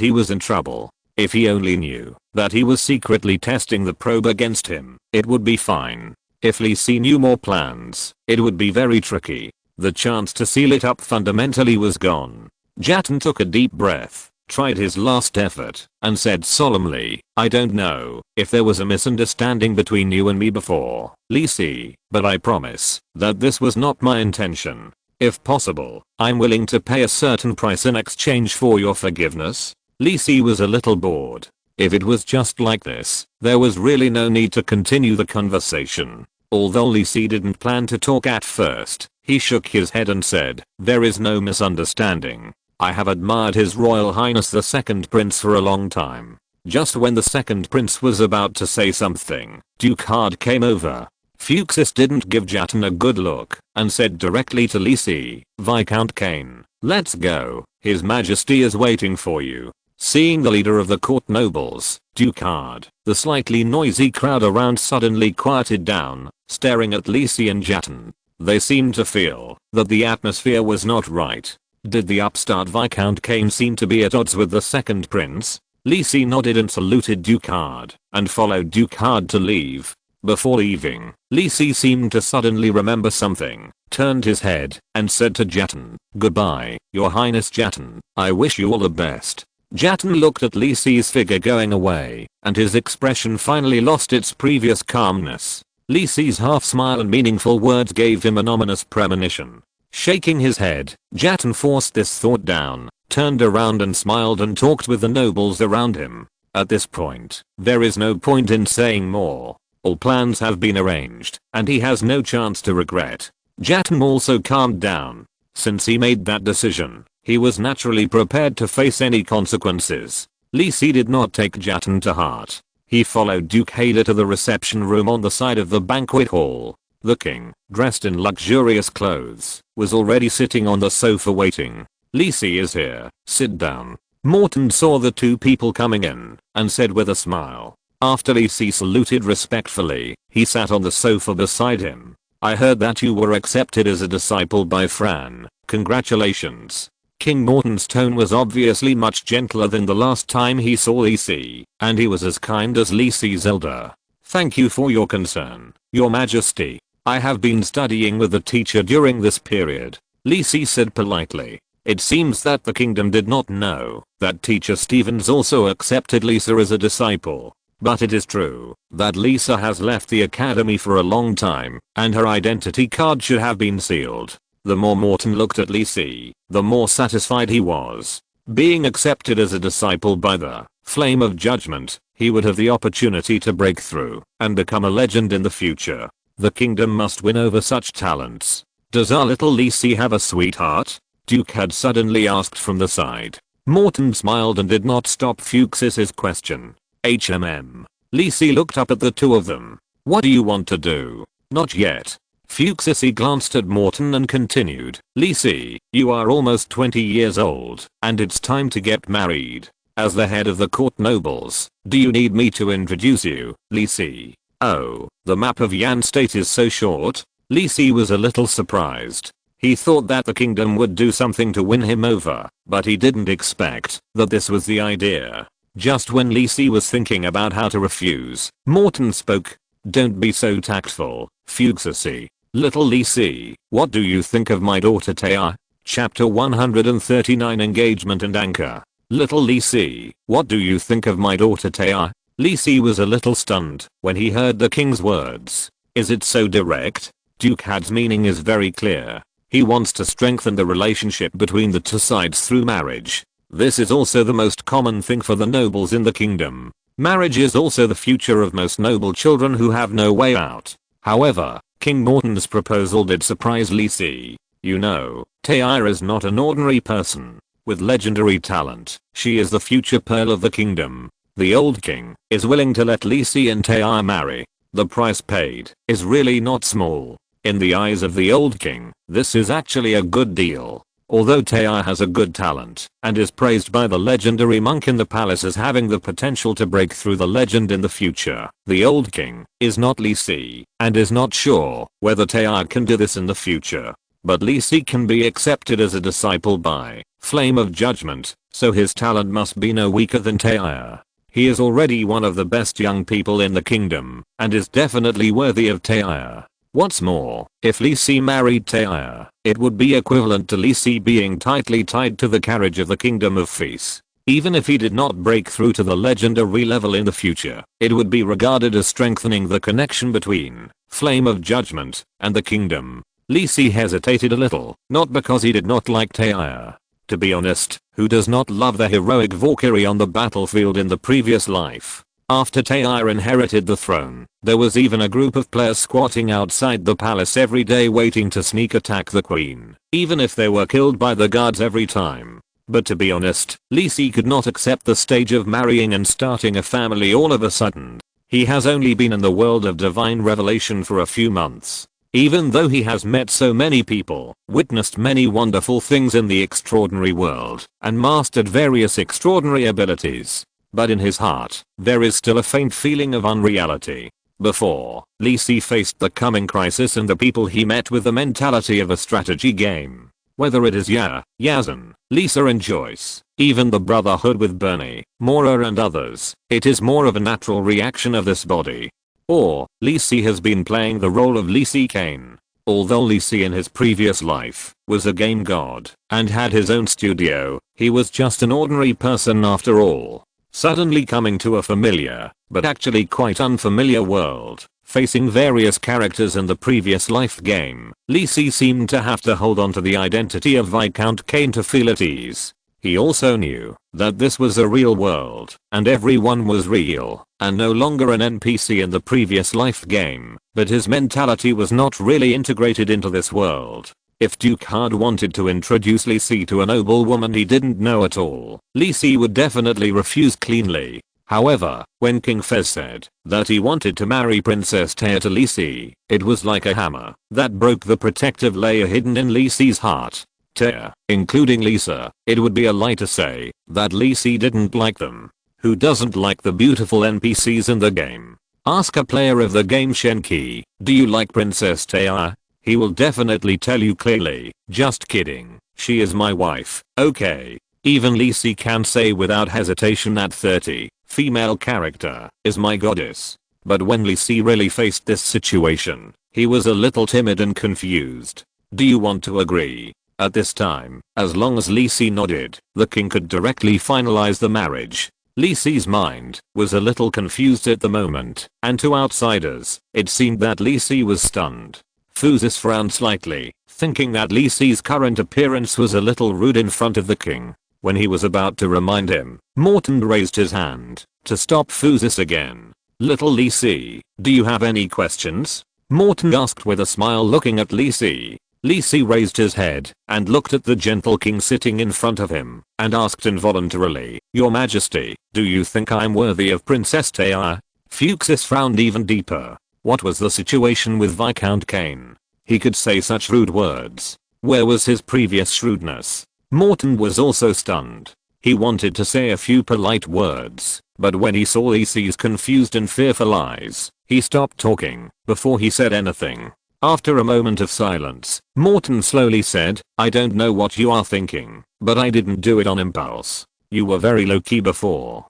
he was in trouble. If he only knew that he was secretly testing the probe against him, it would be fine. If Lisi knew more plans, it would be very tricky. The chance to seal it up fundamentally was gone. Jatan took a deep breath, tried his last effort, and said solemnly, I don't know if there was a misunderstanding between you and me before, Lisi, but I promise that this was not my intention. If possible, I'm willing to pay a certain price in exchange for your forgiveness. Lisi was a little bored. If it was just like this, there was really no need to continue the conversation. Although Lisi didn't plan to talk at first, he shook his head and said, there is no misunderstanding. I have admired His Royal Highness the Second Prince for a long time. Just when the Second Prince was about to say something, Duke Hard came over. Fuchsis didn't give Jatan a good look and said directly to Lisi, Viscount Kane, let's go. His Majesty is waiting for you. Seeing the leader of the court nobles, Duke Hard, the slightly noisy crowd around suddenly quieted down, staring at Lisi and Jatan. They seemed to feel that the atmosphere was not right. Did the upstart Viscount Kane seem to be at odds with the Second Prince? Lisi nodded and saluted Duke Hard and followed Duke Hard to leave. Before leaving, Lisi seemed to suddenly remember something, turned his head, and said to Jatan, goodbye, Your Highness Jatan, I wish you all the best. Jatan looked at Lisi's figure going away, and his expression finally lost its previous calmness. Lisi's half smile and meaningful words gave him an ominous premonition. Shaking his head, Jatan forced this thought down, turned around and smiled and talked with the nobles around him. At this point, there is no point in saying more. All plans have been arranged, and he has no chance to regret. Jatan also calmed down. Since he made that decision, he was naturally prepared to face any consequences. Lisi did not take Jatan to heart. He followed Duke Hader to the reception room on the side of the banquet hall. The king, dressed in luxurious clothes, was already sitting on the sofa waiting. Lisi is here, sit down. Morton saw the two people coming in, and said with a smile. After Lisi saluted respectfully, he sat on the sofa beside him. I heard that you were accepted as a disciple by Fran. Congratulations. King Morton's tone was obviously much gentler than the last time he saw Lisi, and he was as kind as Lisi's elder. Thank you for your concern, Your Majesty. I have been studying with the teacher during this period, Lisi said politely. It seems that the kingdom did not know that teacher Stevens also accepted Lisa as a disciple. But it is true that Lisa has left the academy for a long time, and her identity card should have been sealed. The more Morton looked at Lisi, the more satisfied he was. Being accepted as a disciple by the Flame of Judgment, he would have the opportunity to break through and become a legend in the future. The kingdom must win over such talents. Does our little Lisi have a sweetheart? Duke had suddenly asked from the side. Morton smiled and did not stop Fuchs's question. Lisi looked up at the two of them. What do you want to do? Not yet. Fuchs glanced at Morton and continued. Lisi, you are almost 20 years old, and it's time to get married. As the head of the court nobles, do you need me to introduce you, Lisi? Oh, the map of Yan State is so short? Lisi was a little surprised. He thought that the kingdom would do something to win him over, but he didn't expect that this was the idea. Just when Lisi was thinking about how to refuse, Morton spoke. Don't be so tactful, Fuchsy. Little Lisi, what do you think of my daughter Taya? Chapter 139 Engagement and Anchor. Little Lisi, what do you think of my daughter Taya? Lisi was a little stunned when he heard the king's words. Is it so direct? Duke Had's meaning is very clear. He wants to strengthen the relationship between the two sides through marriage. This is also the most common thing for the nobles in the kingdom. Marriage is also the future of most noble children who have no way out. However, King Morton's proposal did surprise Lisi. You know, Taya is not an ordinary person. With legendary talent, she is the future pearl of the kingdom. The old king is willing to let Lisi and Taya marry. The price paid is really not small. In the eyes of the old king, this is actually a good deal. Although Taya has a good talent and is praised by the legendary monk in the palace as having the potential to break through the legend in the future, the old king is not Lee Si and is not sure whether Taya can do this in the future. But Lee Si can be accepted as a disciple by Flame of Judgment, so his talent must be no weaker than Taya. He is already one of the best young people in the kingdom and is definitely worthy of Taya. What's more, if Lee Si married Taya, it would be equivalent to Lee Si being tightly tied to the carriage of the kingdom of Feast. Even if he did not break through to the legendary level in the future, it would be regarded as strengthening the connection between Flame of Judgment and the kingdom. Lee Si hesitated a little, not because he did not like Taya. To be honest, who does not love the heroic Valkyrie on the battlefield in the previous life? After Taya inherited the throne, there was even a group of players squatting outside the palace every day waiting to sneak attack the queen, even if they were killed by the guards every time. But to be honest, Lee Si could not accept the stage of marrying and starting a family all of a sudden. He has only been in the world of divine revelation for a few months. Even though he has met so many people, witnessed many wonderful things in the extraordinary world, and mastered various extraordinary abilities. But in his heart, there is still a faint feeling of unreality. Before, Lee Si faced the coming crisis and the people he met with the mentality of a strategy game. Whether it is Yazan, Lisa and Joyce, even the Brotherhood with Bernie, Mora and others, it is more of a natural reaction of this body. Or, Lee Si has been playing the role of Lee Si Kane. Although Lee Si in his previous life was a game god and had his own studio, he was just an ordinary person after all. Suddenly coming to a familiar, but actually quite unfamiliar world, facing various characters in the previous life game, Lee Si seemed to have to hold on to the identity of Viscount Kane to feel at ease. He also knew that this was a real world, and everyone was real, and no longer an NPC in the previous life game, but his mentality was not really integrated into this world. If Duke Hard wanted to introduce Lee Si to a noble woman he didn't know at all, Lee Si would definitely refuse cleanly. However, when King Fez said that he wanted to marry Princess Taya to Lee Si, it was like a hammer that broke the protective layer hidden in Lee Si's heart. Taya, including Lisa, it would be a lie to say that Lee Si didn't like them. Who doesn't like the beautiful NPCs in the game? Ask a player of the game Shenqi, do you like Princess Taya? He will definitely tell you clearly, just kidding, she is my wife, okay. Even Lee Si can say without hesitation that 30, female character, is my goddess. But when Lee Si really faced this situation, he was a little timid and confused. Do you want to agree? At this time, as long as Lee Si nodded, the king could directly finalize the marriage. Lee Si's mind was a little confused at the moment, and to outsiders, it seemed that Lee Si was stunned. Fusis frowned slightly, thinking that Lee Si's current appearance was a little rude in front of the king. When he was about to remind him, Morton raised his hand to stop Fusis again. Little Lee Si, do you have any questions? Morton asked with a smile looking at Lee Si. Lee Si raised his head and looked at the gentle king sitting in front of him and asked involuntarily, Your Majesty, do you think I'm worthy of Princess Taya? Fusis frowned even deeper. What was the situation with Viscount Kane? He could say such rude words. Where was his previous shrewdness? Morton was also stunned. He wanted to say a few polite words, but when he saw Lee Si's confused and fearful eyes, he stopped talking before he said anything. After a moment of silence, Morton slowly said, I don't know what you are thinking, but I didn't do it on impulse. You were very low-key before,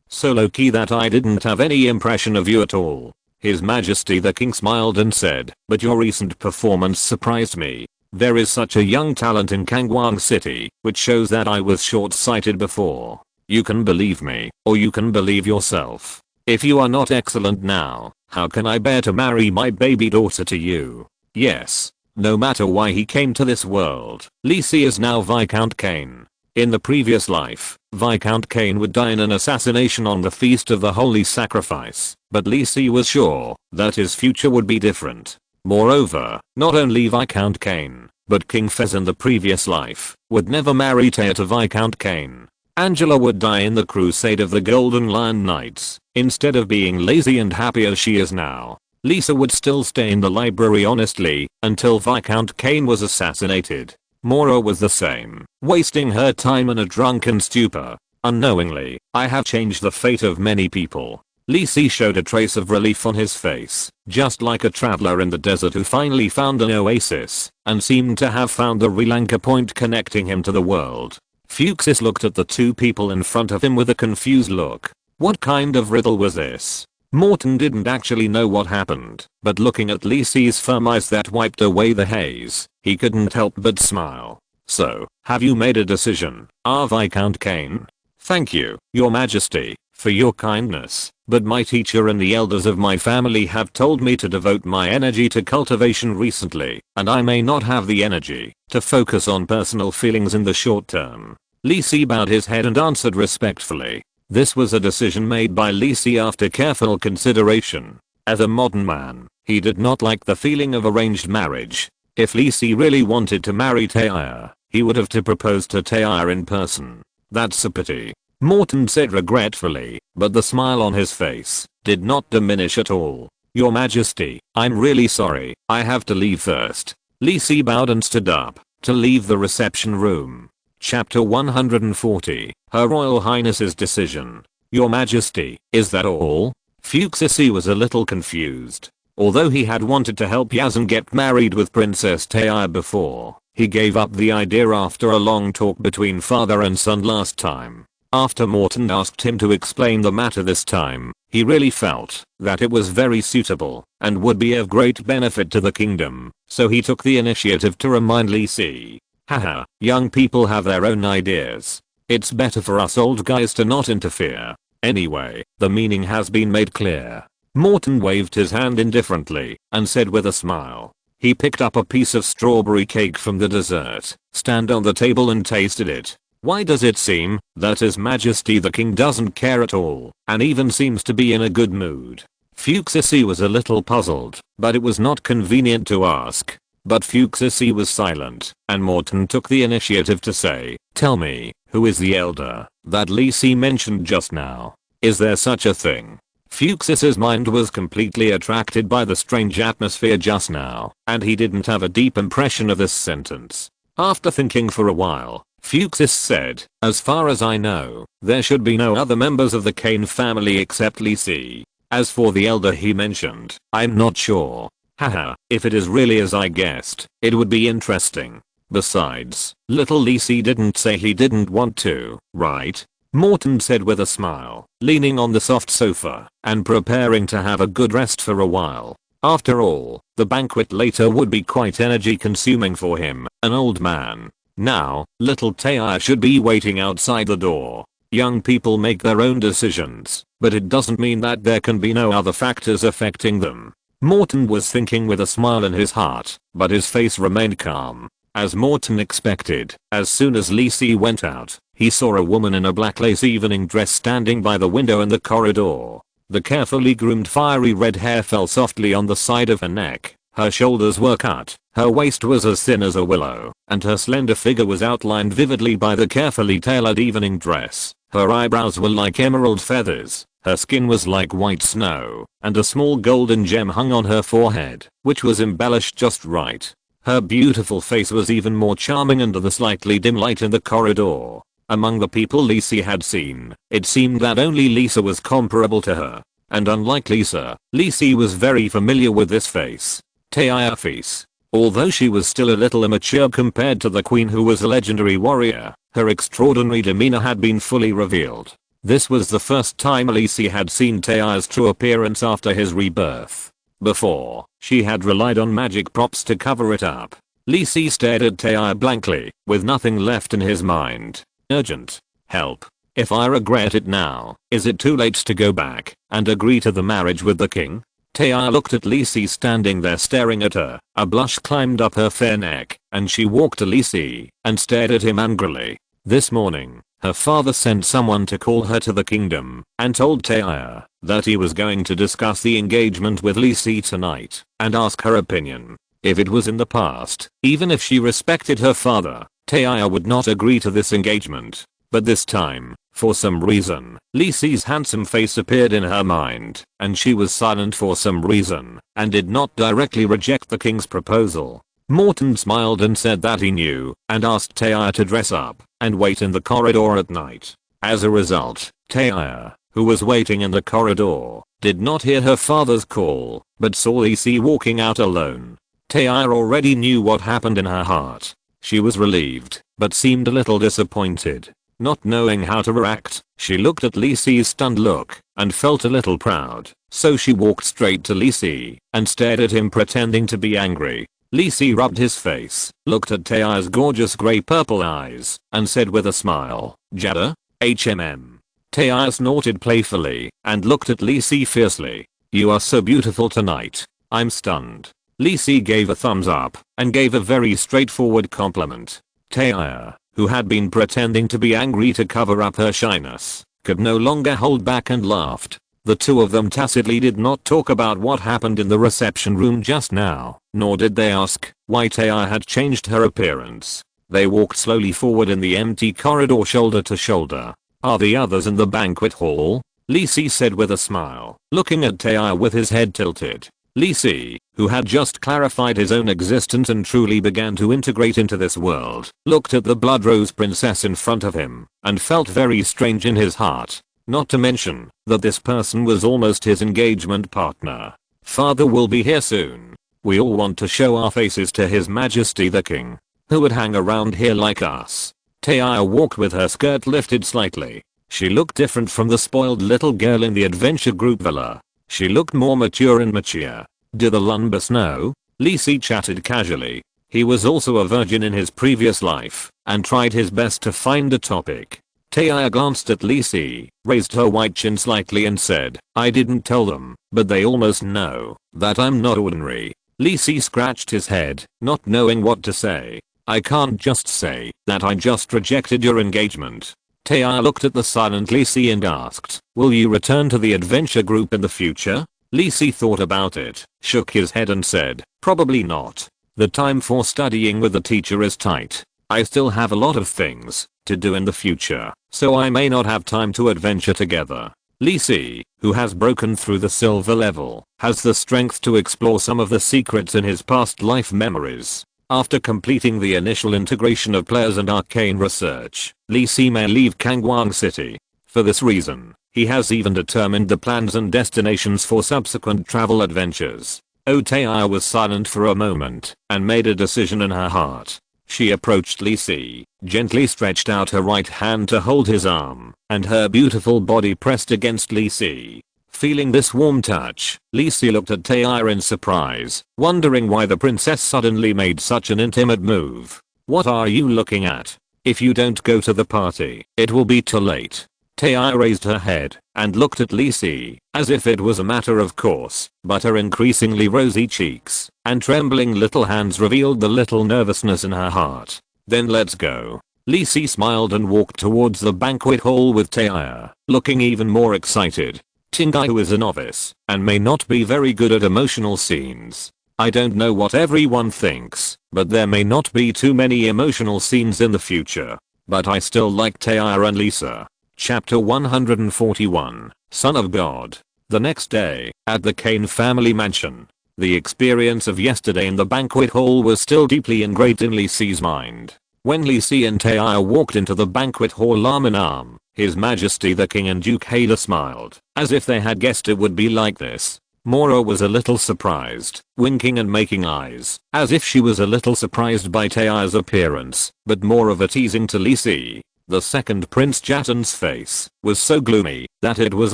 so low-key that I didn't have any impression of you at all. His Majesty the King smiled and said, but your recent performance surprised me. There is such a young talent in Kangwang City, which shows that I was short-sighted before. You can believe me, or you can believe yourself. If you are not excellent now, how can I bear to marry my baby daughter to you? Yes. No matter why he came to this world, Lee Si is now Viscount Kane. In the previous life, Viscount Kane would die in an assassination on the Feast of the Holy Sacrifice, but Lee Si was sure that his future would be different. Moreover, not only Viscount Kane, but King Fez in the previous life would never marry Taya to Viscount Kane. Angela would die in the crusade of the Golden Lion Knights, instead of being lazy and happy as she is now. Lisa would still stay in the library honestly, until Viscount Kane was assassinated. Mora was the same, wasting her time in a drunken stupor. Unknowingly, I have changed the fate of many people. Lee Si showed a trace of relief on his face, just like a traveler in the desert who finally found an oasis, and seemed to have found the real anchor point connecting him to the world. Fuchsis looked at the two people in front of him with a confused look. What kind of riddle was this? Morton didn't actually know what happened, but looking at Lee Si's firm eyes that wiped away the haze, he couldn't help but smile. So, have you made a decision, Viscount Kane? Thank you, Your Majesty, for your kindness, but my teacher and the elders of my family have told me to devote my energy to cultivation recently, and I may not have the energy to focus on personal feelings in the short term. Lee Si bowed his head and answered respectfully. This was a decision made by Lee Si after careful consideration. As a modern man, he did not like the feeling of arranged marriage. If Lee Si really wanted to marry Taeya, he would have to propose to Taeya in person. That's a pity, Morton said regretfully, but the smile on his face did not diminish at all. Your Majesty, I'm really sorry, I have to leave first. Lee Si bowed and stood up to leave the reception room. Chapter 140, Her Royal Highness's Decision. Your Majesty, is that all? Fuchsis was a little confused. Although he had wanted to help Yazan get married with Princess Taeya before, he gave up the idea after a long talk between father and son last time. After Morton asked him to explain the matter this time, he really felt that it was very suitable and would be of great benefit to the kingdom, so he took the initiative to remind Lee Si. Haha, young people have their own ideas. It's better for us old guys to not interfere. Anyway, the meaning has been made clear. Morton waved his hand indifferently and said with a smile. He picked up a piece of strawberry cake from the dessert stand on the table and tasted it. Why does it seem that His Majesty the King doesn't care at all and even seems to be in a good mood? Fuchsis was a little puzzled, but it was not convenient to ask. But Fuchsis was silent, and Morton took the initiative to say, tell me, who is the elder that Lee Si mentioned just now? Is there such a thing? Fuchsis's mind was completely attracted by the strange atmosphere just now, and he didn't have a deep impression of this sentence. After thinking for a while, Fuchsis said, as far as I know, there should be no other members of the Kane family except Lee Si. As for the elder he mentioned, I'm not sure. Haha, if it is really as I guessed, it would be interesting. Besides, little Lee Si didn't say he didn't want to, right? Morton said with a smile, leaning on the soft sofa and preparing to have a good rest for a while. After all, the banquet later would be quite energy consuming for him, an old man. Now, little Taeya should be waiting outside the door. Young people make their own decisions, but it doesn't mean that there can be no other factors affecting them. Morton was thinking with a smile in his heart, but his face remained calm. As Morton expected, as soon as Lee Si went out, he saw a woman in a black lace evening dress standing by the window in the corridor. The carefully groomed fiery red hair fell softly on the side of her neck, her shoulders were cut, her waist was as thin as a willow, and her slender figure was outlined vividly by the carefully tailored evening dress. Her eyebrows were like emerald feathers, her skin was like white snow, and a small golden gem hung on her forehead, which was embellished just right. Her beautiful face was even more charming under the slightly dim light in the corridor. Among the people Lisa had seen, it seemed that only Lisa was comparable to her. And unlike Lisa, Lisa was very familiar with this face. Taeya face. Although she was still a little immature compared to the queen who was a legendary warrior, her extraordinary demeanor had been fully revealed. This was the first time Lisa had seen Taeya's true appearance after his rebirth. Before, she had relied on magic props to cover it up. Lisa stared at Taeya blankly, with nothing left in his mind. Urgent. Help. If I regret it now, is it too late to go back and agree to the marriage with the king? Taeya looked at Lisa standing there staring at her. A blush climbed up her fair neck, and she walked to Lisa and stared at him angrily. This morning, her father sent someone to call her to the kingdom and told Taeya that he was going to discuss the engagement with Lisa tonight and ask her opinion. If it was in the past, even if she respected her father, Taeya would not agree to this engagement. But this time, for some reason, Lisa's handsome face appeared in her mind, and she was silent for some reason, and did not directly reject the king's proposal. Morton smiled and said that he knew and asked Taya to dress up and wait in the corridor at night. As a result, Taya, who was waiting in the corridor, did not hear her father's call, but saw Lisi walking out alone. Taya already knew what happened in her heart. She was relieved, but seemed a little disappointed. Not knowing how to react, she looked at Lisi's stunned look and felt a little proud, so she walked straight to Lisi and stared at him pretending to be angry. Lisi rubbed his face, looked at Taya's gorgeous grey-purple eyes, and said with a smile, "Jada? HMM." Taya snorted playfully and looked at Lisi fiercely. "You are so beautiful tonight. I'm stunned." Lisi gave a thumbs up and gave a very straightforward compliment. Taya, who had been pretending to be angry to cover up her shyness, could no longer hold back and laughed. The two of them tacitly did not talk about what happened in the reception room just now, nor did they ask why Taya had changed her appearance. They walked slowly forward in the empty corridor shoulder to shoulder. "Are the others in the banquet hall?" Lisi said with a smile, looking at Taya with his head tilted. Lisi, who had just clarified his own existence and truly began to integrate into this world, looked at the Bloodrose princess in front of him and felt very strange in his heart. Not to mention that this person was almost his engagement partner. "Father will be here soon. We all want to show our faces to His Majesty the King. Who would hang around here like us?" Taya walked with her skirt lifted slightly. She looked different from the spoiled little girl in the adventure group villa. She looked more mature and mature. "Do the Lunbus know?" Lisi chatted casually. He was also a virgin in his previous life and tried his best to find a topic. Taya glanced at Lisi, raised her white chin slightly and said, "I didn't tell them, but they almost know that I'm not ordinary." Lisi scratched his head, not knowing what to say. "I can't just say that I just rejected your engagement." Taya looked at the silent Lisi and asked, "Will you return to the adventure group in the future?" Lisi thought about it, shook his head and said, "Probably not. The time for studying with the teacher is tight. I still have a lot of things to do in the future, so I may not have time to adventure together." Lisi, who has broken through the silver level, has the strength to explore some of the secrets in his past life memories. After completing the initial integration of players and arcane research, Lisi may leave Kangwang City. For this reason, he has even determined the plans and destinations for subsequent travel adventures. Taya was silent for a moment and made a decision in her heart. She approached Lisi, gently stretched out her right hand to hold his arm, and her beautiful body pressed against Lisi. Feeling this warm touch, Lisi looked at Taya in surprise, wondering why the princess suddenly made such an intimate move. "What are you looking at? If you don't go to the party, it will be too late." Taya raised her head and looked at Lisi, as if it was a matter of course, but her increasingly rosy cheeks and trembling little hands revealed the little nervousness in her heart. "Then let's go." Lisi smiled and walked towards the banquet hall with Taya, looking even more excited. Tingai, who is a novice and may not be very good at emotional scenes. I don't know what everyone thinks, but there may not be too many emotional scenes in the future. But I still like Taya and Lisa. Chapter 141, Son of God. The next day, at the Kane family mansion. The experience of yesterday in the banquet hall was still deeply ingrained in Lisi's mind. When Lisi and Taya walked into the banquet hall arm in arm, His Majesty the King and Duke Hader smiled, as if they had guessed it would be like this. Mora was a little surprised, winking and making eyes, as if she was a little surprised by Taya's appearance, but more of a teasing to Lisi. The second Prince Jatan's face was so gloomy that it was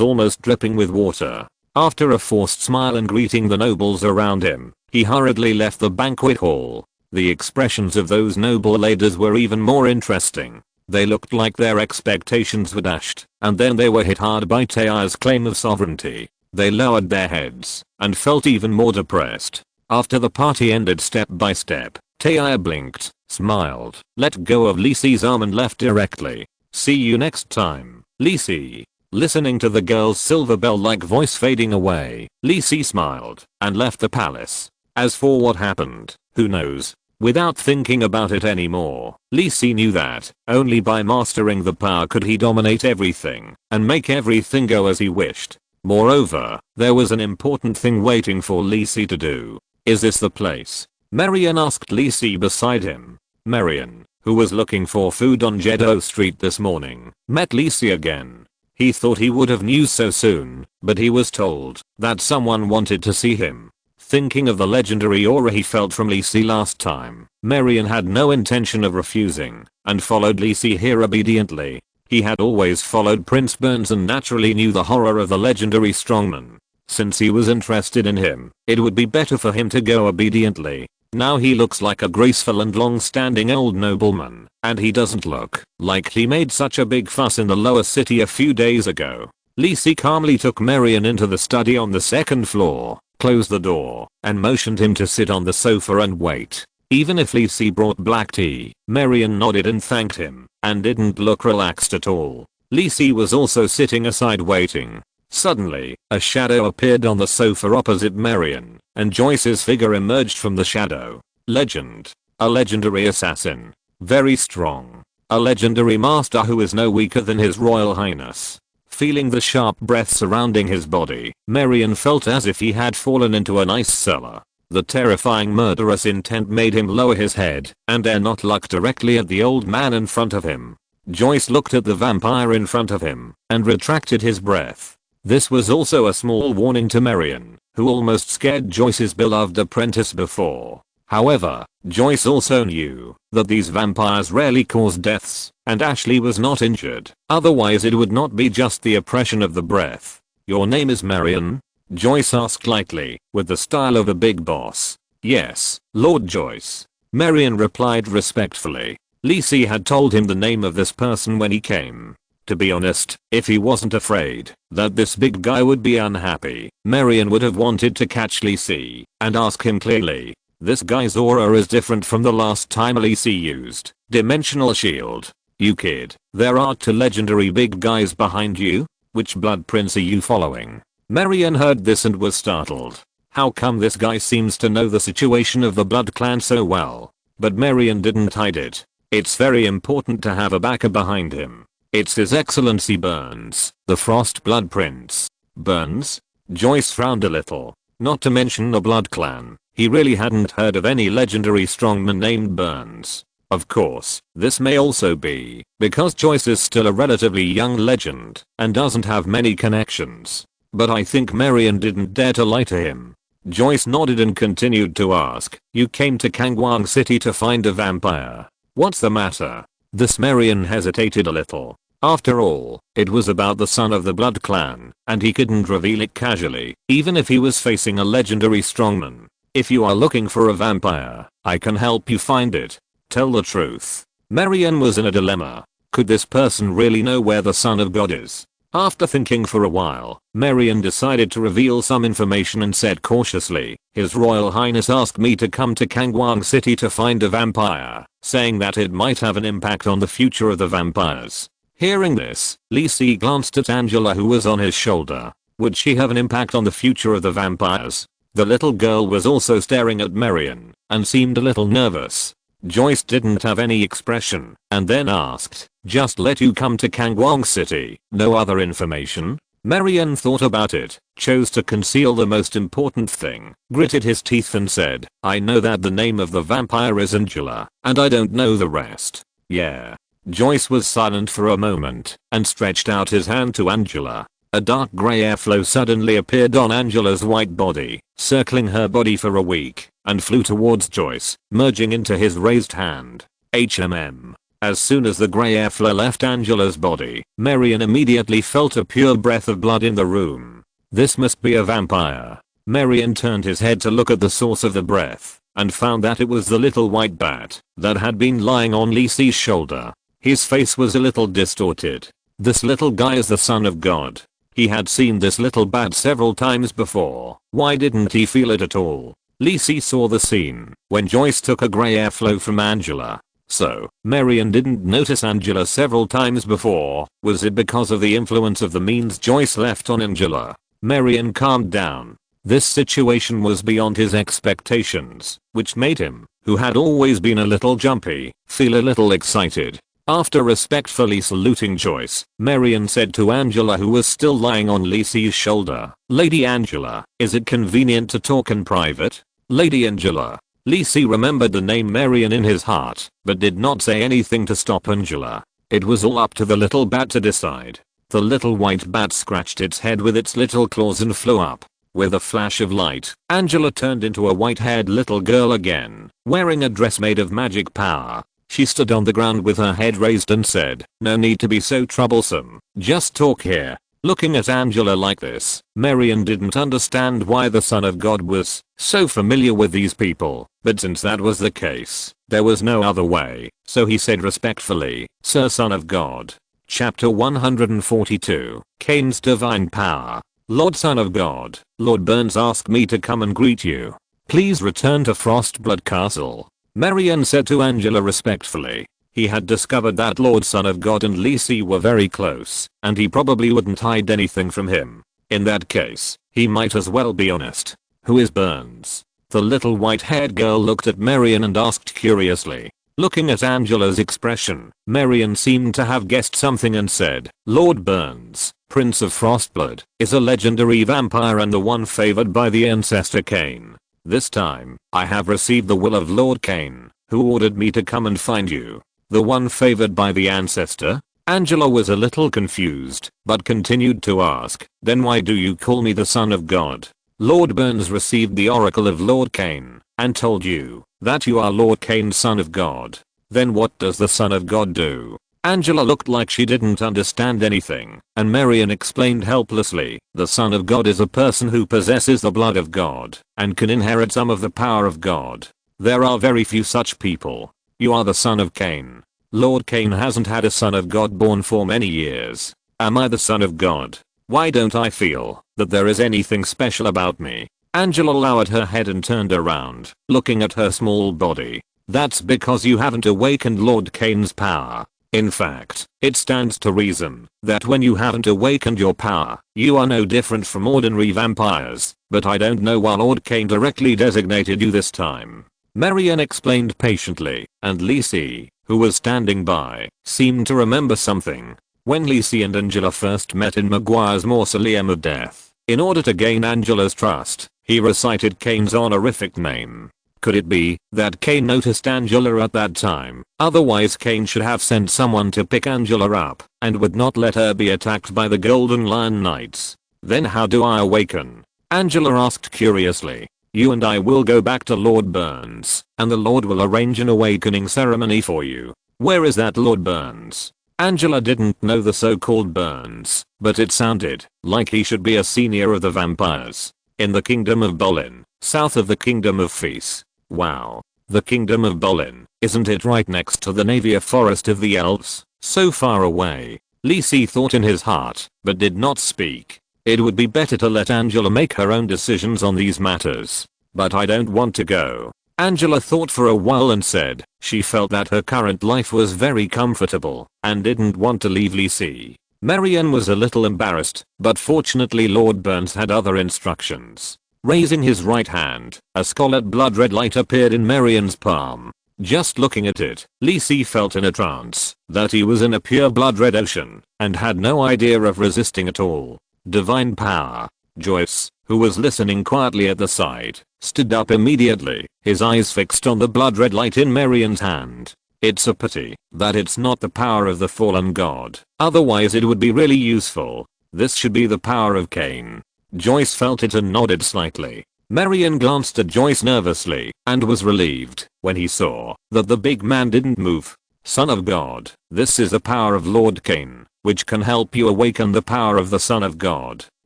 almost dripping with water. After a forced smile and greeting the nobles around him, he hurriedly left the banquet hall. The expressions of those noble ladies were even more interesting. They looked like their expectations were dashed, and then they were hit hard by Taya's claim of sovereignty. They lowered their heads and felt even more depressed. After the party ended step by step, Taya blinked, smiled, let go of Lisi's arm and left directly. "See you next time, Lisi." Listening to the girl's silver bell-like voice fading away, Lisi smiled and left the palace. As for what happened, who knows? Without thinking about it anymore, Lisi knew that only by mastering the power could he dominate everything and make everything go as he wished. Moreover, there was an important thing waiting for Lisi to do. Is this the place? Marion asked Lisi beside him. Marion, who was looking for food on Jeddo Street this morning, met Lisi again. He thought he would have knew so soon, but he was told that someone wanted to see him. Thinking of the legendary aura he felt from Lisi last time, Marion had no intention of refusing and followed Lisi here obediently. He had always followed Prince Burns and naturally knew the horror of the legendary strongman. Since he was interested in him, it would be better for him to go obediently. Now he looks like a graceful and long-standing old nobleman, and he doesn't look like he made such a big fuss in the lower city a few days ago. Lisi calmly took Marion into the study on the second floor, closed the door, and motioned him to sit on the sofa and wait. Even if Lisi brought black tea, Marion nodded and thanked him, and didn't look relaxed at all. Lisi was also sitting aside waiting. Suddenly, a shadow appeared on the sofa opposite Marion, and Joyce's figure emerged from the shadow. Legend. A legendary assassin. Very strong. A legendary master who is no weaker than his Royal Highness. Feeling the sharp breath surrounding his body, Marion felt as if he had fallen into an ice cellar. The terrifying murderous intent made him lower his head and dare not look directly at the old man in front of him. Joyce looked at the vampire in front of him and retracted his breath. This was also a small warning to Marion, who almost scared Joyce's beloved apprentice before. However, Joyce also knew that these vampires rarely cause deaths, and Ashley was not injured. Otherwise it would not be just the oppression of the breath. "Your name is Marion?" Joyce asked lightly, with the style of a big boss. "Yes, Lord Joyce." Marion replied respectfully. Lisi had told him the name of this person when he came. To be honest, if he wasn't afraid that this big guy would be unhappy, Marion would have wanted to catch Lisi and ask him clearly. "This guy's aura is different from the last time Lisi used Dimensional Shield. You kid, there are two legendary big guys behind you? Which blood prince are you following?" Marion heard this and was startled. How come this guy seems to know the situation of the Blood Clan so well? But Marion didn't hide it. It's very important to have a backer behind him. It's His Excellency Burns, the Frost Blood Prince. Burns? Joyce frowned a little. Not to mention the Blood Clan. He really hadn't heard of any legendary strongman named Burns. Of course, this may also be because Joyce is still a relatively young legend and doesn't have many connections. But I think Marion didn't dare to lie to him. Joyce nodded and continued to ask, "You came to Kangwang City to find a vampire. What's the matter?" This Marion hesitated a little. After all, it was about the son of the Blood Clan, and he couldn't reveal it casually, even if he was facing a legendary strongman. "If you are looking for a vampire, I can help you find it. Tell the truth." Marion was in a dilemma. Could this person really know where the Son of God is? After thinking for a while, Marion decided to reveal some information and said cautiously, "His Royal Highness asked me to come to Kangwang City to find a vampire, saying that it might have an impact on the future of the vampires." Hearing this, Lisi glanced at Angela, who was on his shoulder. Would she have an impact on the future of the vampires? The little girl was also staring at Marion and seemed a little nervous. Joyce didn't have any expression and then asked, "Just let you come to Kangwang City, no other information?" Marion thought about it, chose to conceal the most important thing, gritted his teeth and said, "I know that the name of the vampire is Angela, and I don't know the rest." "Yeah." Joyce was silent for a moment and stretched out his hand to Angela. A dark grey airflow suddenly appeared on Angela's white body, circling her body for a week, and flew towards Joyce, merging into his raised hand. HMM. As soon as the grey airflow left Angela's body, Marion immediately felt a pure breath of blood in the room. This must be a vampire. Marion turned his head to look at the source of the breath, and found that it was the little white bat that had been lying on Lisi's shoulder. His face was a little distorted. This little guy is the Son of God. He had seen this little bat several times before. Why didn't he feel it at all? Lisi saw the scene when Joyce took a grey airflow from Angela. So, Marion didn't notice Angela several times before. Was it because of the influence of the means Joyce left on Angela? Marion calmed down. This situation was beyond his expectations, which made him, who had always been a little jumpy, feel a little excited. After respectfully saluting Joyce, Marion said to Angela, who was still lying on Lisi's shoulder, "Lady Angela, is it convenient to talk in private?" "Lady Angela." Lisi remembered the name Marion in his heart, but did not say anything to stop Angela. It was all up to the little bat to decide. The little white bat scratched its head with its little claws and flew up. With a flash of light, Angela turned into a white-haired little girl again, wearing a dress made of magic power. She stood on the ground with her head raised and said, "No need to be so troublesome, just talk here." Looking at Angela like this, Marion didn't understand why the Son of God was so familiar with these people, but since that was the case, there was no other way, so he said respectfully, "Sir Son of God." Chapter 142, Cain's Divine Power. Lord Son of God, Lord Burns asked me to come and greet you. Please return to Frostblood Castle. Marion said to Angela respectfully. He had discovered that Lord Son of God and Lisi were very close, and he probably wouldn't hide anything from him. In that case, he might as well be honest. Who is Burns? The little white-haired girl looked at Marion and asked curiously. Looking at Angela's expression, Marion seemed to have guessed something and said, Lord Burns, Prince of Frostblood, is a legendary vampire and the one favored by the ancestor Cain. This time, I have received the will of Lord Cain, who ordered me to come and find you. The one favored by the ancestor? Angela was a little confused, but continued to ask, then why do you call me the Son of God? Lord Burns received the oracle of Lord Cain, and told you, that you are Lord Cain's Son of God. Then what does the Son of God do? Angela looked like she didn't understand anything, and Marion explained helplessly, the Son of God is a person who possesses the blood of God, and can inherit some of the power of God. There are very few such people. You are the son of Cain. Lord Cain hasn't had a son of God born for many years. Am I the son of God? Why don't I feel that there is anything special about me? Angela lowered her head and turned around, looking at her small body. That's because you haven't awakened Lord Cain's power. In fact, it stands to reason that when you haven't awakened your power, you are no different from ordinary vampires, but I don't know why Lord Cain directly designated you this time. Marion explained patiently, and Lisi, who was standing by, seemed to remember something. When Lisi and Angela first met in Maguire's Mausoleum of Death, in order to gain Angela's trust, he recited Cain's honorific name. Could it be that Cain noticed Angela at that time? Otherwise Cain should have sent someone to pick Angela up, and would not let her be attacked by the Golden Lion Knights. Then how do I awaken? Angela asked curiously. You and I will go back to Lord Burns, and the Lord will arrange an awakening ceremony for you. Where is that Lord Burns? Angela didn't know the so-called Burns, but it sounded like he should be a senior of the vampires. In the Kingdom of Bolin, south of the Kingdom of Feast. Wow. The Kingdom of Bolin, isn't it right next to the Navia Forest of the Elves? So far away. Lisi thought in his heart, but did not speak. It would be better to let Angela make her own decisions on these matters. But I don't want to go. Angela thought for a while and said she felt that her current life was very comfortable and didn't want to leave Lisi. Marion was a little embarrassed, but fortunately Lord Burns had other instructions. Raising his right hand, a scarlet blood red light appeared in Marion's palm. Just looking at it, Lisi felt in a trance that he was in a pure blood red ocean and had no idea of resisting at all. Divine power. Joyce, who was listening quietly at the side, stood up immediately, his eyes fixed on the blood red light in Marion's hand. It's a pity that it's not the power of the fallen god, otherwise it would be really useful. This should be the power of Cain. Joyce felt it and nodded slightly. Marion glanced at Joyce nervously and was relieved when he saw that the big man didn't move. Son of God, this is the power of Lord Cain, which can help you awaken the power of the Son of God.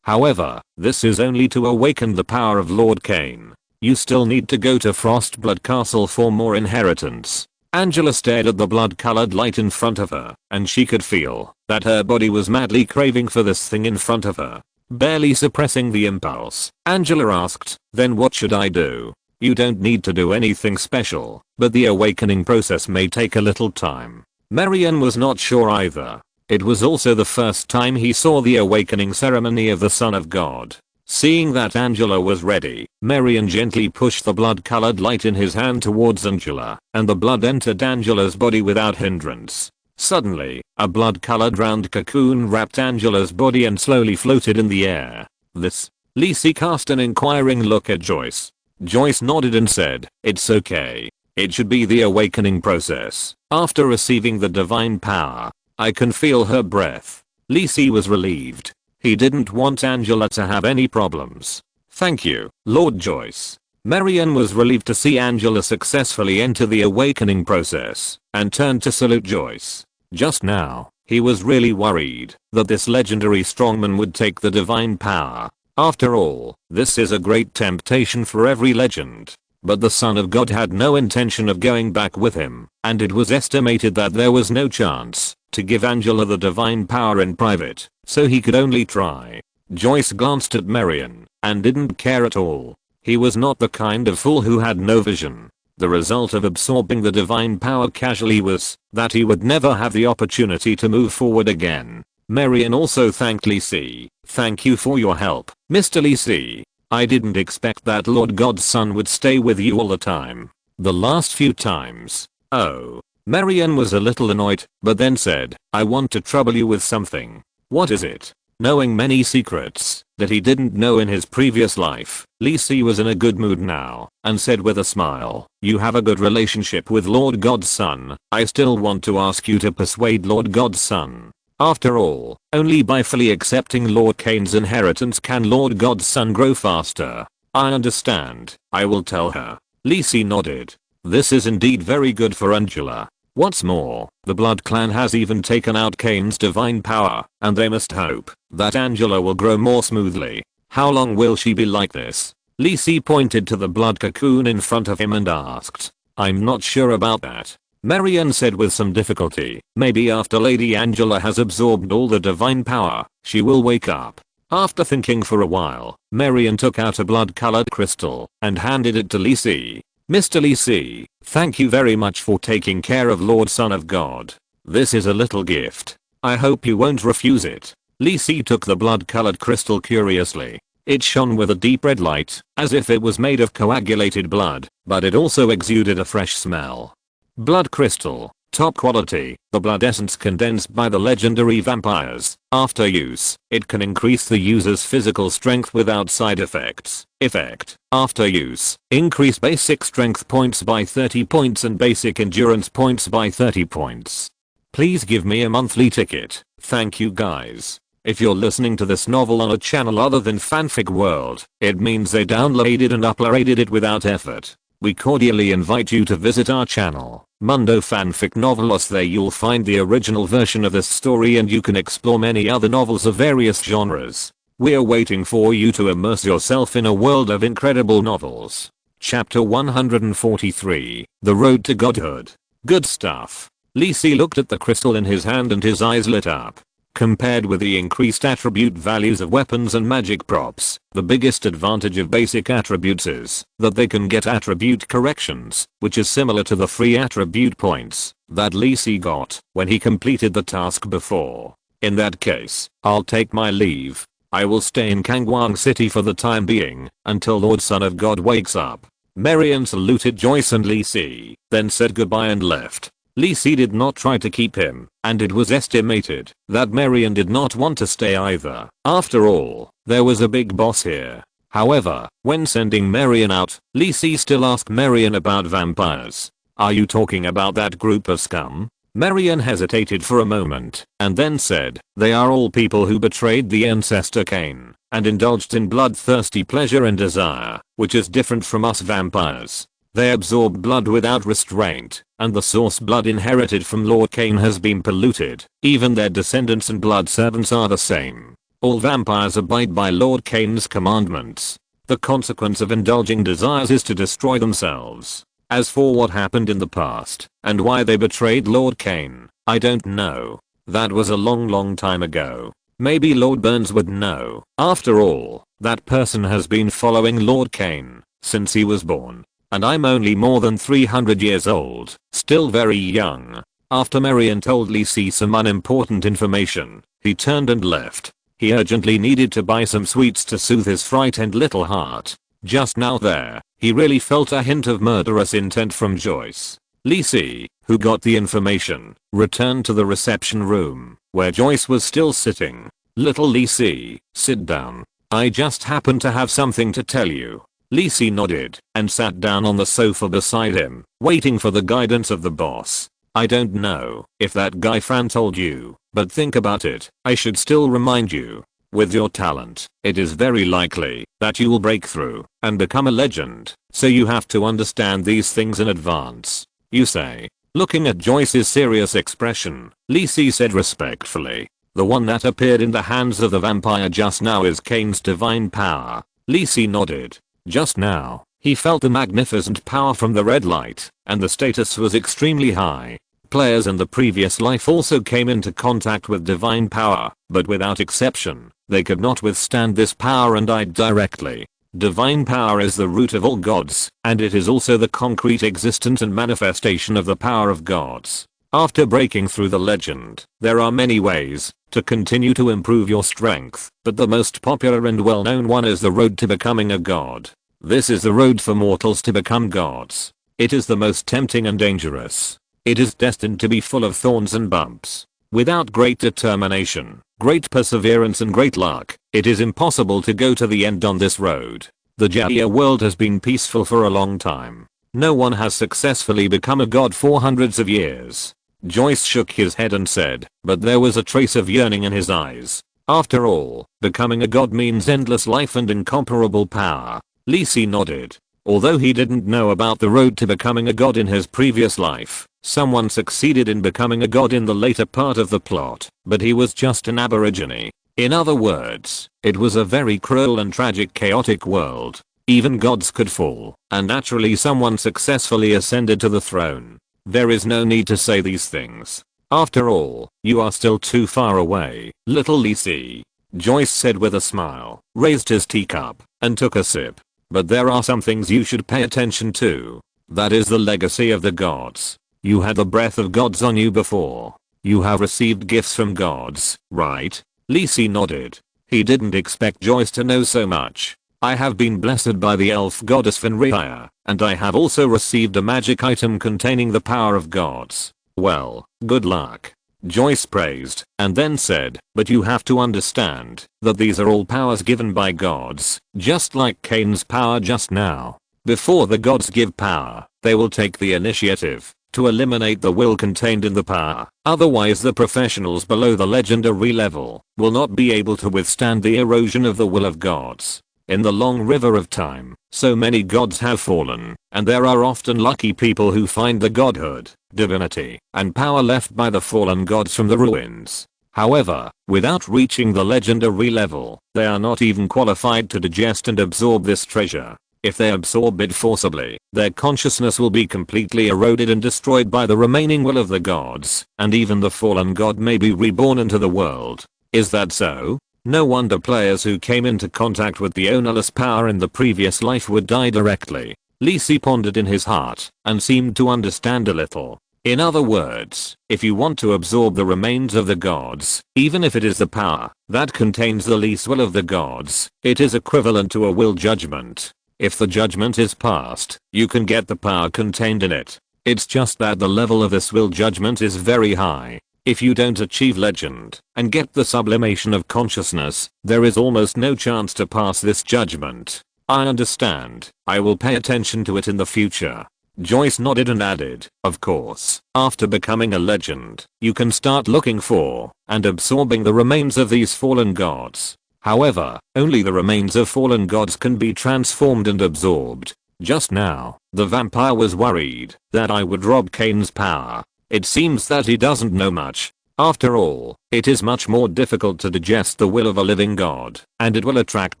However, this is only to awaken the power of Lord Cain. You still need to go to Frostblood Castle for more inheritance. Angela stared at the blood-colored light in front of her, and she could feel that her body was madly craving for this thing in front of her. Barely suppressing the impulse, Angela asked, then what should I do? You don't need to do anything special, but the awakening process may take a little time. Marion was not sure either. It was also the first time he saw the awakening ceremony of the Son of God. Seeing that Angela was ready, Marion gently pushed the blood-colored light in his hand towards Angela, and the blood entered Angela's body without hindrance. Suddenly, a blood-colored round cocoon wrapped Angela's body and slowly floated in the air. This? Lisi cast an inquiring look at Joyce. Joyce nodded and said, "It's okay. It should be the awakening process. After receiving the divine power, I can feel her breath." Lisi was relieved. He didn't want Angela to have any problems. "Thank you, Lord Joyce." Marion was relieved to see Angela successfully enter the awakening process and turned to salute Joyce. Just now, he was really worried that this legendary strongman would take the divine power. After all, this is a great temptation for every legend. But the Son of God had no intention of going back with him, and it was estimated that there was no chance to give Angela the divine power in private, so he could only try. Joyce glanced at Marion and didn't care at all. He was not the kind of fool who had no vision. The result of absorbing the divine power casually was that he would never have the opportunity to move forward again. Marion also thanked Lisi. "Thank you for your help, Mr. Lisi. I didn't expect that Lord God's son would stay with you all the time. The last few times." "Oh." Marion was a little annoyed, but then said, "I want to trouble you with something." "What is it?" Knowing many secrets that he didn't know in his previous life, Lisi was in a good mood now and said with a smile, "You have a good relationship with Lord God's son. I still want to ask you to persuade Lord God's son. After all, only by fully accepting Lord Kane's inheritance can Lord God's son grow faster." "I understand. I will tell her." Lisi nodded. This is indeed very good for Angela. What's more, the Blood Clan has even taken out Kane's divine power, and they must hope that Angela will grow more smoothly. How long will she be like this? Lisi pointed to the blood cocoon in front of him and asked. "I'm not sure about that." Marion said with some difficulty, "Maybe after Lady Angela has absorbed all the divine power, she will wake up." After thinking for a while, Marion took out a blood-colored crystal and handed it to Lisi. "Mr. Lisi, thank you very much for taking care of Lord Son of God. This is a little gift. I hope you won't refuse it." Lisi took the blood-colored crystal curiously. It shone with a deep red light, as if it was made of coagulated blood, but it also exuded a fresh smell. Blood crystal, top quality, the blood essence condensed by the legendary vampires. After use, it can increase the user's physical strength without side effects. Effect. After use, increase basic strength points by 30 points and basic endurance points by 30 points. Please give me a monthly ticket. Thank you guys. If you're listening to this novel on a channel other than Fanfic World, it means they downloaded and uploaded it without effort. We cordially invite you to visit our channel, Mundo Fanfic Novelos. There you'll find the original version of this story and you can explore many other novels of various genres. We're waiting for you to immerse yourself in a world of incredible novels. Chapter 143, The Road to Godhood. Good stuff. Lisi looked at the crystal in his hand and his eyes lit up. Compared with the increased attribute values of weapons and magic props, the biggest advantage of basic attributes is that they can get attribute corrections, which is similar to the free attribute points that Lisi got when he completed the task before. In that case, I'll take my leave. I will stay in Kangwang City for the time being until Lord Son of God wakes up. Marion saluted Joyce and Lisi, then said goodbye and left. Lisi did not try to keep him, and it was estimated that Marion did not want to stay either. After all, there was a big boss here. However, when sending Marion out, Lisi still asked Marion about vampires. "Are you talking about that group of scum?" Marion hesitated for a moment, and then said, "They are all people who betrayed the ancestor Kane, and indulged in bloodthirsty pleasure and desire, which is different from us vampires. They absorb blood without restraint, and the source blood inherited from Lord Kane has been polluted. Even their descendants and blood servants are the same. All vampires abide by Lord Kane's commandments. The consequence of indulging desires is to destroy themselves. As for what happened in the past, and why they betrayed Lord Kane, I don't know. That was a long time ago. Maybe Lord Burns would know. After all, that person has been following Lord Kane since he was born. And I'm only more than 300 years old, still very young." After Marion told Lisi some unimportant information, he turned and left. He urgently needed to buy some sweets to soothe his frightened little heart. Just now there, he really felt a hint of murderous intent from Joyce. Lisi, who got the information, returned to the reception room, where Joyce was still sitting. "Little Lisi, sit down. I just happen to have something to tell you." Lisi nodded and sat down on the sofa beside him, waiting for the guidance of the boss. I don't know if that guy Fran told you, but think about it. I should still remind you. With your talent, it is very likely that you will break through and become a legend, so you have to understand these things in advance. You say. Looking at Joyce's serious expression, Lisi said respectfully. The one that appeared in the hands of the vampire just now is Kane's divine power. Lisi nodded. Just now, he felt the magnificent power from the red light, and the status was extremely high. Players in the previous life also came into contact with divine power, but without exception, they could not withstand this power and died directly. Divine power is the root of all gods, and it is also the concrete existence and manifestation of the power of gods. After breaking through the legend, there are many ways to continue to improve your strength, but the most popular and well-known one is the road to becoming a god. This is the road for mortals to become gods. It is the most tempting and dangerous. It is destined to be full of thorns and bumps. Without great determination, great perseverance and great luck, it is impossible to go to the end on this road. The Jaya world has been peaceful for a long time. No one has successfully become a god for hundreds of years. Joyce shook his head and said, but there was a trace of yearning in his eyes. After all, becoming a god means endless life and incomparable power. Lisi nodded. Although he didn't know about the road to becoming a god in his previous life, someone succeeded in becoming a god in the later part of the plot, but he was just an aborigine. In other words, it was a very cruel and tragic chaotic world. Even gods could fall, and naturally someone successfully ascended to the throne. There is no need to say these things. After all, you are still too far away, little Lisi. Joyce said with a smile, raised his teacup, and took a sip. But there are some things you should pay attention to. That is the legacy of the gods. You had the breath of gods on you before. You have received gifts from gods, right? Lisi nodded. He didn't expect Joyce to know so much. I have been blessed by the elf goddess Fenrir, and I have also received a magic item containing the power of gods. Well, good luck. Joyce praised, and then said, but you have to understand that these are all powers given by gods, just like Kane's power just now. Before the gods give power, they will take the initiative to eliminate the will contained in the power. Otherwise the professionals below the legendary level will not be able to withstand the erosion of the will of gods. In the long river of time, so many gods have fallen, and there are often lucky people who find the godhood, divinity, and power left by the fallen gods from the ruins. However, without reaching the legendary level, they are not even qualified to digest and absorb this treasure. If they absorb it forcibly, their consciousness will be completely eroded and destroyed by the remaining will of the gods, and even the fallen god may be reborn into the world. Is that so? No wonder players who came into contact with the ownerless power in the previous life would die directly. Lisi pondered in his heart, and seemed to understand a little. In other words, if you want to absorb the remains of the gods, even if it is the power that contains the least will of the gods, it is equivalent to a will judgment. If the judgment is passed, you can get the power contained in it. It's just that the level of this will judgment is very high. If you don't achieve legend and get the sublimation of consciousness, there is almost no chance to pass this judgment. I understand. I will pay attention to it in the future. Joyce nodded and added, of course, after becoming a legend, you can start looking for and absorbing the remains of these fallen gods. However, only the remains of fallen gods can be transformed and absorbed. Just now, the vampire was worried that I would rob Kane's power. It seems that he doesn't know much. After all, it is much more difficult to digest the will of a living god, and it will attract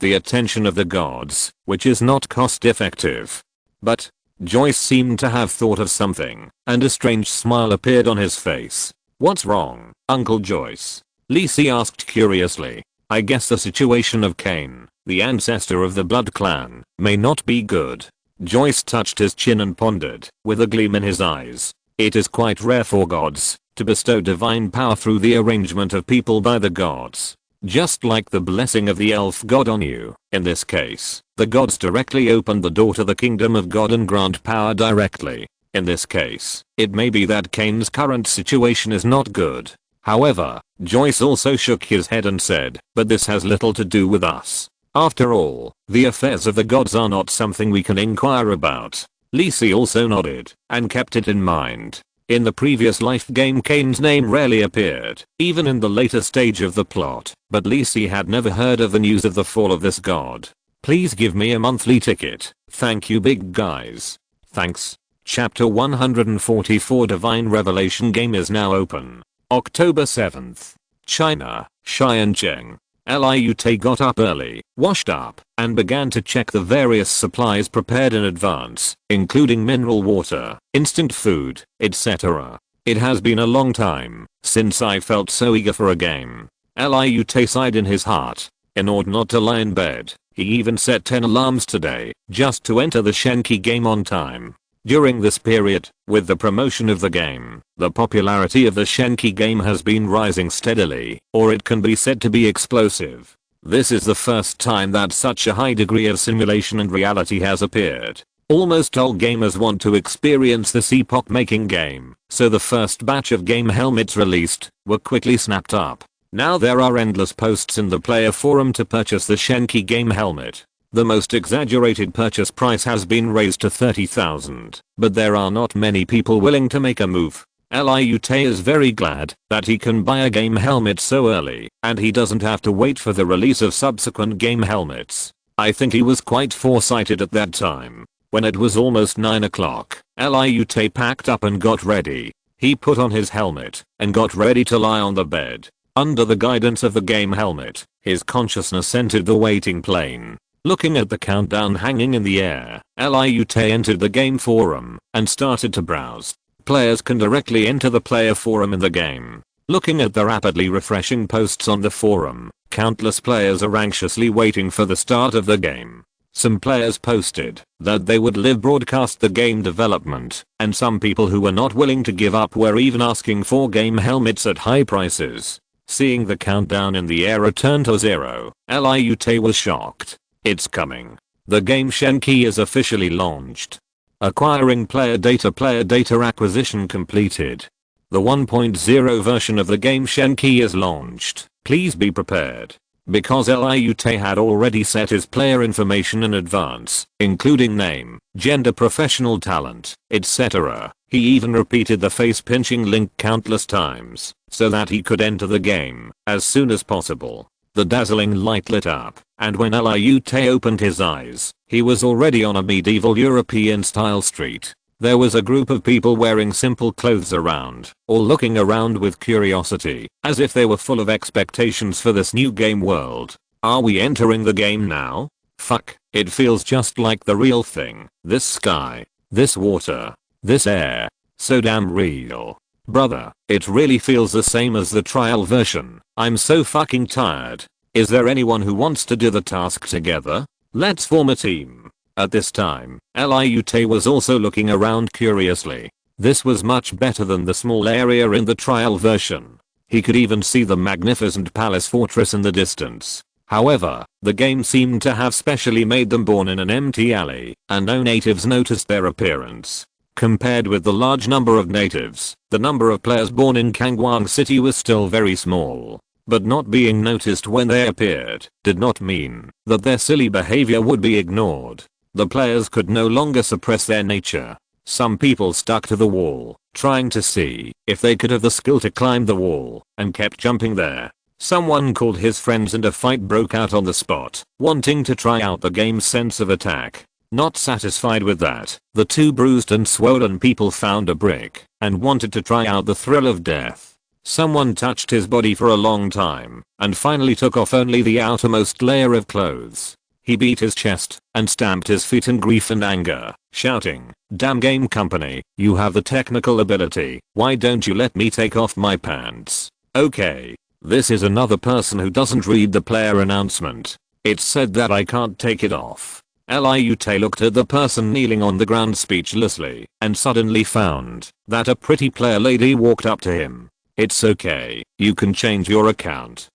the attention of the gods, which is not cost effective. But, Joyce seemed to have thought of something, and a strange smile appeared on his face. What's wrong, Uncle Joyce? Lisi asked curiously. I guess the situation of Kane, the ancestor of the Blood Clan, may not be good. Joyce touched his chin and pondered, with a gleam in his eyes. It is quite rare for gods to bestow divine power through the arrangement of people by the gods. Just like the blessing of the elf god on you, in this case, the gods directly open the door to the kingdom of God and grant power directly. In this case, it may be that Kane's current situation is not good. However, Joyce also shook his head and said, but this has little to do with us. After all, the affairs of the gods are not something we can inquire about. Lisi also nodded and kept it in mind. In the previous life game Kane's name rarely appeared, even in the later stage of the plot, but Lisi had never heard of the news of the fall of this god. Please give me a monthly ticket. Thank you big guys. Thanks. Chapter 144 Divine Revelation game is now open. October 7th. China, Shenqi. Liu got up early, washed up, and began to check the various supplies prepared in advance, including mineral water, instant food, etc. It has been a long time since I felt so eager for a game. Liu sighed in his heart. In order not to lie in bed, he even set 10 alarms today, just to enter the Shenqi game on time. During this period, with the promotion of the game, the popularity of the Shenqi game has been rising steadily, or it can be said to be explosive. This is the first time that such a high degree of simulation and reality has appeared. Almost all gamers want to experience this epoch-making game, so the first batch of game helmets released were quickly snapped up. Now there are endless posts in the player forum to purchase the Shenqi game helmet. The most exaggerated purchase price has been raised to 30,000, but there are not many people willing to make a move. Liu is very glad that he can buy a game helmet so early, and he doesn't have to wait for the release of subsequent game helmets. I think he was quite foresighted at that time. When it was almost 9 o'clock, Liu packed up and got ready. He put on his helmet and got ready to lie on the bed. Under the guidance of the game helmet, his consciousness entered the waiting plane. Looking at the countdown hanging in the air, Liu entered the game forum and started to browse. Players can directly enter the player forum in the game. Looking at the rapidly refreshing posts on the forum, countless players are anxiously waiting for the start of the game. Some players posted that they would live broadcast the game development, and some people who were not willing to give up were even asking for game helmets at high prices. Seeing the countdown in the air return to 0, Liu was shocked. It's coming. The game Shenqi is officially launched. Acquiring player data acquisition completed. The 1.0 version of the game Shenqi is launched. Please be prepared. Because Liu had already set his player information in advance, including name, gender, professional talent, etc. He even repeated the face pinching link countless times, so that he could enter the game as soon as possible. The dazzling light lit up, and when Liu opened his eyes, he was already on a medieval European style street. There was a group of people wearing simple clothes around, all looking around with curiosity, as if they were full of expectations for this new game world. Are we entering the game now? Fuck, it feels just like the real thing. This sky, this water, this air, so damn real. Brother, it really feels the same as the trial version. I'm so fucking tired. Is there anyone who wants to do the task together? Let's form a team. At this time, Liu was also looking around curiously. This was much better than the small area in the trial version. He could even see the magnificent palace fortress in the distance. However, the game seemed to have specially made them born in an empty alley, and no natives noticed their appearance. Compared with the large number of natives, the number of players born in Kangwang City was still very small. But not being noticed when they appeared did not mean that their silly behavior would be ignored. The players could no longer suppress their nature. Some people stuck to the wall, trying to see if they could have the skill to climb the wall, and kept jumping there. Someone called his friends and a fight broke out on the spot, wanting to try out the game's sense of attack. Not satisfied with that, the two bruised and swollen people found a brick and wanted to try out the thrill of death. Someone touched his body for a long time and finally took off only the outermost layer of clothes. He beat his chest and stamped his feet in grief and anger, shouting, "Damn game company, you have the technical ability, why don't you let me take off my pants?" Okay, this is another person who doesn't read the player announcement. It said that I can't take it off. Liu looked at the person kneeling on the ground speechlessly and suddenly found that a pretty player lady walked up to him. "It's okay, you can change your account.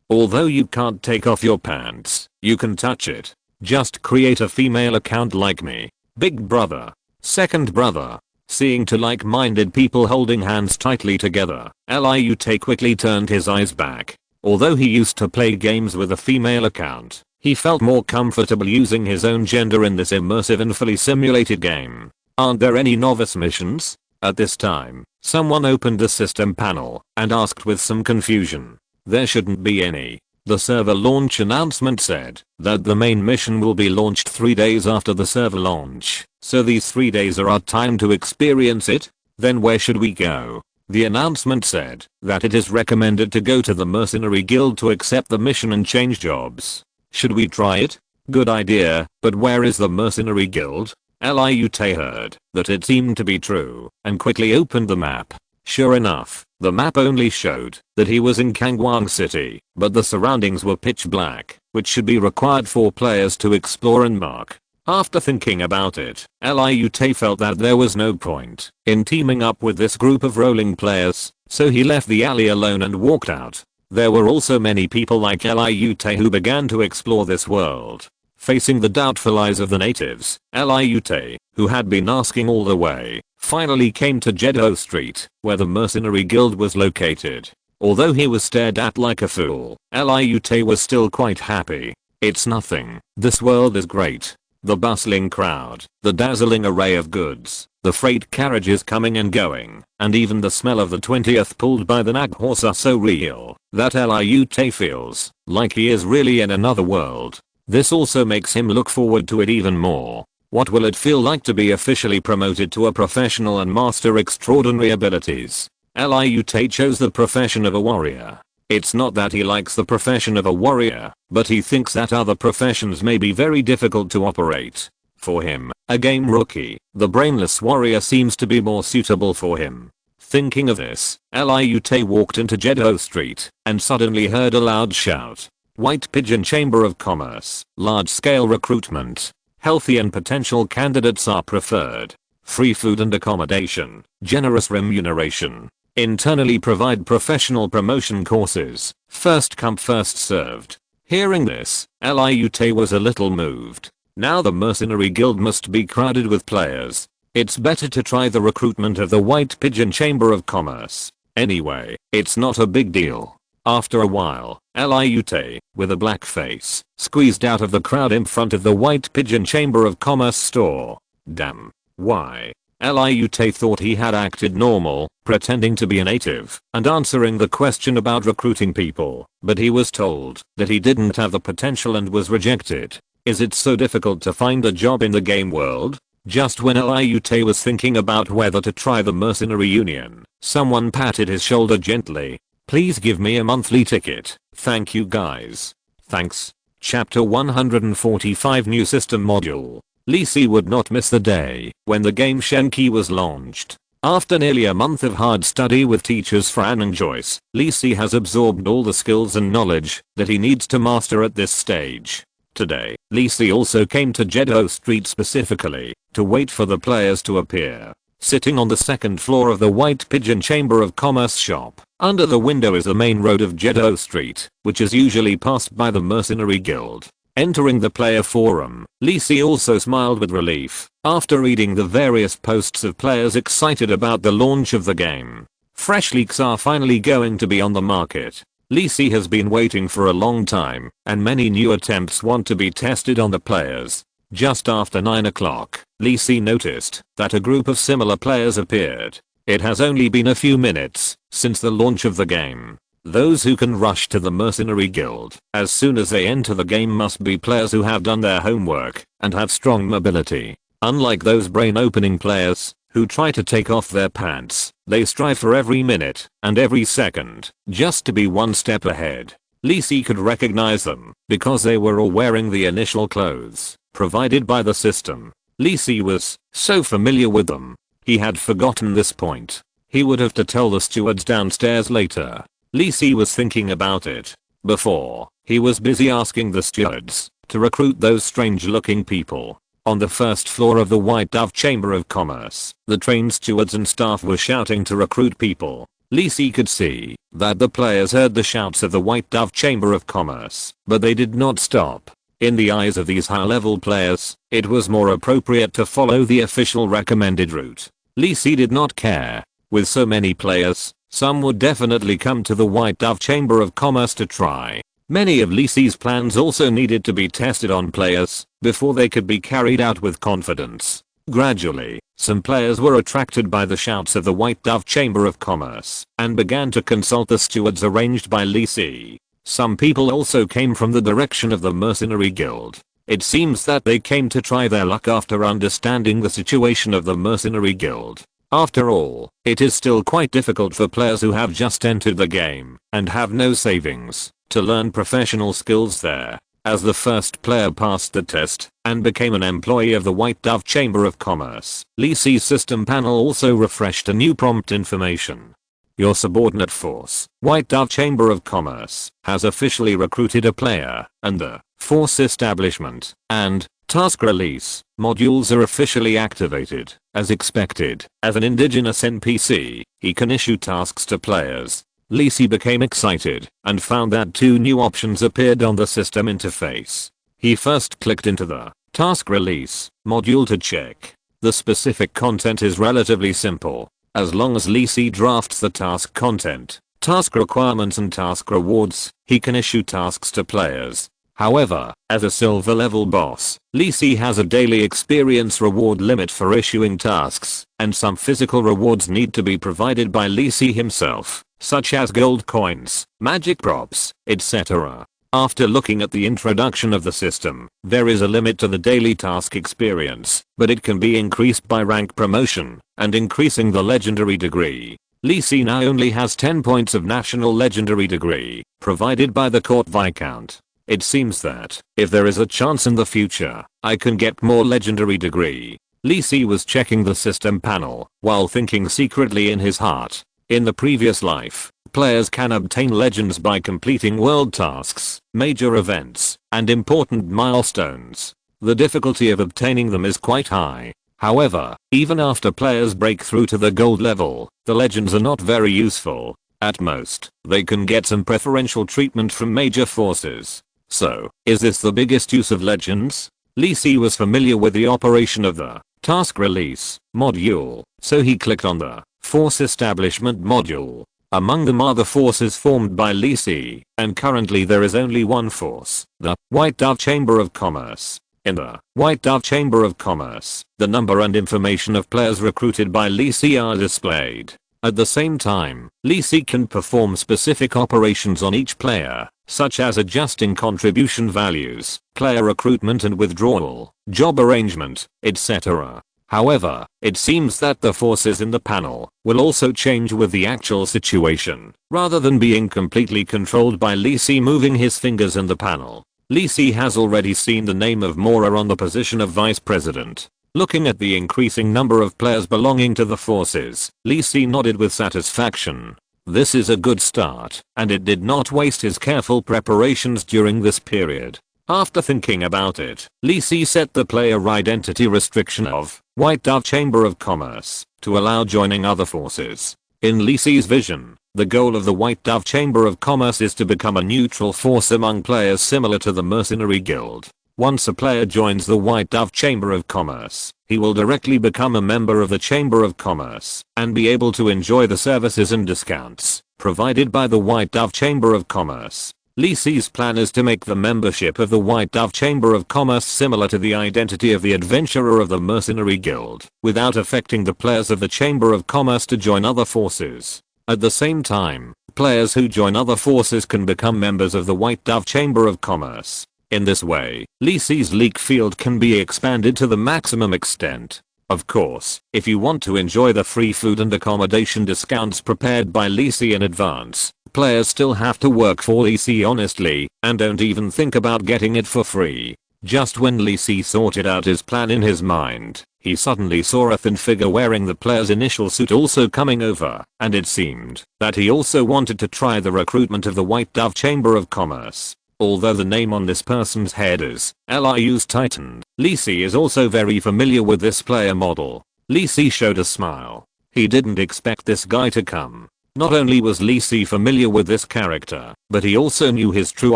Although you can't take off your pants, you can touch it. Just create a female account like me. Big brother. Second brother." Seeing two like-minded people holding hands tightly together, Liu quickly turned his eyes back. Although he used to play games with a female account, He felt more comfortable using his own gender in this immersive and fully simulated game. Aren't there any novice missions? At this time, someone opened the system panel and asked with some confusion. There shouldn't be any. The server launch announcement said that the main mission will be launched 3 days after the server launch, so these 3 days are our time to experience it? Then where should we go? The announcement said that it is recommended to go to the Mercenary Guild to accept the mission and change jobs. Should we try it? Good idea, but where is the Mercenary Guild? Liute heard that it seemed to be true and quickly opened the map. Sure enough, the map only showed that he was in Kangwang City, but the surroundings were pitch black, which should be required for players to explore and mark. After thinking about it, Liute felt that there was no point in teaming up with this group of rolling players, so he left the alley alone and walked out. There were also many people like Liute who began to explore this world. Facing the doubtful eyes of the natives, Liute, who had been asking all the way, finally came to Jeddo Street, where the Mercenary Guild was located. Although he was stared at like a fool, Liute was still quite happy. It's nothing. This world is great. The bustling crowd, the dazzling array of goods, the freight carriages coming and going, and even the smell of the 20th pulled by the nag horse are so real that Liute feels like he is really in another world. This also makes him look forward to it even more. What will it feel like to be officially promoted to a professional and master extraordinary abilities? Liute chose the profession of a warrior. It's not that he likes the profession of a warrior, but he thinks that other professions may be very difficult to operate. For him, a game rookie, the brainless warrior seems to be more suitable for him. Thinking of this, Liute walked into Jeddo Street and suddenly heard a loud shout. White Pigeon Chamber of Commerce, large-scale recruitment. Healthy and potential candidates are preferred. Free food and accommodation, generous remuneration. Internally provide professional promotion courses. First come first served. Hearing this, Liute was a little moved. Now the Mercenary Guild must be crowded with players. It's better to try the recruitment of the White Pigeon Chamber of Commerce. Anyway, it's not a big deal. After a while, Liute, with a black face, squeezed out of the crowd in front of the White Pigeon Chamber of Commerce store. Damn. Why? Liute thought he had acted normal, pretending to be a native and answering the question about recruiting people, but he was told that he didn't have the potential and was rejected. Is it so difficult to find a job in the game world? Just when Liute was thinking about whether to try the mercenary union, someone patted his shoulder gently. Please give me a monthly ticket. Thank you guys. Thanks. Chapter 145 New System Module. Lisi would not miss the day when the game Shenqi was launched. After nearly a month of hard study with teachers Fran and Joyce, Lisi has absorbed all the skills and knowledge that he needs to master at this stage. Today, Lisi also came to Jeddo Street specifically to wait for the players to appear. Sitting on the second floor of the White Pigeon Chamber of Commerce shop, under the window is the main road of Jeddo Street, which is usually passed by the Mercenary Guild. Entering the player forum, Lisi also smiled with relief after reading the various posts of players excited about the launch of the game. Fresh leaks are finally going to be on the market. Lisi has been waiting for a long time, and many new attempts want to be tested on the players. Just after 9 o'clock, Lisi noticed that a group of similar players appeared. It has only been a few minutes since the launch of the game. Those who can rush to the Mercenary Guild as soon as they enter the game must be players who have done their homework and have strong mobility. Unlike those brain-opening players who try to take off their pants, they strive for every minute and every second just to be one step ahead. Lisi could recognize them because they were all wearing the initial clothes provided by the system. Lisi was so familiar with them. He had forgotten this point. He would have to tell the stewards downstairs later. Lisi was thinking about it. Before, he was busy asking the stewards to recruit those strange looking people. On the first floor of the White Dove Chamber of Commerce, the trained stewards and staff were shouting to recruit people. Lisi could see that the players heard the shouts of the White Dove Chamber of Commerce, but they did not stop. In the eyes of these high-level players, it was more appropriate to follow the official recommended route. Lisi did not care. With so many players, some would definitely come to the White Dove Chamber of Commerce to try Many of Li Si's plans also needed to be tested on players before they could be carried out with confidence. Gradually, some players were attracted by the shouts of the White Dove Chamber of Commerce and began to consult the stewards arranged by Li Si. Some people also came from the direction of the Mercenary Guild. It seems that they came to try their luck after understanding the situation of the Mercenary Guild. After all, it is still quite difficult for players who have just entered the game and have no savings to learn professional skills there. As the first player passed the test and became an employee of the White Dove Chamber of Commerce, Li Si's system panel also refreshed a new prompt information. Your subordinate force, White Dove Chamber of Commerce, has officially recruited a player, and the Force Establishment and Task Release modules are officially activated. As expected, as an indigenous NPC, he can issue tasks to players. Li Si became excited and found that two new options appeared on the system interface. He first clicked into the Task Release module to check. The specific content is relatively simple. As long as Li Si drafts the task content, task requirements and task rewards, he can issue tasks to players. However, as a silver level boss, Li Si has a daily experience reward limit for issuing tasks, and some physical rewards need to be provided by Li Si himself, such as gold coins, magic props, etc. After looking at the introduction of the system, there is a limit to the daily task experience, but it can be increased by rank promotion and increasing the legendary degree. Li Si now only has 10 points of national legendary degree, provided by the court viscount. It seems that, if there is a chance in the future, I can get more legendary degree. Li Si was checking the system panel, while thinking secretly in his heart. In the previous life, players can obtain legends by completing world tasks, major events, and important milestones. The difficulty of obtaining them is quite high. However, even after players break through to the gold level, the legends are not very useful. At most, they can get some preferential treatment from major forces. So, is this the biggest use of legends? Li Si was familiar with the operation of the Task Release module, so he clicked on the Force Establishment module. Among them are the forces formed by Li Si, and currently there is only one force, the White Dove Chamber of Commerce. In the White Dove Chamber of Commerce, the number and information of players recruited by Li Si are displayed. At the same time, Li Si can perform specific operations on each player, such as adjusting contribution values, player recruitment and withdrawal, job arrangement, etc. However, it seems that the forces in the panel will also change with the actual situation, rather than being completely controlled by Li Si moving his fingers in the panel. Li Si has already seen the name of Mora on the position of vice president. Looking at the increasing number of players belonging to the forces, Li Si nodded with satisfaction. This is a good start, and it did not waste his careful preparations during this period. After thinking about it, Li Si set the player identity restriction of White Dove Chamber of Commerce to allow joining other forces. In Li Si's vision, the goal of the White Dove Chamber of Commerce is to become a neutral force among players similar to the Mercenary Guild. Once a player joins the White Dove Chamber of Commerce, he will directly become a member of the Chamber of Commerce and be able to enjoy the services and discounts provided by the White Dove Chamber of Commerce. Li Si's plan is to make the membership of the White Dove Chamber of Commerce similar to the identity of the adventurer of the Mercenary Guild, without affecting the players of the Chamber of Commerce to join other forces. At the same time, players who join other forces can become members of the White Dove Chamber of Commerce. In this way, Li Si's leak field can be expanded to the maximum extent. Of course, if you want to enjoy the free food and accommodation discounts prepared by Li Si in advance, players still have to work for Li Si honestly, and don't even think about getting it for free. Just when Li Si sorted out his plan in his mind, he suddenly saw a thin figure wearing the player's initial suit also coming over, and it seemed that he also wanted to try the recruitment of the White Dove Chamber of Commerce. Although the name on this person's head is Liu's Titan, Li Si is also very familiar with this player model. Li Si showed a smile. He didn't expect this guy to come. Not only was Li Si familiar with this character, but he also knew his true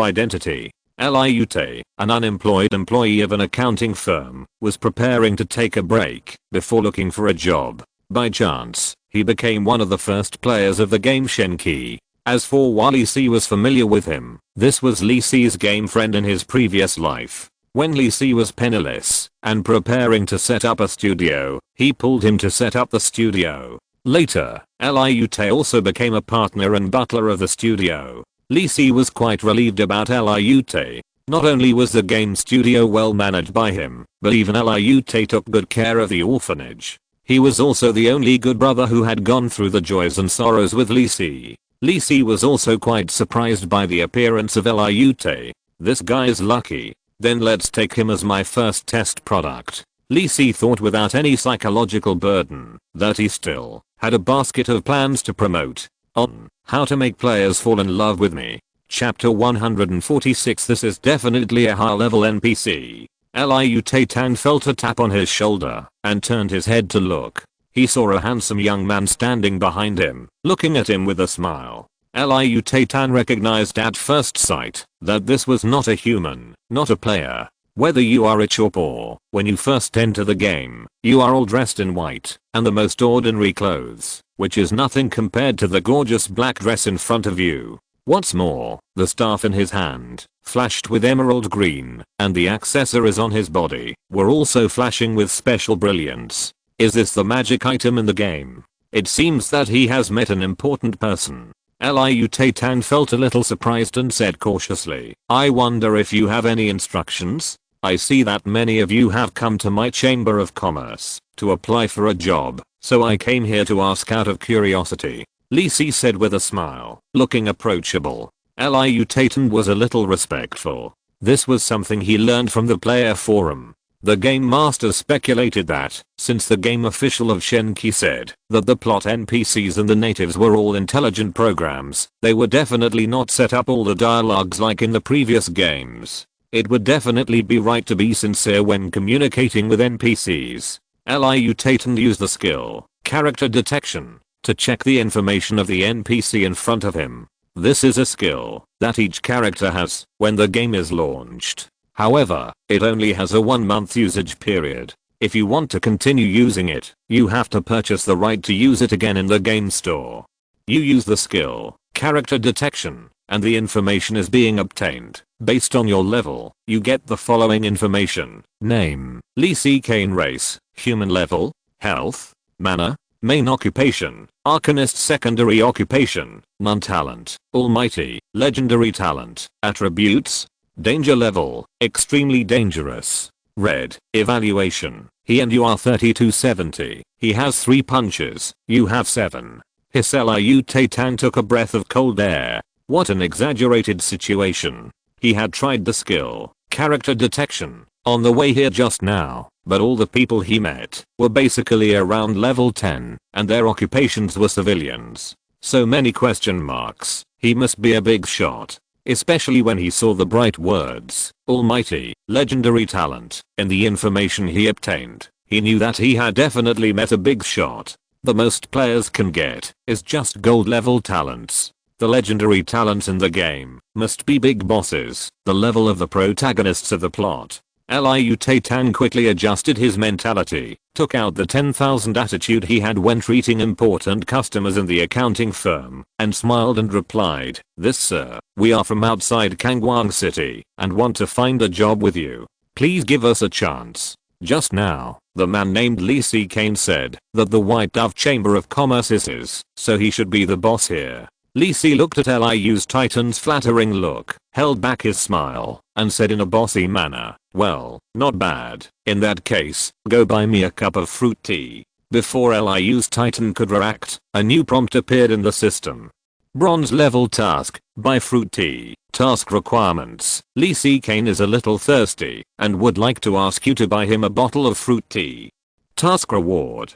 identity. Liu, an unemployed employee of an accounting firm, was preparing to take a break before looking for a job. By chance, he became one of the first players of the game Shenqi. As for why Lee Si was familiar with him, this was Lee Si's game friend in his previous life. When Lee Si was penniless and preparing to set up a studio, he pulled him to set up the studio. Later, Liute also became a partner and butler of the studio. Lee Si was quite relieved about Liute. Not only was the game studio well managed by him, but even Liute took good care of the orphanage. He was also the only good brother who had gone through the joys and sorrows with Lee Si. Lee Si was also quite surprised by the appearance of Liute. This guy is lucky. Then let's take him as my first test product. Lee Si thought without any psychological burden that he still had a basket of plans to promote on how to make players fall in love with me. Chapter 146. This is definitely a high level NPC. Liute Tang felt a tap on his shoulder and turned his head to look. He saw a handsome young man standing behind him, looking at him with a smile. Liute Tang recognized at first sight that this was not a human, not a player. Whether you are rich or poor, when you first enter the game, you are all dressed in white and the most ordinary clothes, which is nothing compared to the gorgeous black dress in front of you. What's more, the staff in his hand flashed with emerald green, and the accessories on his body were also flashing with special brilliance. Is this the magic item in the game? It seems that he has met an important person. Liute Tang felt a little surprised and said cautiously, I wonder if you have any instructions? I see that many of you have come to my Chamber of Commerce to apply for a job, so I came here to ask out of curiosity. Lee Si said with a smile, looking approachable. Liute Tang was a little respectful. This was something he learned from the player forum. The game master speculated that, since the game official of Shenqi said that the plot NPCs and the natives were all intelligent programs, they would definitely not set up all the dialogues like in the previous games. It would definitely be right to be sincere when communicating with NPCs. Liute Tang used the skill, character detection, to check the information of the NPC in front of him. This is a skill that each character has when the game is launched. However, it only has a 1-month usage period. If you want to continue using it, you have to purchase the right to use it again in the game store. You use the skill, character detection, and the information is being obtained. Based on your level, you get the following information. Name, Lee Si Kane race, human level, health, mana, main occupation, Arcanist secondary occupation, non-talent, almighty, legendary talent, attributes, danger level, extremely dangerous. Red, evaluation, he and you are 3270, he has 3 punches, you have 7. His Liute Tang took a breath of cold air. What an exaggerated situation. He had tried the skill, character detection, on the way here just now, but all the people he met were basically around level 10, and their occupations were civilians. So many question marks. He must be a big shot. Especially when he saw the bright words, almighty, legendary talent, in the information he obtained. He knew that he had definitely met a big shot. The most players can get is just gold level talents. The legendary talents in the game must be big bosses, the level of the protagonists of the plot. Liute Tang quickly adjusted his mentality, took out the 10,000 attitude he had when treating important customers in the accounting firm, and smiled and replied, "This sir, we are from outside Kangwang City and want to find a job with you. Please give us a chance." Just now, the man named Lee Si Kane said that the White Dove Chamber of Commerce is his, so he should be the boss here. Lee Si looked at Liu's Titan's flattering look, held back his smile, and said in a bossy manner, "Well, not bad. In that case, go buy me a cup of fruit tea." Before Liu's Titan could react, a new prompt appeared in the system. Bronze level task, buy fruit tea. Task requirements, Lee Si Kane is a little thirsty and would like to ask you to buy him a bottle of fruit tea. Task reward,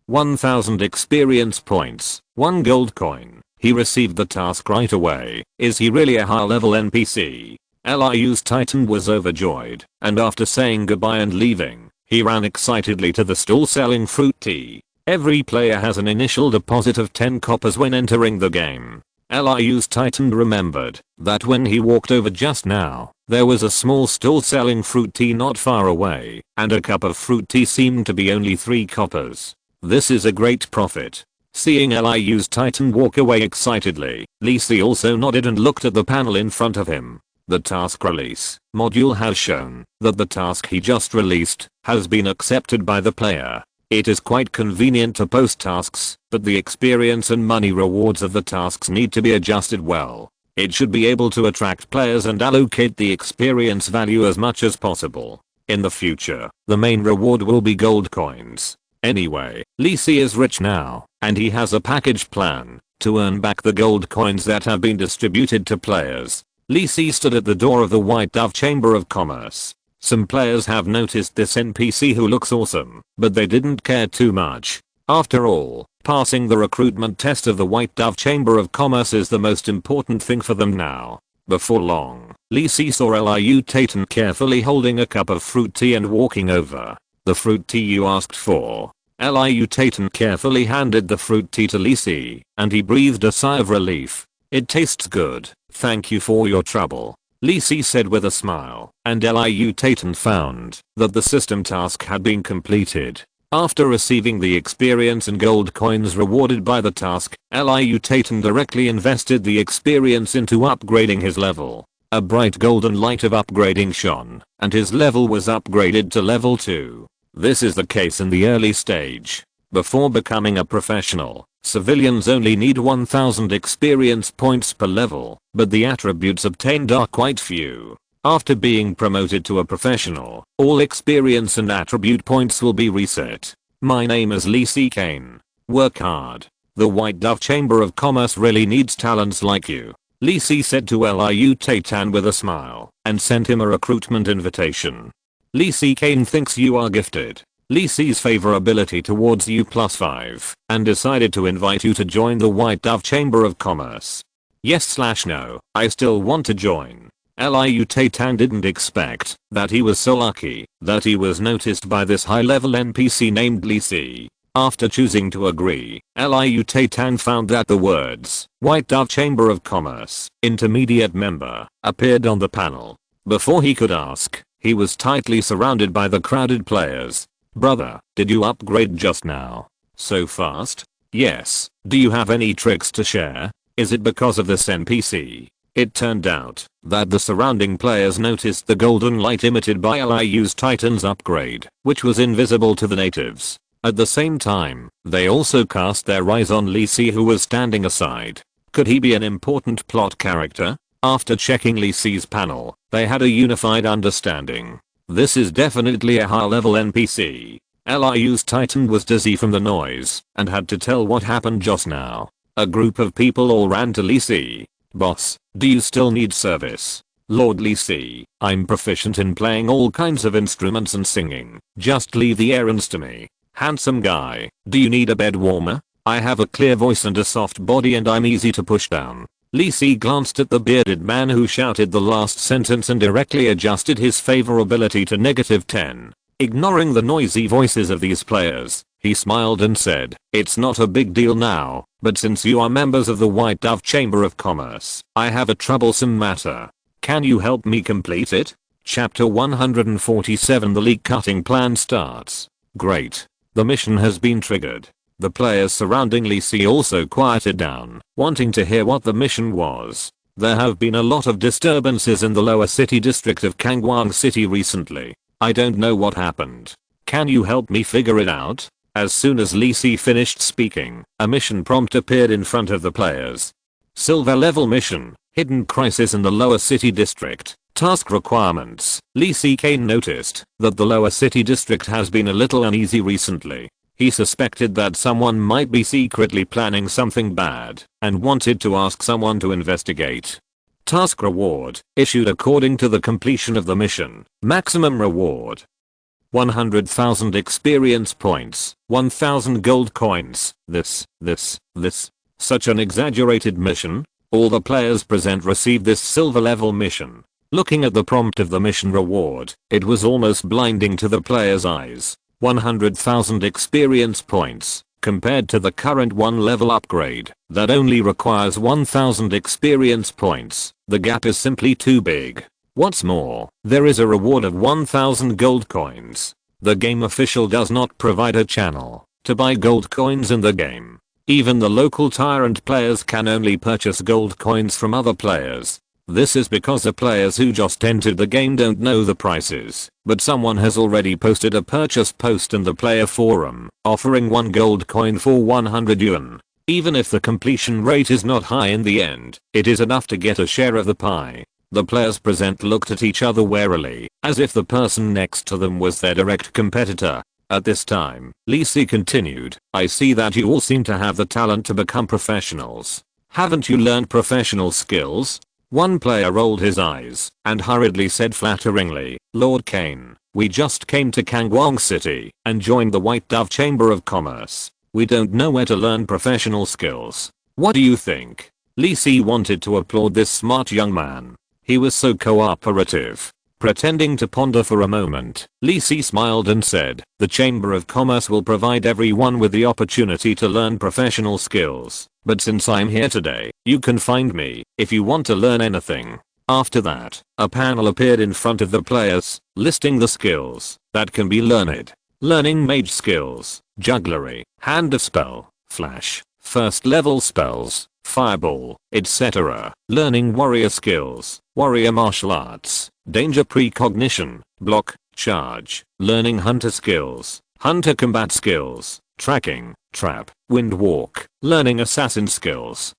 1000 experience points, 1 gold coin. He received the task right away. Is he really a high level NPC? Liu's Titan was overjoyed, and after saying goodbye and leaving, he ran excitedly to the stall selling fruit tea. Every player has an initial deposit of 10 coppers when entering the game. Liu's Titan remembered that when he walked over just now, there was a small stall selling fruit tea not far away, and a cup of fruit tea seemed to be only 3 coppers. This is a great profit. Seeing Liu's Titan walk away excitedly, Lee Si also nodded and looked at the panel in front of him. The task release module has shown that the task he just released has been accepted by the player. It is quite convenient to post tasks, but the experience and money rewards of the tasks need to be adjusted well. It should be able to attract players and allocate the experience value as much as possible. In the future, the main reward will be gold coins. Anyway, Lee Si is rich now, and he has a package plan to earn back the gold coins that have been distributed to players. Lee Si stood at the door of the White Dove Chamber of Commerce. Some players have noticed this NPC who looks awesome, but they didn't care too much. After all, passing the recruitment test of the White Dove Chamber of Commerce is the most important thing for them now. Before long, Lee Si saw Liu Titan carefully holding a cup of fruit tea and walking over. The fruit tea you asked for. Liu Titan carefully handed the fruit tea to Lee Si, and he breathed a sigh of relief. It tastes good, thank you for your trouble, Lee Si said with a smile, and Liu Titan found that the system task had been completed. After receiving the experience and gold coins rewarded by the task, Liu Titan directly invested the experience into upgrading his level. A bright golden light of upgrading shone, and his level was upgraded to level 2. This is the case in the early stage. Before becoming a professional, civilians only need 1000 experience points per level, but the attributes obtained are quite few. After being promoted to a professional, all experience and attribute points will be reset. My name is Lee Si Kane. Work hard. The White Dove Chamber of Commerce really needs talents like you, Lee Si said to Liu Titan with a smile, and sent him a recruitment invitation. Lee Si Kane thinks you are gifted. Lee Si's favorability towards you +5, and decided to invite you to join the White Dove Chamber of Commerce. Yes/no, I still want to join. Liu Titan didn't expect that he was so lucky that he was noticed by this high-level NPC named Lee Si. After choosing to agree, Liu Titan found that the words, White Dove Chamber of Commerce, intermediate member, appeared on the panel. Before he could ask, he was tightly surrounded by the crowded players. Brother, did you upgrade just now? So fast? Yes. Do you have any tricks to share? Is it because of this NPC? It turned out that the surrounding players noticed the golden light emitted by Liu's Titan's upgrade, which was invisible to the natives. At the same time, they also cast their eyes on Lee Si, who was standing aside. Could he be an important plot character? After checking Lee Si's panel, they had a unified understanding. This is definitely a high-level NPC. Liu's Titan was dizzy from the noise and had to tell what happened just now. A group of people all ran to Lee Si. Boss, do you still need service? Lord Lee Si, I'm proficient in playing all kinds of instruments and singing. Just leave the errands to me. Handsome guy, do you need a bed warmer? I have a clear voice and a soft body and I'm easy to push down. Lee Si glanced at the bearded man who shouted the last sentence and directly adjusted his favorability to -10. Ignoring the noisy voices of these players, he smiled and said, it's not a big deal now, but since you are members of the White Dove Chamber of Commerce, I have a troublesome matter. Can you help me complete it? Chapter 147. The leak cutting plan starts. Great. The mission has been triggered. The players surrounding Lee Si also quieted down, wanting to hear what the mission was. There have been a lot of disturbances in the lower city district of Kangwang City recently. I don't know what happened. Can you help me figure it out? As soon as Lee Si finished speaking, a mission prompt appeared in front of the players. Silver level mission, hidden crisis in the lower city district. Task requirements. Lee Si Kane noticed that the lower city district has been a little uneasy recently. He suspected that someone might be secretly planning something bad and wanted to ask someone to investigate. Task reward issued according to the completion of the mission. Maximum reward 100,000 experience points, 1000 gold coins. This. Such an exaggerated mission? All the players present received this silver level mission. Looking at the prompt of the mission reward, it was almost blinding to the players' eyes. 100,000 experience points, compared to the current 1 level upgrade, that only requires 1000 experience points. The gap is simply too big. What's more, there is a reward of 1000 gold coins. The game official does not provide a channel to buy gold coins in the game. Even the local tyrant players can only purchase gold coins from other players. This is because the players who just entered the game don't know the prices, but someone has already posted a purchase post in the player forum, offering 1 gold coin for 100 yuan. Even if the completion rate is not high in the end, it is enough to get a share of the pie. The players present looked at each other warily, as if the person next to them was their direct competitor. At this time, Lee Si continued, I see that you all seem to have the talent to become professionals. Haven't you learned professional skills? One player rolled his eyes and hurriedly said flatteringly, Lord Kane, we just came to Kangwang City and joined the White Dove Chamber of Commerce. We don't know where to learn professional skills. What do you think? Lee Si wanted to applaud this smart young man. He was so cooperative. Pretending to ponder for a moment, Lee Si smiled and said, the Chamber of Commerce will provide everyone with the opportunity to learn professional skills, but since I'm here today, you can find me if you want to learn anything. After that, a panel appeared in front of the players, listing the skills that can be learned. Learning mage skills, jugglery, hand of spell, flash, first level spells, fireball, etc. Learning warrior skills, warrior martial arts, danger precognition, block, charge. Learning hunter skills, hunter combat skills, tracking, trap, wind walk. Learning assassin skills,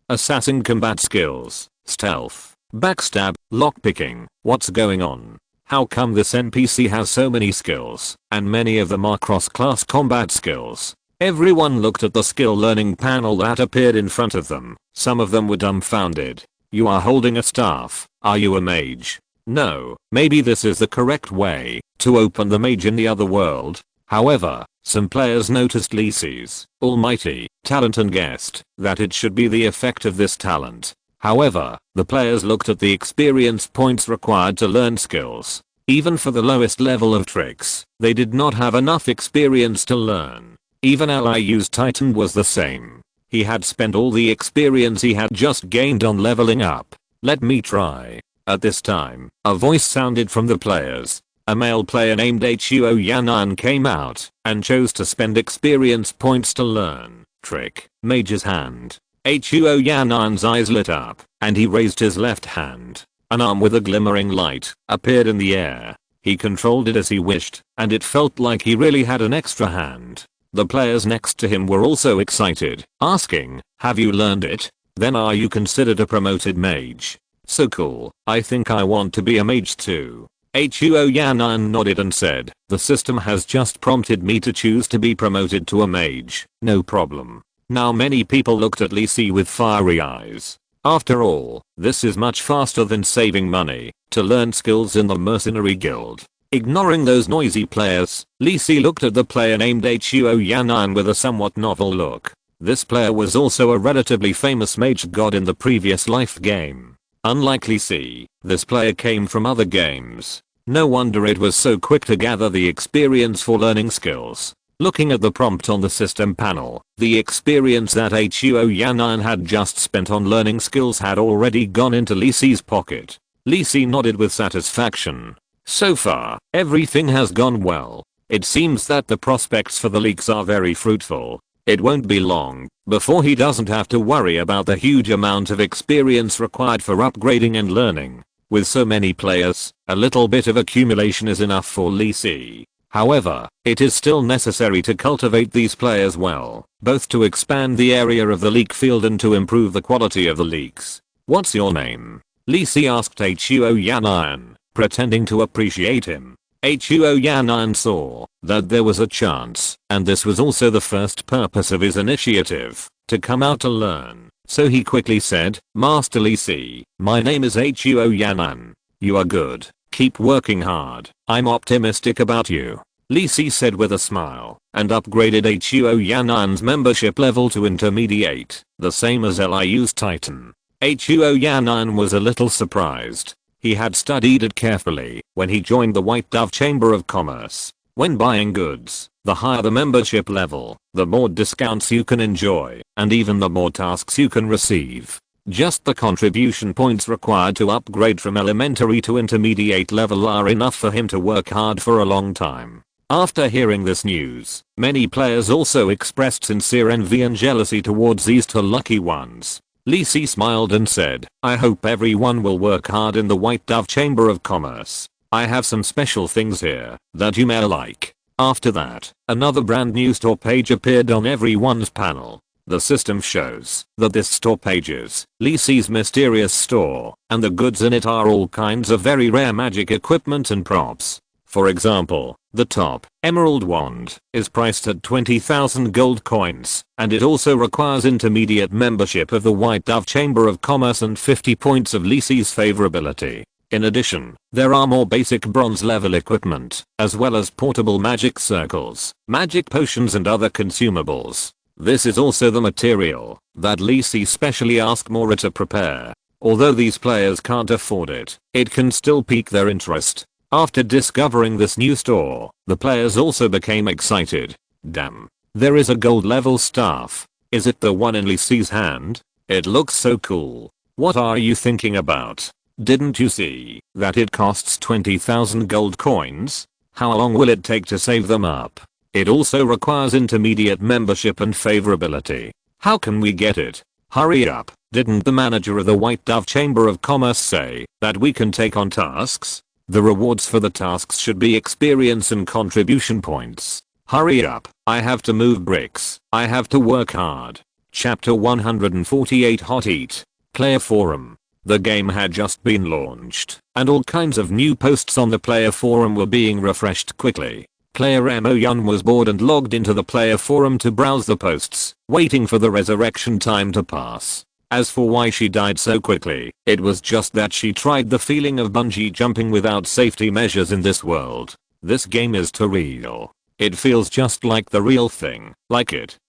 assassin combat skills, stealth, backstab, lockpicking. What's going on? How come this NPC has so many skills, and many of them are cross-class combat skills? Everyone looked at the skill learning panel that appeared in front of them. Some of them were dumbfounded. You are holding a staff. Are you a mage? No, maybe this is the correct way to open the mage in the other world. However, some players noticed Lee Si's almighty talent and guessed that it should be the effect of this talent. However, the players looked at the experience points required to learn skills. Even for the lowest level of tricks, they did not have enough experience to learn. Even Liu's Titan was the same. He had spent all the experience he had just gained on leveling up. Let me try. At this time, a voice sounded from the players. A male player named Huo Yanan came out and chose to spend experience points to learn trick Mage's Hand. Huo Yanan's eyes lit up and he raised his left hand. An arm with a glimmering light appeared in the air. He controlled it as he wished and it felt like he really had an extra hand. The players next to him were also excited, asking, have you learned it? Then are you considered a promoted mage? So cool, I think I want to be a mage too. Huo Yanan nodded and said, the system has just prompted me to choose to be promoted to a mage. No problem. Now many people looked at Lee Si with fiery eyes. After all, this is much faster than saving money to learn skills in the mercenary guild. Ignoring those noisy players, Lee Si looked at the player named Huo Yanan with a somewhat novel look. This player was also a relatively famous mage god in the previous life game. Unlike Lee Si, this player came from other games. No wonder it was so quick to gather the experience for learning skills. Looking at the prompt on the system panel, the experience that Huo Yanan had just spent on learning skills had already gone into Lee Si's pocket. Lee Si nodded with satisfaction. So far, everything has gone well. It seems that the prospects for the leaks are very fruitful. It won't be long before he doesn't have to worry about the huge amount of experience required for upgrading and learning. With so many players, a little bit of accumulation is enough for Lee Si. However, it is still necessary to cultivate these players well, both to expand the area of the leak field and to improve the quality of the leaks. What's your name? Lee Si asked Huo Yanan, pretending to appreciate him. Huo Yanan saw that there was a chance, and this was also the first purpose of his initiative, to come out to learn. So he quickly said, Master Lee Si, my name is Huo Yanan. You are good. Keep working hard. I'm optimistic about you. Lee Si said with a smile, and upgraded Huo Yanan's membership level to intermediate, the same as Liu's Titan. Huo Yanan was a little surprised. He had studied it carefully when he joined the White Dove Chamber of Commerce. When buying goods, the higher the membership level, the more discounts you can enjoy, and even the more tasks you can receive. Just the contribution points required to upgrade from elementary to intermediate level are enough for him to work hard for a long time. After hearing this news, many players also expressed sincere envy and jealousy towards these two lucky ones. Lee Si smiled and said, "I hope everyone will work hard in the White Dove Chamber of Commerce. I have some special things here that you may like." After that, another brand new store page appeared on everyone's panel. The system shows that this store page is Lee Si's mysterious store, and the goods in it are all kinds of very rare magic equipment and props. For example, the top emerald wand is priced at 20,000 gold coins, and it also requires intermediate membership of the White Dove Chamber of Commerce and 50 points of Lee Si's favorability. In addition, there are more basic bronze level equipment, as well as portable magic circles, magic potions and other consumables. This is also the material that Lee Si specially asked Mora to prepare. Although these players can't afford it, it can still pique their interest. After discovering this new store, the players also became excited. Damn. There is a gold level staff. Is it the one in Lee Si's hand? It looks so cool. What are you thinking about? Didn't you see that it costs 20,000 gold coins? How long will it take to save them up? It also requires intermediate membership and favorability. How can we get it? Hurry up. Didn't the manager of the White Dove Chamber of Commerce say that we can take on tasks? The rewards for the tasks should be experience and contribution points. Hurry up. I have to move bricks. I have to work hard. Chapter 148 Hot Eat. Player Forum. The game had just been launched, and all kinds of new posts on the player forum were being refreshed quickly. Player Mo Yun was bored and logged into the player forum to browse the posts, waiting for the resurrection time to pass. As for why she died so quickly, it was just that she tried the feeling of bungee jumping without safety measures in this world. This game is too real. It feels just like the real thing.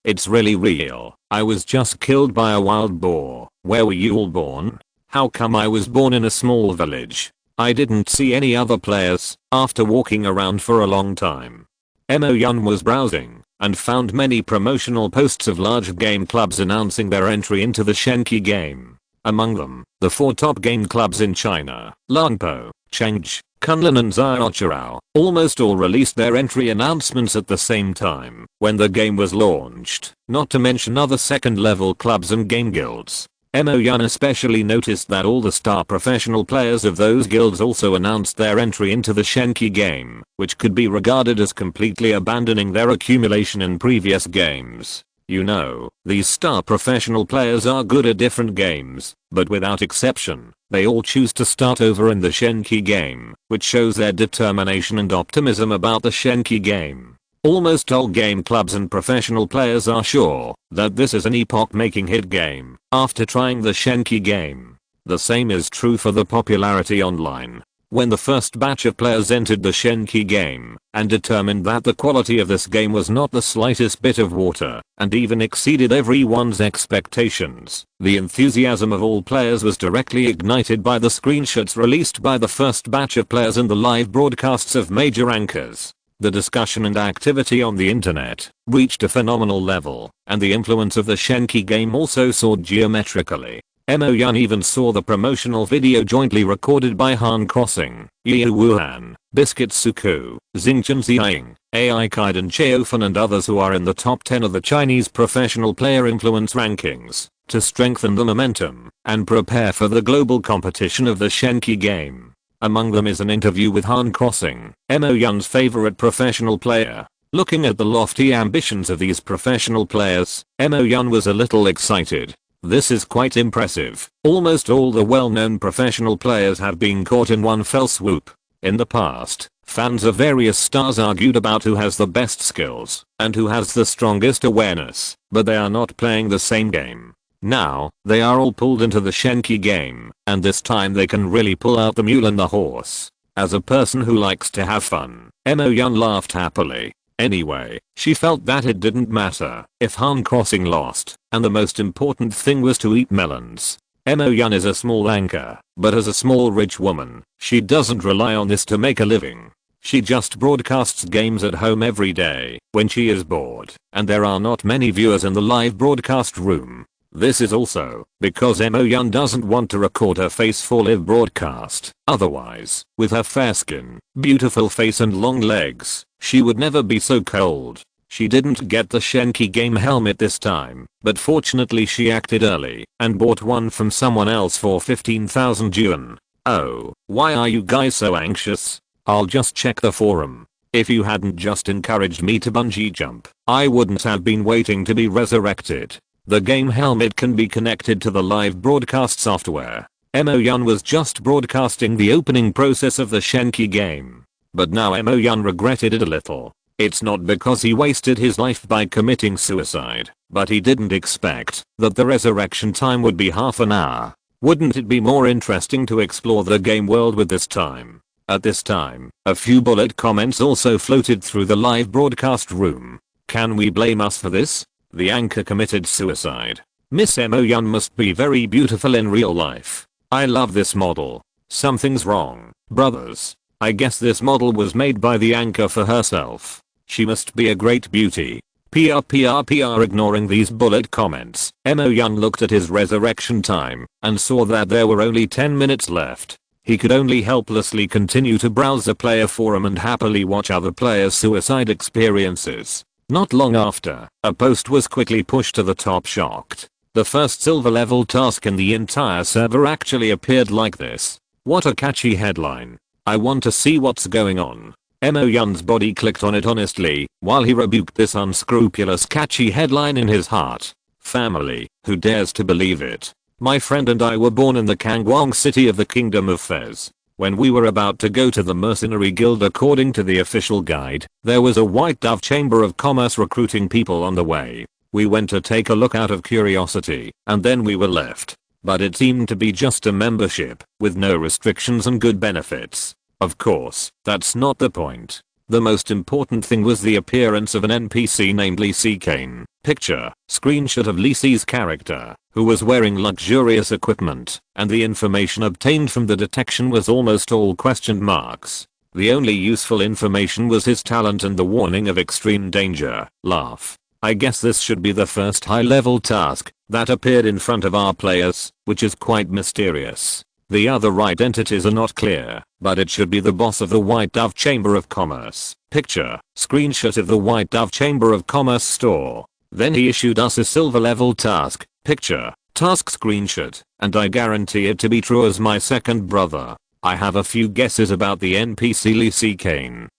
It's really real. I was just killed by a wild boar. Where were you all born? How come I was born in a small village? I didn't see any other players after walking around for a long time. Mo Yun was browsing and found many promotional posts of large game clubs announcing their entry into the Shenqi game. Among them, the 4 top game clubs in China, Langpo, Chengchi, Kunlun and Xiaochirao, almost all released their entry announcements at the same time when the game was launched, not to mention other second level clubs and game guilds. Mo Yun especially noticed that all the star professional players of those guilds also announced their entry into the Shenqi game, which could be regarded as completely abandoning their accumulation in previous games. You know, these star professional players are good at different games, but without exception, they all choose to start over in the Shenqi game, which shows their determination and optimism about the Shenqi game. Almost all game clubs and professional players are sure that this is an epoch-making hit game after trying the Shenqi game. The same is true for the popularity online. When the first batch of players entered the Shenqi game and determined that the quality of this game was not the slightest bit of water and even exceeded everyone's expectations, the enthusiasm of all players was directly ignited by the screenshots released by the first batch of players and the live broadcasts of major anchors. The discussion and activity on the internet reached a phenomenal level, and the influence of the Shenqi game also soared geometrically. Mo Yun even saw the promotional video jointly recorded by Han Crossing, Yiu Wuhan, Biscuit Suku, Xingchen Xiang, AI Kaiden Cheofan and others who are in the top 10 of the Chinese professional player influence rankings, to strengthen the momentum and prepare for the global competition of the Shenqi game. Among them is an interview with Han Crossing, Mo Yun's favorite professional player. Looking at the lofty ambitions of these professional players, Mo Yun was a little excited. This is quite impressive. Almost all the well-known professional players have been caught in one fell swoop. In the past, fans of various stars argued about who has the best skills and who has the strongest awareness, but they are not playing the same game. Now, they are all pulled into the Shenqi game, and this time they can really pull out the mule and the horse. As a person who likes to have fun, Mo Yun laughed happily. Anyway, she felt that it didn't matter if Han Crossing lost, and the most important thing was to eat melons. Mo Yun is a small anchor, but as a small rich woman, she doesn't rely on this to make a living. She just broadcasts games at home every day when she is bored, and there are not many viewers in the live broadcast room. This is also because Emo-Yun doesn't want to record her face for live broadcast. Otherwise, with her fair skin, beautiful face and long legs, she would never be so cold. She didn't get the Shenqi game helmet this time, but fortunately she acted early and bought one from someone else for 15,000 yuan. Oh, why are you guys so anxious? I'll just check the forum. If you hadn't just encouraged me to bungee jump, I wouldn't have been waiting to be resurrected. The game helmet can be connected to the live broadcast software. Emo-Yun was just broadcasting the opening process of the Shenqi game. But now Emo-Yun regretted it a little. It's not because he wasted his life by committing suicide, but he didn't expect that the resurrection time would be half an hour. Wouldn't it be more interesting to explore the game world with this time? At this time, a few bullet comments also floated through the live broadcast room. Can we blame us for this? The anchor committed suicide. Miss Emo-Yun must be very beautiful in real life. I love this model. Something's wrong, brothers. I guess this model was made by the anchor for herself. She must be a great beauty. PR. Ignoring these bullet comments, Emo-Yun looked at his resurrection time and saw that there were only 10 minutes left. He could only helplessly continue to browse the player forum and happily watch other players' suicide experiences. Not long after, a post was quickly pushed to the top. Shocked. The first silver level task in the entire server actually appeared like this. What a catchy headline. I want to see what's going on. Emo-Yun's body clicked on it honestly, while he rebuked this unscrupulous catchy headline in his heart. Family, who dares to believe it? My friend and I were born in the Kangwang city of the Kingdom of Fez. When we were about to go to the mercenary guild according to the official guide, there was a White Dove Chamber of Commerce recruiting people on the way. We went to take a look out of curiosity, and then we were left. But it seemed to be just a membership, with no restrictions and good benefits. Of course, that's not the point. The most important thing was the appearance of an NPC named Arcane. Picture, screenshot of Lisi's character, who was wearing luxurious equipment, and the information obtained from the detection was almost all question marks. The only useful information was his talent and the warning of extreme danger. Laugh. I guess this should be the first high-level task that appeared in front of our players, which is quite mysterious. The other identities are not clear, but it should be the boss of the White Dove Chamber of Commerce. Picture, screenshot of the White Dove Chamber of Commerce store. Then he issued us a silver level task. Picture, task screenshot, and I guarantee it to be true as my second brother. I have a few guesses about the NPC Arcane.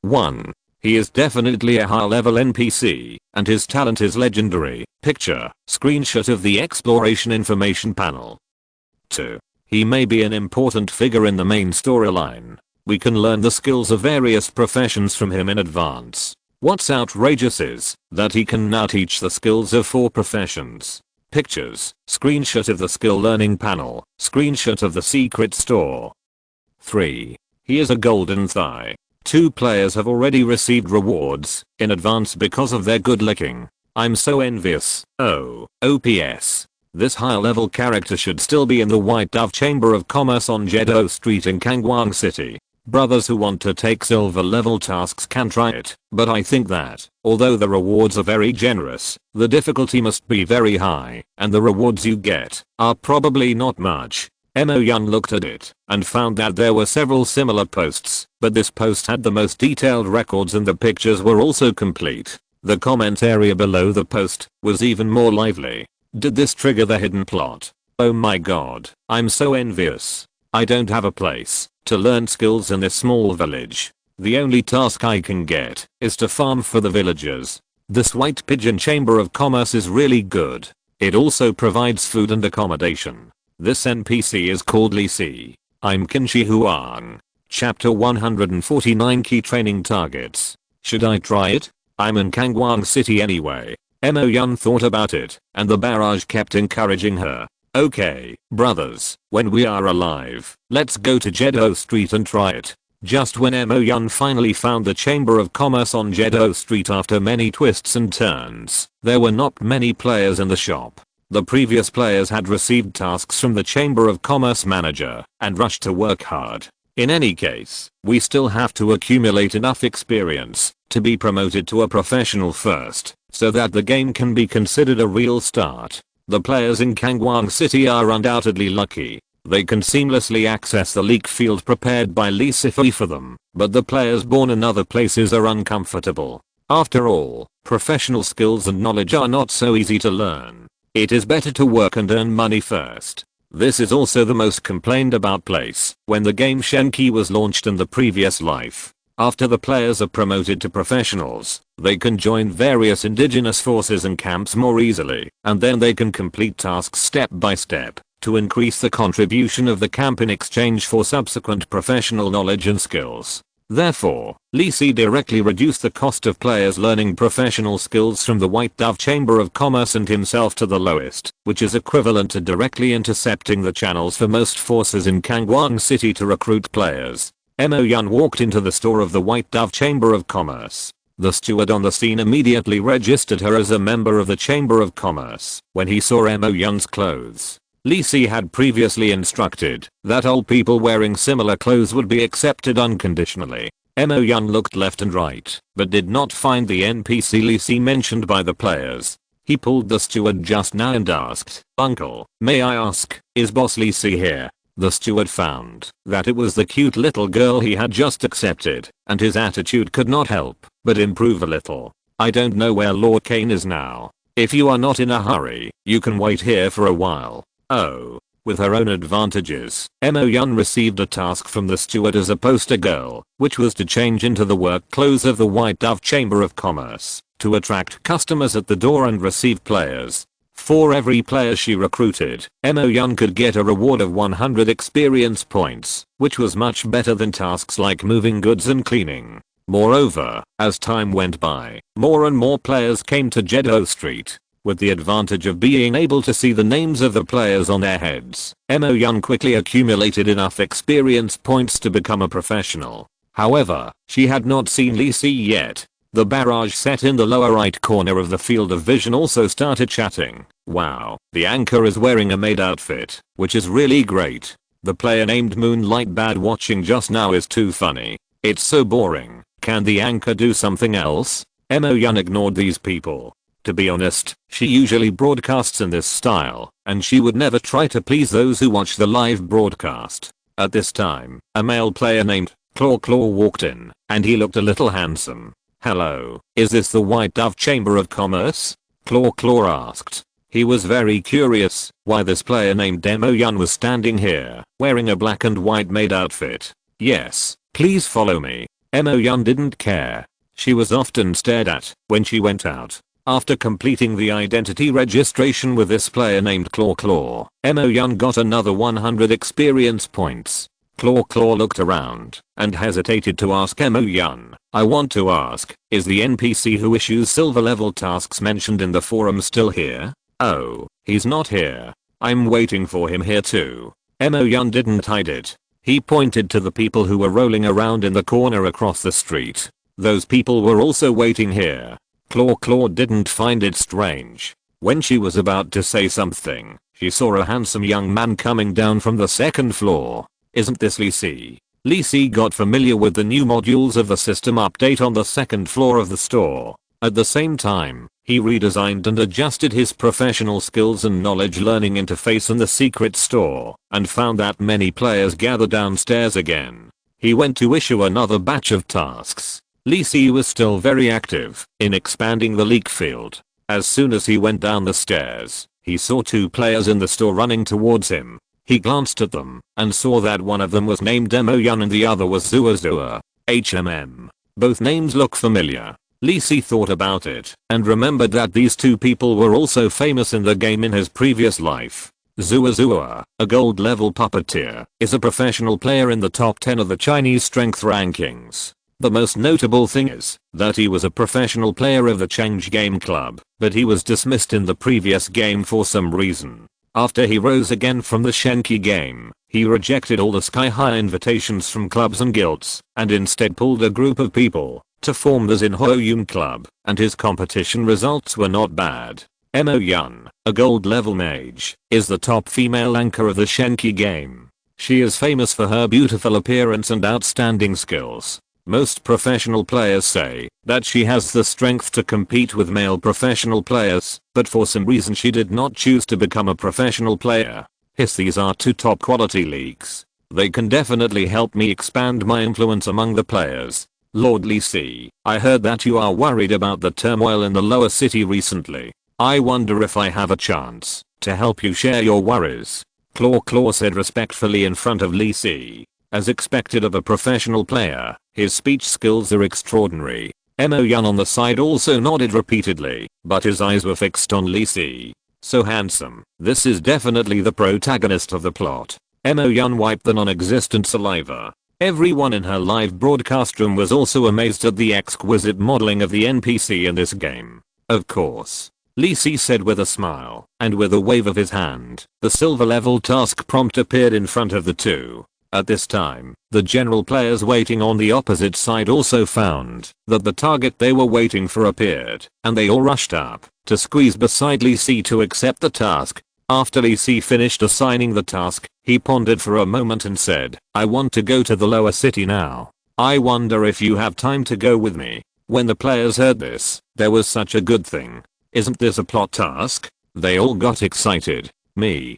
1. He is definitely a high level NPC, and his talent is legendary. Picture, screenshot of the exploration information panel. 2. He may be an important figure in the main storyline. We can learn the skills of various professions from him in advance. What's outrageous is that he can now teach the skills of 4 professions. Pictures, screenshot of the skill learning panel, screenshot of the secret store. 3. He is a golden thigh. 2 players have already received rewards in advance because of their good looking. I'm so envious. Oh, OPS. This higher level character should still be in the White Dove Chamber of Commerce on Jedo Street in Kangwang City. Brothers who want to take silver level tasks can try it, but I think that, although the rewards are very generous, the difficulty must be very high, and the rewards you get are probably not much. Emo-Yun looked at it and found that there were several similar posts, but this post had the most detailed records and the pictures were also complete. The comment area below the post was even more lively. Did this trigger the hidden plot? Oh my god, I'm so envious. I don't have a place to learn skills in this small village. The only task I can get is to farm for the villagers. This White Pigeon Chamber of Commerce is really good. It also provides food and accommodation. This NPC is called Lisi. I'm Kinshi Huang. Chapter 149 Key Training Targets. Should I try it? I'm in Kangwang City anyway. Emo-Yun thought about it, and the barrage kept encouraging her. Okay, brothers, when we are alive, let's go to Jedo Street and try it. Just when Emo-Yun finally found the Chamber of Commerce on Jedo Street after many twists and turns, there were not many players in the shop. The previous players had received tasks from the Chamber of Commerce manager and rushed to work hard. In any case, we still have to accumulate enough experience to be promoted to a professional first, so that the game can be considered a real start. The players in Kangwang City are undoubtedly lucky. They can seamlessly access the leak field prepared by Lee Sifui for them, but the players born in other places are uncomfortable. After all, professional skills and knowledge are not so easy to learn. It is better to work and earn money first. This is also the most complained about place when the game Shenqi was launched in the previous life. After the players are promoted to professionals, they can join various indigenous forces and camps more easily, and then they can complete tasks step by step to increase the contribution of the camp in exchange for subsequent professional knowledge and skills. Therefore, Lee Si directly reduced the cost of players learning professional skills from the White Dove Chamber of Commerce and himself to the lowest, which is equivalent to directly intercepting the channels for most forces in Kangwang City to recruit players. Mo Yun walked into the store of the White Dove Chamber of Commerce. The steward on the scene immediately registered her as a member of the Chamber of Commerce when he saw Mo Yun's clothes. Lee Si had previously instructed that all people wearing similar clothes would be accepted unconditionally. Mo Yun looked left and right, but did not find the NPC Lee Si mentioned by the players. He pulled the steward just now and asked, "Uncle, may I ask, is Boss Lee Si here?" The steward found that it was the cute little girl he had just accepted, and his attitude could not help but improve a little. "I don't know where Lord Arcane is now. If you are not in a hurry, you can wait here for a while." Oh. With her own advantages, Mo Yun received a task from the steward as a poster girl, which was to change into the work clothes of the White Dove Chamber of Commerce, to attract customers at the door and receive players. For every player she recruited, Mo Yun could get a reward of 100 experience points, which was much better than tasks like moving goods and cleaning. Moreover, as time went by, more and more players came to Jeddah Street. With the advantage of being able to see the names of the players on their heads, Mo Yun quickly accumulated enough experience points to become a professional. However, she had not seen Lee Si yet. The barrage set in the lower right corner of the field of vision also started chatting. "Wow, the anchor is wearing a maid outfit, which is really great. The player named Moonlight Bad watching just now is too funny. It's so boring. Can the anchor do something else?" Mo Yun ignored these people. To be honest, she usually broadcasts in this style, and she would never try to please those who watch the live broadcast. At this time, a male player named Claw walked in, and he looked a little handsome. "Hello, is this the White Dove Chamber of Commerce?" Claw asked. He was very curious why this player named Mo Yun was standing here, wearing a black and white maid outfit. "Yes, please follow me." Mo Yun didn't care. She was often stared at when she went out. After completing the identity registration with this player named Claw, Mo Yun got another 100 experience points. Claw looked around and hesitated to ask Mo Yun, "I want to ask, is the NPC who issues silver level tasks mentioned in the forum still here?" "Oh, he's not here. I'm waiting for him here too." Mo Yun didn't hide it. He pointed to the people who were rolling around in the corner across the street. Those people were also waiting here. Claw didn't find it strange. When she was about to say something, she saw a handsome young man coming down from the second floor. "Isn't this Lee Si?" Lee Si got familiar with the new modules of the system update on the second floor of the store. At the same time, he redesigned and adjusted his professional skills and knowledge learning interface in the secret store, and found that many players gathered downstairs again. He went to issue another batch of tasks. Lee Si was still very active in expanding the leak field. As soon as he went down the stairs, he saw two players in the store running towards him. He glanced at them and saw that one of them was named Mo Yun and the other was Zua. Both names look familiar. Lee Si thought about it and remembered that these two people were also famous in the game in his previous life. Zua, a gold level puppeteer, is a professional player in the top 10 of the Chinese strength rankings. The most notable thing is that he was a professional player of the Change Game Club, but he was dismissed in the previous game for some reason. After he rose again from the Shenqi game, he rejected all the sky-high invitations from clubs and guilds, and instead pulled a group of people to form the Xinhoyun Club, and his competition results were not bad. Mo Yun, a gold level mage, is the top female anchor of the Shenqi game. She is famous for her beautiful appearance and outstanding skills. Most professional players say that she has the strength to compete with male professional players, but for some reason she did not choose to become a professional player. These are two top quality leagues. They can definitely help me expand my influence among the players. Lord Lee C, I heard that you are worried about the turmoil in the lower city recently. I wonder if I have a chance to help you share your worries. Claw said respectfully in front of Lee C. As expected of a professional player, his speech skills are extraordinary. Mo Yun on the side also nodded repeatedly, but his eyes were fixed on Lee C. So handsome. This is definitely the protagonist of the plot. Mo Yun wiped the non-existent saliva. Everyone in her live broadcast room was also amazed at the exquisite modeling of the NPC in this game. Of course. Lee C said with a smile, and with a wave of his hand, the silver level task prompt appeared in front of the two. At this time, the general players waiting on the opposite side also found that the target they were waiting for appeared, and they all rushed up to squeeze beside Lee C to accept the task. After Lee C finished assigning the task, he pondered for a moment and said, I want to go to the lower city now. I wonder if you have time to go with me. When the players heard this, there was such a good thing. Isn't this a plot task? They all got excited. Me.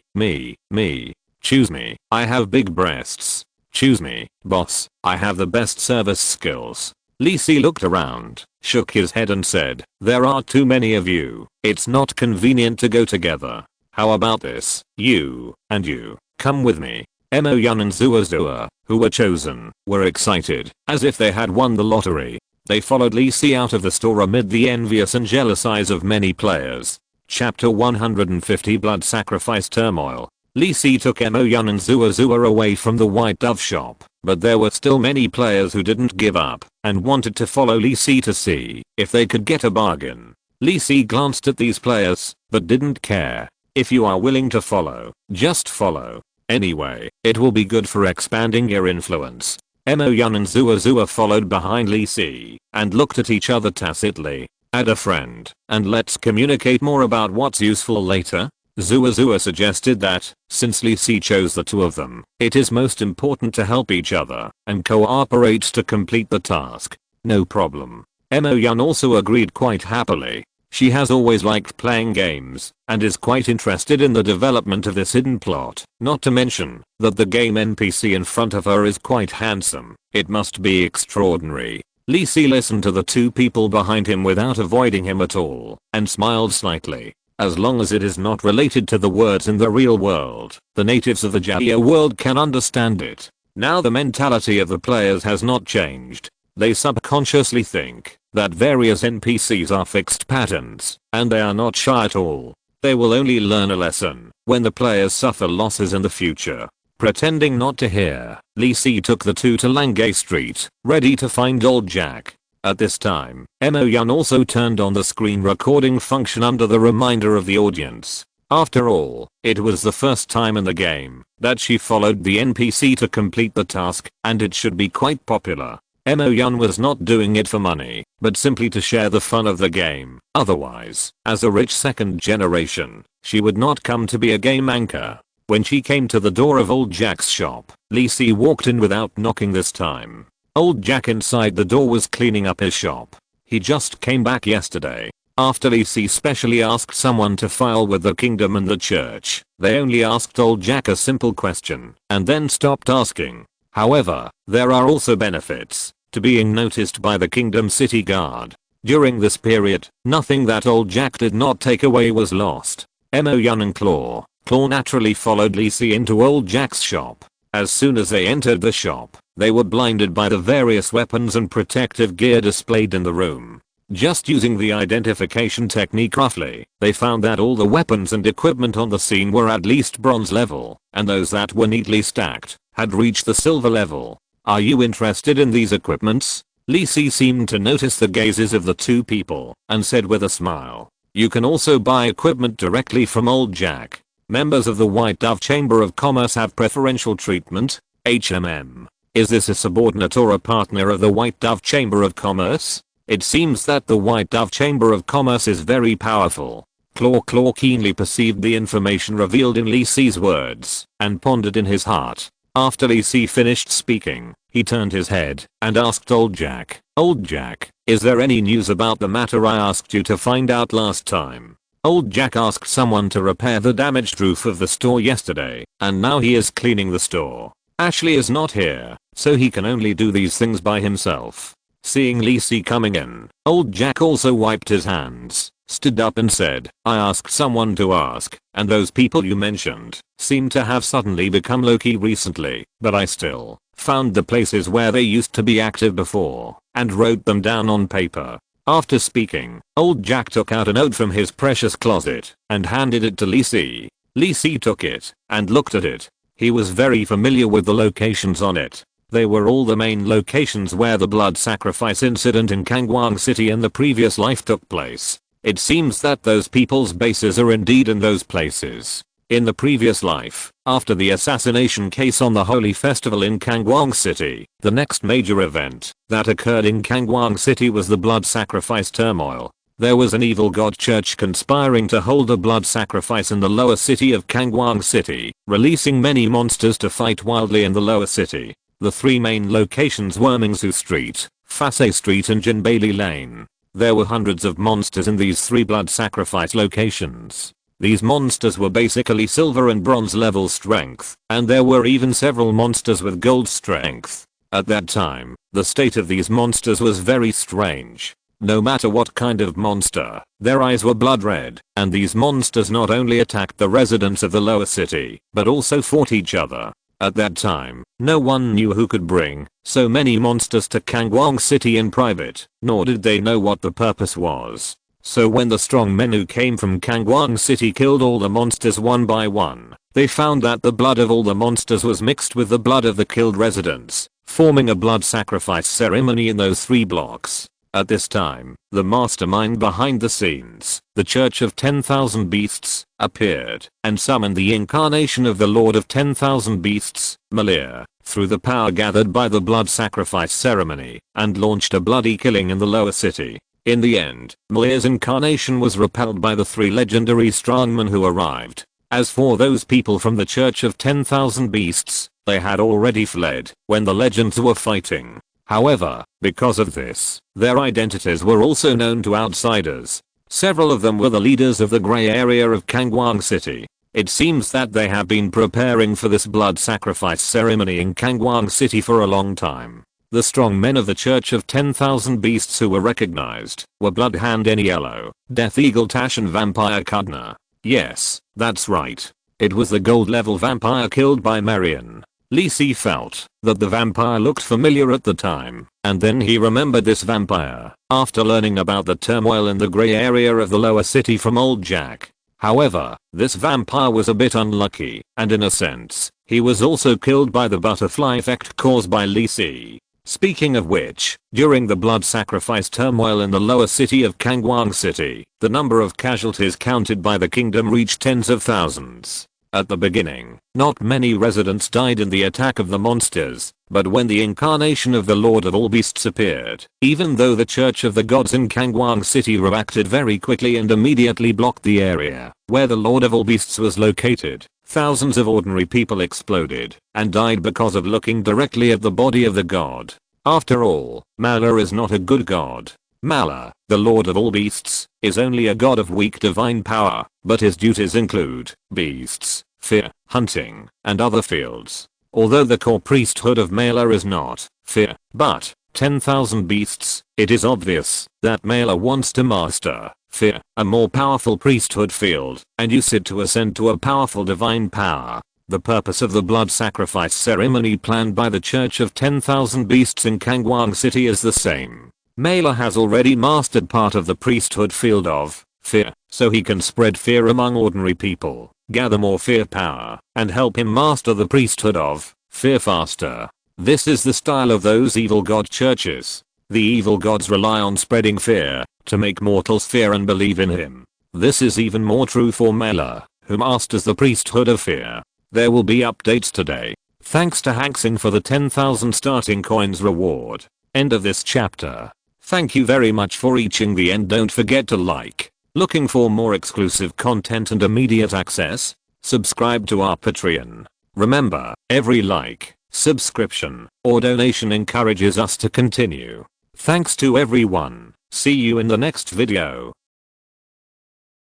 Choose me. I have big breasts. Choose me, boss. I have the best service skills. Lee C looked around, shook his head and said, there are too many of you. It's not convenient to go together. How about this? You and you. Come with me. Mo Yun and Zua, who were chosen, were excited, as if they had won the lottery. They followed Lee C out of the store amid the envious and jealous eyes of many players. Chapter 150 Blood Sacrifice Turmoil. Lee C took Mo Yun and Zua away from the White Dove shop, but there were still many players who didn't give up and wanted to follow Lee C to see if they could get a bargain. Lee C glanced at these players, but didn't care. If you are willing to follow, just follow. Anyway, it will be good for expanding your influence. Mo Yun and Zua followed behind Lee C and looked at each other tacitly. Add a friend, and let's communicate more about what's useful later. Zua suggested that, since Lee C chose the two of them, it is most important to help each other and cooperate to complete the task. No problem. Mo Yun also agreed quite happily. She has always liked playing games and is quite interested in the development of this hidden plot, not to mention that the game NPC in front of her is quite handsome. It must be extraordinary. Lee C listened to the two people behind him without avoiding him at all and smiled slightly. As long as it is not related to the words in the real world, the natives of the Jaya world can understand it. Now the mentality of the players has not changed. They subconsciously think that various NPCs are fixed patterns, and they are not shy at all. They will only learn a lesson when the players suffer losses in the future. Pretending not to hear, Lee C took the two to Langay Street, ready to find old Jack. At this time, Mo Yun also turned on the screen recording function under the reminder of the audience. After all, it was the first time in the game that she followed the NPC to complete the task, and it should be quite popular. Mo Yun was not doing it for money, but simply to share the fun of the game. Otherwise, as a rich second generation, she would not come to be a game anchor. When she came to the door of old Jack's shop, Lee C walked in without knocking this time. Old Jack inside the door was cleaning up his shop. He just came back yesterday. After Lee C specially asked someone to file with the kingdom and the church, they only asked old Jack a simple question, and then stopped asking. However, there are also benefits to being noticed by the Kingdom City Guard. During this period, nothing that old Jack did not take away was lost. Mo Yun and Claw naturally followed Lee C into old Jack's shop. As soon as they entered the shop, they were blinded by the various weapons and protective gear displayed in the room. Just using the identification technique roughly, they found that all the weapons and equipment on the scene were at least bronze level, and those that were neatly stacked had reached the silver level. Are you interested in these equipments? Lee C seemed to notice the gazes of the two people and said with a smile. You can also buy equipment directly from old Jack. Members of the White Dove Chamber of Commerce have preferential treatment. Is this a subordinate or a partner of the White Dove Chamber of Commerce? It seems that the White Dove Chamber of Commerce is very powerful. Claw keenly perceived the information revealed in Lee C's words and pondered in his heart. After Lee C finished speaking, He turned his head and asked Old Jack, "Old Jack, is there any news about the matter I asked you to find out last time?" Old Jack asked someone to repair the damaged roof of the store yesterday, and now he is cleaning the store. Ashley is not here, so he can only do these things by himself. Seeing Lacey coming in, Old Jack also wiped his hands, stood up and said, "I asked someone to ask, and those people you mentioned seem to have suddenly become low-key recently, but I still found the places where they used to be active before and wrote them down on paper." After speaking, Old Jack took out a note from his precious closet and handed it to Lacey. Lacey took it and looked at it. He was very familiar with the locations on it. They were all the main locations where the blood sacrifice incident in Kangwang City in the previous life took place. It seems that those people's bases are indeed in those places. In the previous life, after the assassination case on the Holy Festival in Kangwang City, the next major event that occurred in Kangwang City was the blood sacrifice turmoil. There was an evil god church conspiring to hold a blood sacrifice in the lower city of Kangwang City, releasing many monsters to fight wildly in the lower city. The three main locations were Mingsu Street, Fasay Street and Jinbaili Lane. There were hundreds of monsters in these three blood sacrifice locations. These monsters were basically silver and bronze level strength, and there were even several monsters with gold strength. At that time, the state of these monsters was very strange. No matter what kind of monster, their eyes were blood red, and these monsters not only attacked the residents of the lower city, but also fought each other. At that time, no one knew who could bring so many monsters to Kangwang City in private, nor did they know what the purpose was. So when the strong men who came from Kangwang City killed all the monsters one by one, they found that the blood of all the monsters was mixed with the blood of the killed residents, forming a blood sacrifice ceremony in those three blocks. At this time, the mastermind behind the scenes, the Church of 10,000 Beasts, appeared and summoned the incarnation of the Lord of 10,000 Beasts, Malir, through the power gathered by the blood sacrifice ceremony, and launched a bloody killing in the lower city. In the end, Malir's incarnation was repelled by the three legendary strongmen who arrived. As for those people from the Church of 10,000 Beasts, they had already fled when the legends were fighting. However, because of this, their identities were also known to outsiders. Several of them were the leaders of the grey area of Kangwang City. It seems that they have been preparing for this blood sacrifice ceremony in Kangwang City for a long time. The strong men of the Church of 10,000 Beasts who were recognized were Bloodhand Eniello, Death Eagle Tash and Vampire Kudna. Yes, that's right. It was the gold level vampire killed by Marion. Lacey felt that the vampire looked familiar at the time, and then he remembered this vampire after learning about the turmoil in the grey area of the lower city from Old Jack. However, this vampire was a bit unlucky, and in a sense, he was also killed by the butterfly effect caused by Lacey. Speaking of which, during the blood sacrifice turmoil in the lower city of Kangwang City, the number of casualties counted by the kingdom reached tens of thousands. At the beginning, not many residents died in the attack of the monsters, but when the incarnation of the Lord of all Beasts appeared, even though the Church of the Gods in Kangwang City reacted very quickly and immediately blocked the area where the Lord of all Beasts was located, thousands of ordinary people exploded and died because of looking directly at the body of the god. After all, Malar is not a good god. Malar, the Lord of all Beasts, is only a god of weak divine power, but his duties include beasts, fear, hunting, and other fields. Although the core priesthood of Malar is not fear, but 10,000 beasts, it is obvious that Malar wants to master fear, a more powerful priesthood field, and use it to ascend to a powerful divine power. The purpose of the blood sacrifice ceremony planned by the Church of 10,000 Beasts in Kangwang City is the same. Malar has already mastered part of the priesthood field of fear, so he can spread fear among ordinary people, gather more fear power, and help him master the priesthood of fear faster. This is the style of those evil god churches. The evil gods rely on spreading fear to make mortals fear and believe in him. This is even more true for Malar, who masters the priesthood of fear. There will be updates today. Thanks to Haxing for the 10,000 starting coins reward. End of this chapter. Thank you very much for reaching the end. Don't forget to like. Looking for more exclusive content and immediate access? Subscribe to our Patreon. Remember, every like, subscription, or donation encourages us to continue. Thanks to everyone. See you in the next video.